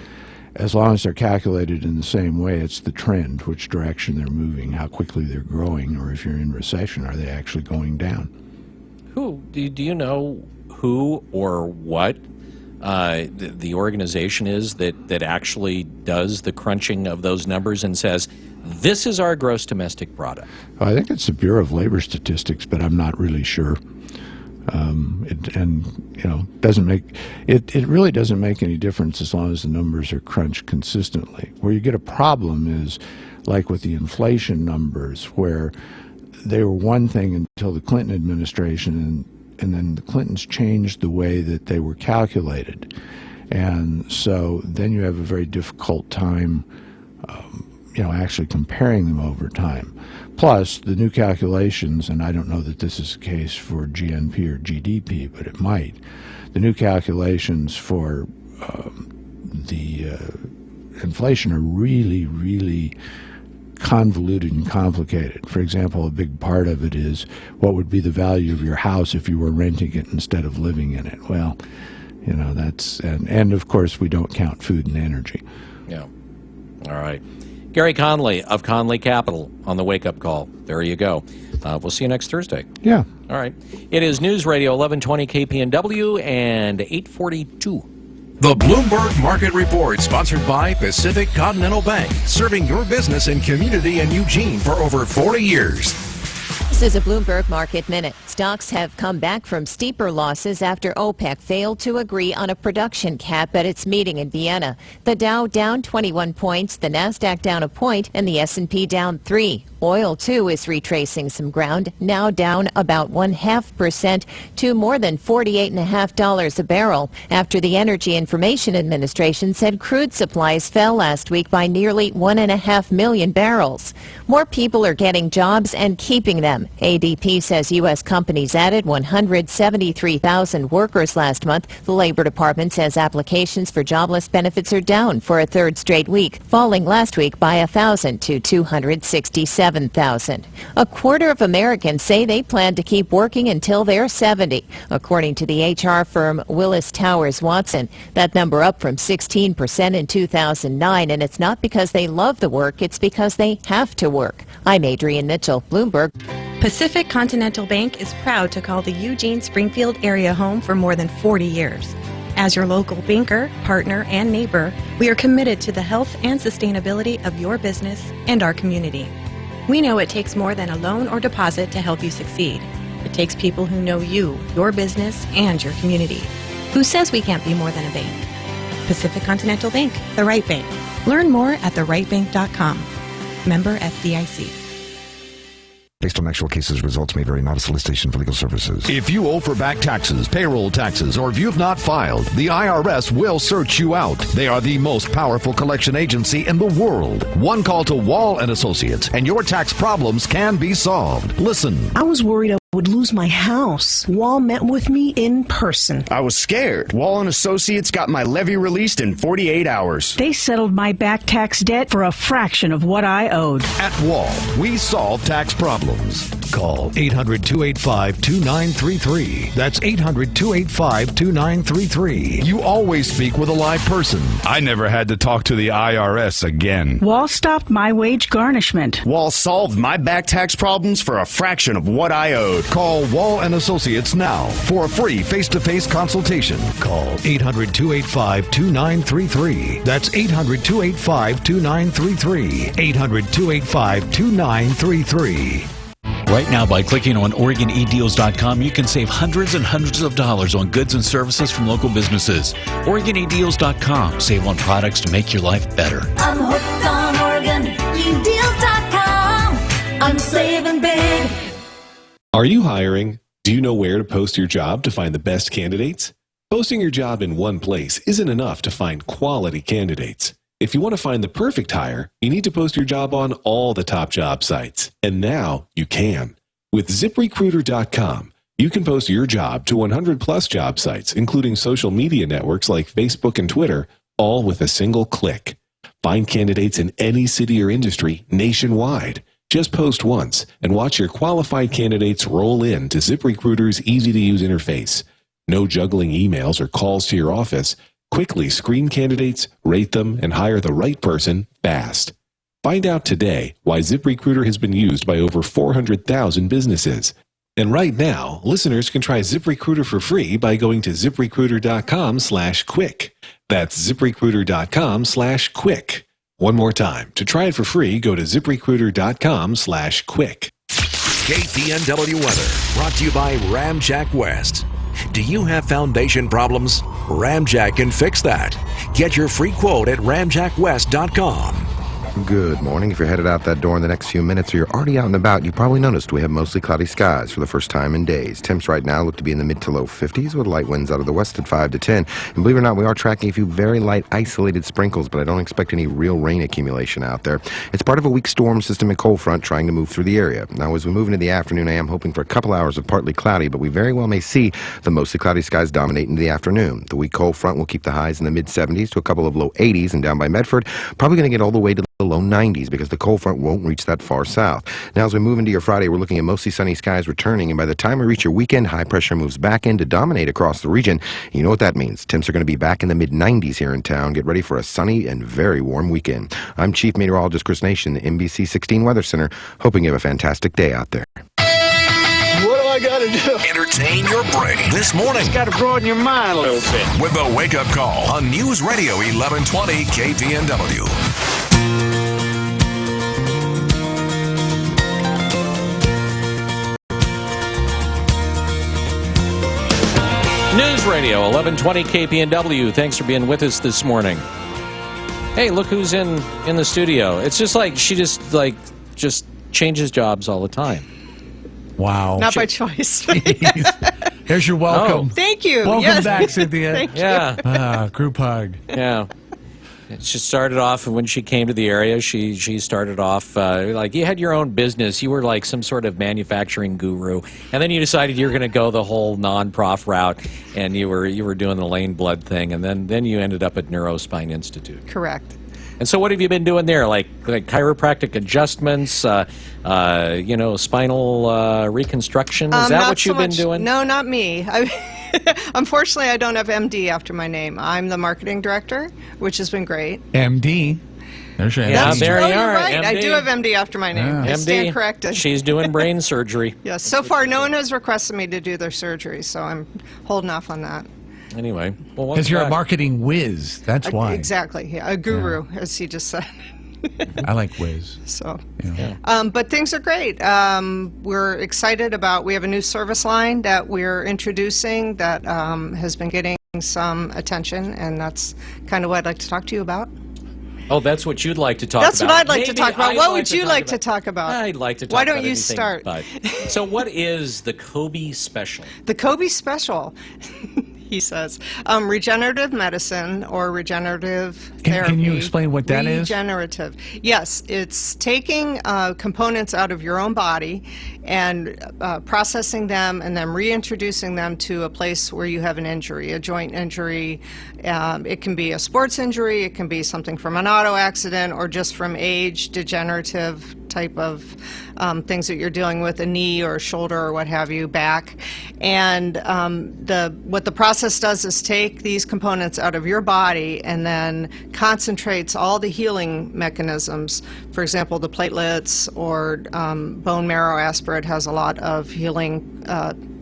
As long as they're calculated in the same way, it's the trend, which direction they're moving, how quickly they're growing, or if you're in recession, are they actually going down? Do you know who or what the organization is that actually does the crunching of those numbers and says, this is our gross domestic product? I think it's the Bureau of Labor Statistics, but I'm not really sure. It really doesn't make any difference as long as the numbers are crunched consistently. Where you get a problem is like with the inflation numbers, where they were one thing until the Clinton administration, and then the Clintons changed the way that they were calculated. And so then you have a very difficult time actually comparing them over time. Plus, the new calculations, and I don't know that this is the case for GNP or GDP, but it might. The new calculations for the inflation are really, really convoluted and complicated. For example, a big part of it is what would be the value of your house if you were renting it instead of living in it. Well, that's, and of course we don't count food and energy. Yeah. All right. Gary Conley of Conley Capital on the Wake Up Call. There you go. We'll see you next Thursday. Yeah. All right. It is News Radio 1120 KPNW and 842. The Bloomberg Market Report, sponsored by Pacific Continental Bank, serving your business and community in Eugene for over 40 years. This is a Bloomberg Market Minute. Stocks have come back from steeper losses after OPEC failed to agree on a production cap at its meeting in Vienna. The Dow down 21 points, the Nasdaq down a point, and the S&P down 3. Oil, too, is retracing some ground, now down about 0.5% to more than $48.50 a barrel, after the Energy Information Administration said crude supplies fell last week by nearly 1.5 million barrels. More people are getting jobs and keeping them. ADP says U.S. companies added 173,000 workers last month. The Labor Department says applications for jobless benefits are down for a third straight week, falling last week by 1,000 to 267,000. A quarter of Americans say they plan to keep working until they're 70, according to the HR firm Willis Towers Watson. That number up from 16% in 2009, and it's not because they love the work, it's because they have to work. I'm Adrienne Mitchell, Bloomberg. Pacific Continental Bank is proud to call the Eugene-Springfield area home for more than 40 years. As your local banker, partner, and neighbor, we are committed to the health and sustainability of your business and our community. We know it takes more than a loan or deposit to help you succeed. It takes people who know you, your business, and your community. Who says we can't be more than a bank? Pacific Continental Bank, the right bank. Learn more at therightbank.com. Member FDIC. Based on actual cases, results may vary, not a solicitation for legal services. If you owe for back taxes, payroll taxes, or if you've not filed, the IRS will search you out. They are the most powerful collection agency in the world. One call to Wall & Associates, and your tax problems can be solved. Listen. I was worried I would lose my house. Wall met with me in person. I was scared. Wall & Associates got my levy released in 48 hours. They settled my back tax debt for a fraction of what I owed. At Wall, we solve tax problems. Call 800-285-2933. That's 800-285-2933. You always speak with a live person. I never had to talk to the IRS again. Wall stopped my wage garnishment. Wall solved my back tax problems for a fraction of what I owed. Call Wall & Associates now for a free face-to-face consultation. Call 800-285-2933. That's 800-285-2933. 800-285-2933. Right now, by clicking on OregonEDeals.com, you can save hundreds and hundreds of dollars on goods and services from local businesses. OregonEDeals.com. Save on products to make your life better. I'm hooked on OregonEDeals.com. I'm saving big. Are you hiring? Do you know where to post your job to find the best candidates? Posting your job in one place isn't enough to find quality candidates. If you want to find the perfect hire, you need to post your job on all the top job sites. And now you can. With ZipRecruiter.com, you can post your job to 100 plus job sites, including social media networks like Facebook and Twitter, all with a single click. Find candidates in any city or industry nationwide. Just post once and watch your qualified candidates roll in to ZipRecruiter's easy-to-use interface. No juggling emails or calls to your office. Quickly screen candidates, rate them, and hire the right person fast. Find out today why ZipRecruiter has been used by over 400,000 businesses. And right now, listeners can try ZipRecruiter for free by going to ZipRecruiter.com/quick. That's ZipRecruiter.com/quick. One more time. To try it for free, go to ZipRecruiter.com/quick. KPNW weather brought to you by Ramjack West. Do you have foundation problems? Ramjack can fix that. Get your free quote at ramjackwest.com. Good morning. If you're headed out that door in the next few minutes or you're already out and about, you probably noticed we have mostly cloudy skies for the first time in days. Temps right now look to be in the mid to low 50s with light winds out of the west at 5 to 10. And believe it or not, we are tracking a few very light isolated sprinkles, but I don't expect any real rain accumulation out there. It's part of a weak storm system and cold front trying to move through the area. Now, as we move into the afternoon, I am hoping for a couple hours of partly cloudy, but we very well may see the mostly cloudy skies dominate into the afternoon. The weak cold front will keep the highs in the mid 70s to a couple of low 80s, and down by Medford, probably going to get all the way to the low 90s because the cold front won't reach that far south. Now, as we move into your Friday, we're looking at mostly sunny skies returning, and by the time we reach your weekend, high pressure moves back in to dominate across the region. You know what that means. Temps are going to be back in the mid-90s here in town. Get ready for a sunny and very warm weekend. I'm Chief Meteorologist Chris Nation, the NBC 16 Weather Center, hoping you have a fantastic day out there. What do I got to do? Entertain your brain this morning. Just got to broaden your mind a little bit. With the Wake Up Call on News Radio 1120 KPNW. News Radio 1120 KPNW. Thanks for being with us this morning. Hey, look who's in the studio. It's just like she just changes jobs all the time. Wow. Not by choice. Here's your welcome. Thank you. Welcome back, Cynthia. Thank you. Yeah. Group hug. Yeah. She started off, when she came to the area, she started off like you had your own business. You were like some sort of manufacturing guru. And then you decided you were going to go the whole non-prof route, and you were doing the Lane Blood thing. And then you ended up at Neurospine Institute. Correct. And so what have you been doing there? Like chiropractic adjustments, spinal reconstruction? Is that what you've been doing? No, not me. Unfortunately, I don't have MD after my name. I'm the marketing director, which has been great. MD. There's your Yeah, MD. there you are. Right. MD. I do have MD after my name. Yeah. I MD. stand corrected. She's doing brain surgery. Yes. So far, no one has requested me to do their surgery, so I'm holding off on that. Anyway, well, Because you're a marketing whiz. That's why. Exactly. Yeah, a guru, as he just said. I like whiz. So, Yeah. but things are great. We're excited about, we have a new service line that we're introducing that has been getting some attention, and that's kind of what I'd like to talk to you about. Oh, that's what you'd like to talk about. That's what I'd like to Maybe talk about. I'd What like would to you talk like about- to talk about? I'd like to talk Why about don't you anything, start? but- so what is the Kobe Special? The Kobe Special, he says, regenerative medicine or regenerative therapy. Can you explain what that is? Regenerative. Yes, it's taking components out of your own body and processing them and then reintroducing them to a place where you have an injury, a joint injury. It can be a sports injury, it can be something from an auto accident or just from age, degenerative type of things that you're dealing with, a knee or a shoulder or what have you, back. And what the process does is take these components out of your body and then concentrates all the healing mechanisms. For example, the platelets or bone marrow aspirate has a lot of healing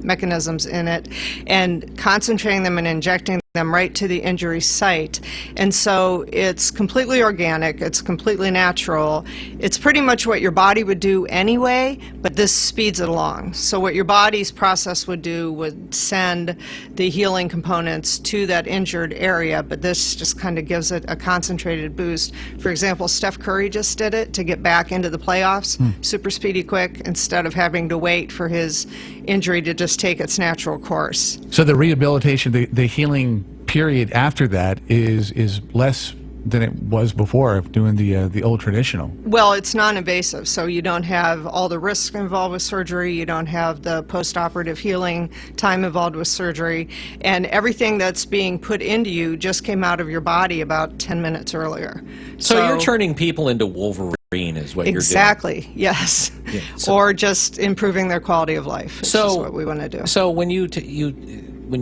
mechanisms in it, and concentrating them and injecting them right to the injury site. And so it's completely organic, it's completely natural. It's pretty much what your body would do anyway, but this speeds it along. So what your body's process would do would send the healing components to that injured area, but this just kind of gives it a concentrated boost. For example, Steph Curry just did it to get back into the playoffs, super speedy quick, instead of having to wait for his injury to just take its natural course. So the rehabilitation, the healing period after that is less than it was before of doing the old traditional. Well, it's non-invasive, so you don't have all the risks involved with surgery, you don't have the post-operative healing time involved with surgery, and everything that's being put into you just came out of your body about 10 minutes earlier. So you're turning people into Wolverines. green is what Exactly, yes. Yeah, so- or just improving their quality of life, which is what we want to do. So when you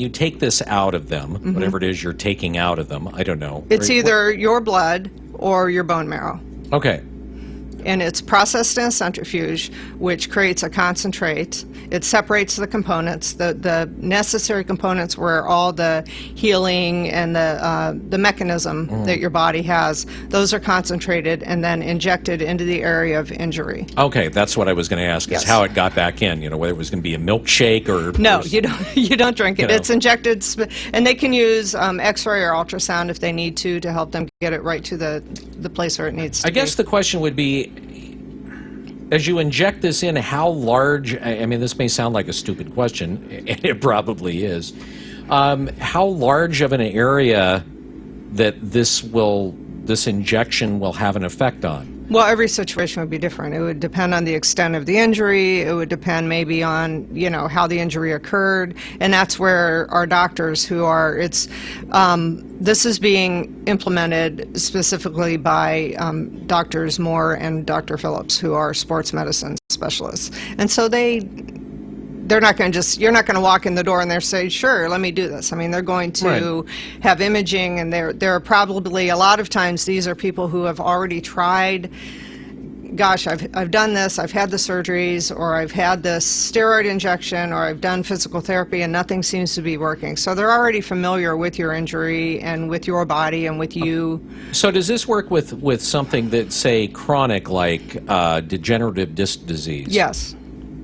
take this out of them, whatever it is you're taking out of them, I don't know. It's either your blood or your bone marrow. Okay. And it's processed in a centrifuge, which creates a concentrate. It separates the components, the necessary components where all the healing and the mechanism that your body has, those are concentrated and then injected into the area of injury. Okay, that's what I was going to ask, is how it got back in, whether it was going to be a milkshake or... No, you don't drink it. It's injected, and they can use X-ray or ultrasound if they need to help them get it right to the place where it needs to be. I guess the question would be, as you inject this in, how large, I mean, this may sound like a stupid question, and it probably is, how large of an area that this injection will have an effect on? Well, every situation would be different. It would depend on the extent of the injury. It would depend maybe on, how the injury occurred. And that's where our doctors this is being implemented specifically by Doctors Moore and Dr. Phillips, who are sports medicine specialists. And so they're not going to you're not going to walk in the door and they're say, sure, let me do this. I mean, they're going to have imaging, and there are probably a lot of times these are people who have already tried, gosh, I've done this, I've had the surgeries, or I've had this steroid injection, or I've done physical therapy and nothing seems to be working. So they're already familiar with your injury and with your body and with you. So does this work with something that's, say, chronic, like degenerative disc disease? Yes.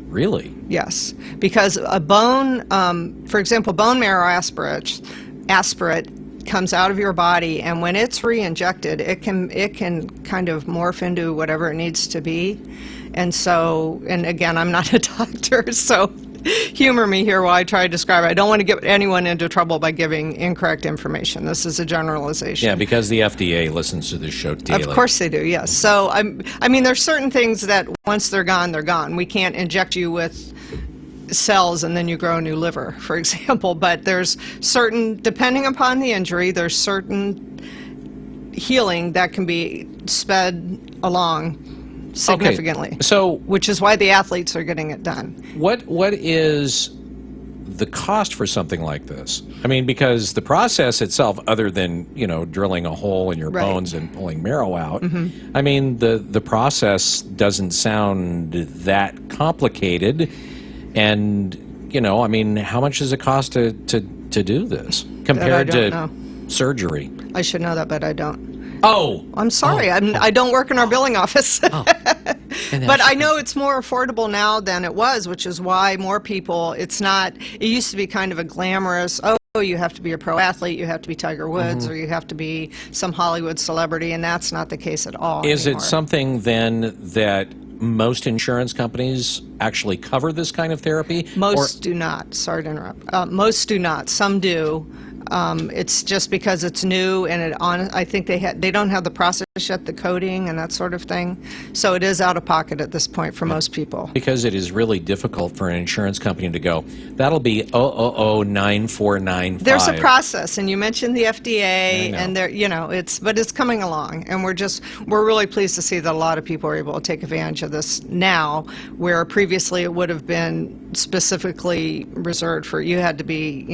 Really? Yes, because a bone, for example, bone marrow aspirate comes out of your body, and when it's re-injected, it can kind of morph into whatever it needs to be. And so, and again, I'm not a doctor, so humor me here while I try to describe it. I don't want to get anyone into trouble by giving incorrect information. This is a generalization. Yeah, because the FDA listens to this show daily. Of course they do, yes. So, I mean, there's certain things that once they're gone, they're gone. We can't inject you with cells and then you grow a new liver, for example. But there's certain, depending upon the injury, there's certain healing that can be sped along significantly. Okay, so, which is why the athletes are getting it done. What is the cost for something like this? I mean, because the process itself, other than drilling a hole in your bones and pulling marrow out, I mean, the process doesn't sound that complicated. And I mean, how much does it cost to do this compared to surgery? I should know that, but I don't. Oh, I'm sorry. I don't work in our billing office. But I know it's more affordable now than it was, which is why more people, it used to be kind of a glamorous, you have to be a pro athlete, you have to be Tiger Woods, or you have to be some Hollywood celebrity, and that's not the case at all Is anymore. It something then that most insurance companies actually cover this kind of therapy? Most do not. Sorry to interrupt. Most do not. Some do. It's just because it's new, and I think they don't have the process yet, the coding and that sort of thing. So it is out of pocket at this point for most people. Because it is really difficult for an insurance company to go, that'll be 0009495. There's a process, and you mentioned the FDA, and but it's coming along, and we're really pleased to see that a lot of people are able to take advantage of this now, where previously it would have been specifically reserved for, you had to be,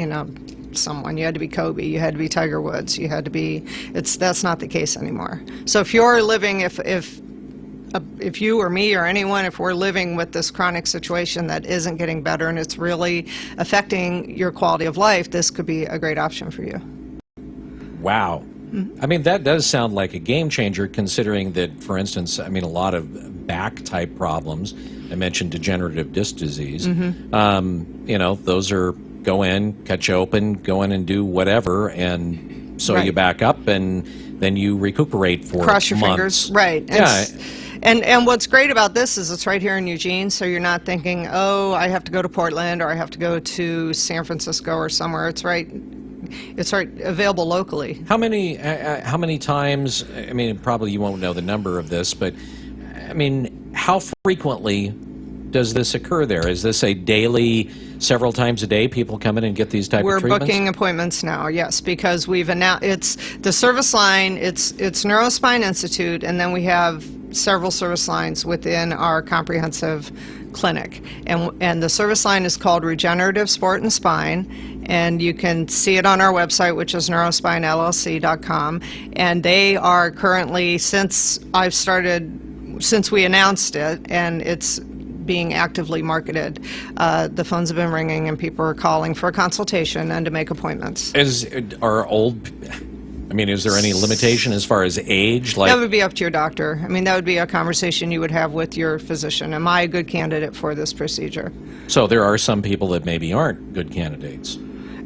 someone, you had to be Kobe, you had to be Tiger Woods, you had to be, that's not the case anymore. So if you're living, if you or me or anyone, if we're living with this chronic situation that isn't getting better and it's really affecting your quality of life, this could be a great option for you. Wow. I mean, that does sound like a game changer, considering that, for instance, I mean, a lot of back type problems, I mentioned degenerative disc disease, those are go in, cut you open, go in and do whatever, and sew you back up, and then you recuperate for Cross your months. fingers, right. Yeah. And what's great about this is it's right here in Eugene, so you're not thinking, I have to go to Portland, or I have to go to San Francisco or somewhere. It's right available locally. How many times, I mean, probably you won't know the number of this, but I mean, how frequently does this occur there? Is this a daily, several times a day, people come in and get these type of treatments? We're booking appointments now, yes, because we've announced, it's the service line, it's Neurospine Institute, and then we have several service lines within our comprehensive clinic. And the service line is called Regenerative Sport and Spine, and you can see it on our website, which is neurospinellc.com. And they are currently, since we announced it, and it's being actively marketed, the phones have been ringing and people are calling for a consultation and to make appointments. Is there any limitation as far as age? That would be up to your doctor. I mean, that would be a conversation you would have with your physician. Am I a good candidate for this procedure? So there are some people that maybe aren't good candidates.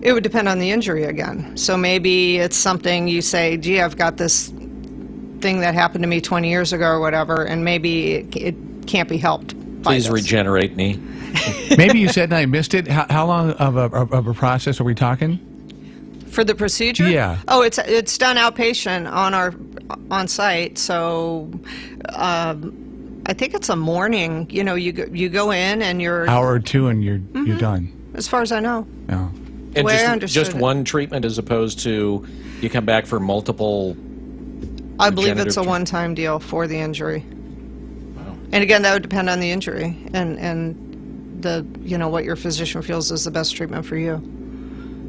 It would depend on the injury again. So maybe it's something you say, gee, I've got this thing that happened to me 20 years ago or whatever, and maybe it can't be helped. Please regenerate me. Maybe you said and I missed it. How long of a process are we talking? For the procedure? Yeah. Oh, it's done outpatient on site. So I think it's a morning. You know, you go in and you're hour or two and you're done. As far as I know. No. And just one treatment as opposed to you come back for multiple. I believe it's a one-time deal for the injury. And again, that would depend on the injury and the what your physician feels is the best treatment for you.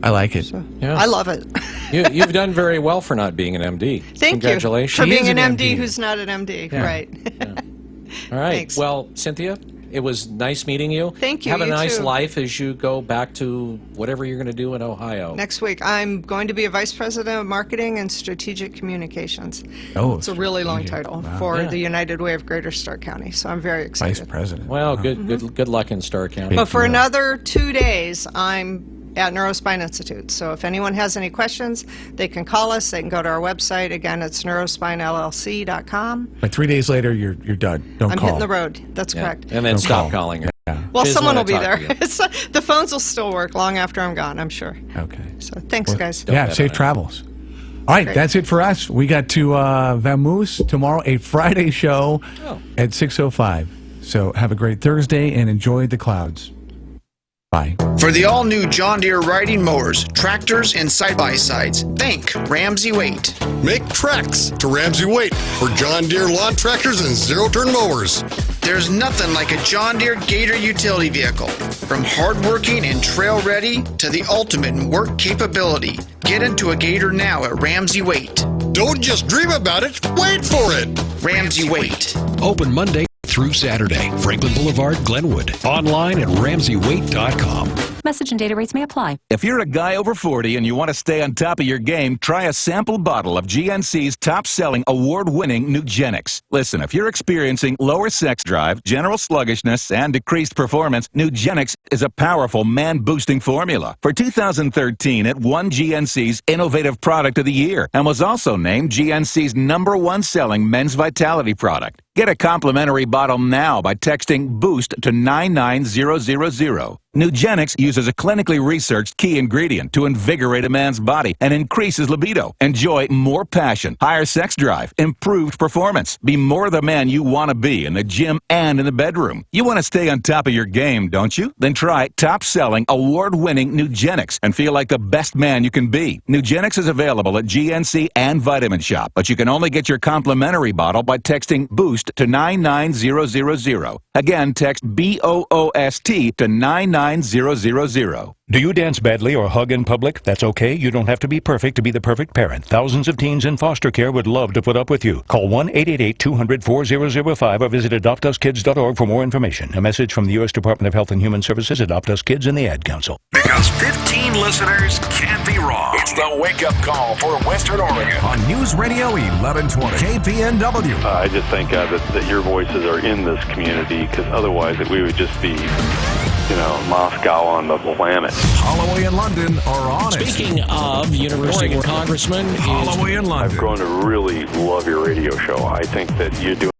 I like it. So, I love it. You've done very well for not being an MD. Thank Congratulations. you for being an MD who's not an MD. Yeah. Right. Yeah. All right. Thanks. Well, Cynthia, it was nice meeting you. Thank you. Have a You nice too. life as you go back to whatever you're going to do in Ohio. Next week, I'm going to be a vice president of marketing and strategic communications. Oh, it's a really long title for the United Way of Greater Stark County. So I'm very excited. Vice president. Well, good luck in Stark County. But for another 2 days, I'm at Neurospine Institute. So if anyone has any questions, they can call us. They can go to our website. Again, it's neurospinellc.com. Like 3 days later, you're done. Don't I'm call. hitting the road. That's correct. And then Don't stop call. calling her. Yeah. Well, She doesn't someone will wanna be talk there. to you. The phones will still work long after I'm gone, I'm sure. Okay. So thanks, guys. Yeah, safe travels. All right, Great. that's it for us. We got to Vamoose tomorrow, a Friday show at 6:05. So have a great Thursday and enjoy the clouds. Bye. For the all-new John Deere riding mowers, tractors, and side-by-sides, think Ramsey Waite. Make tracks to Ramsey Waite for John Deere lawn tractors and zero-turn mowers. There's nothing like a John Deere Gator utility vehicle. From hardworking and trail-ready to the ultimate in work capability. Get into a Gator now at Ramsey Waite. Don't just dream about it, wait for it. Ramsey Waite. Open Monday through Saturday. Franklin Boulevard, Glenwood. Online at RamseyWaite.com. Message and data rates may apply. If you're a guy over 40 and you want to stay on top of your game, try a sample bottle of GNC's top-selling, award-winning Nugenix. Listen, if you're experiencing lower sex drive, general sluggishness, and decreased performance, Nugenix is a powerful man-boosting formula. For 2013, it won GNC's Innovative Product of the Year and was also named GNC's #1 selling men's vitality product. Get a complimentary bottle now by texting BOOST to 99000. Nugenix uses a clinically researched key ingredient to invigorate a man's body and increase his libido. Enjoy more passion, higher sex drive, improved performance. Be more the man you want to be in the gym and in the bedroom. You want to stay on top of your game, don't you? Then try top-selling, award-winning Nugenix and feel like the best man you can be. Nugenix is available at GNC and Vitamin Shop, but you can only get your complimentary bottle by texting BOOST to 99000. Again, text BOOST to 99000. Do you dance badly or hug in public? That's okay. You don't have to be perfect to be the perfect parent. Thousands of teens in foster care would love to put up with you. Call 1-888-200-4005 or visit AdoptUsKids.org for more information. A message from the U.S. Department of Health and Human Services, Adopt Us Kids, and the Ad Council. Because 15 listeners can't be wrong. It's the wake-up call for Western Oregon on News Radio 1120 KPNW. I just thank God that your voices are in this community, because otherwise we would just be, Moscow on the planet. Holloway and London are on it. Speaking of University of Congressman, Holloway and London. I've grown to really love your radio show. I think that you do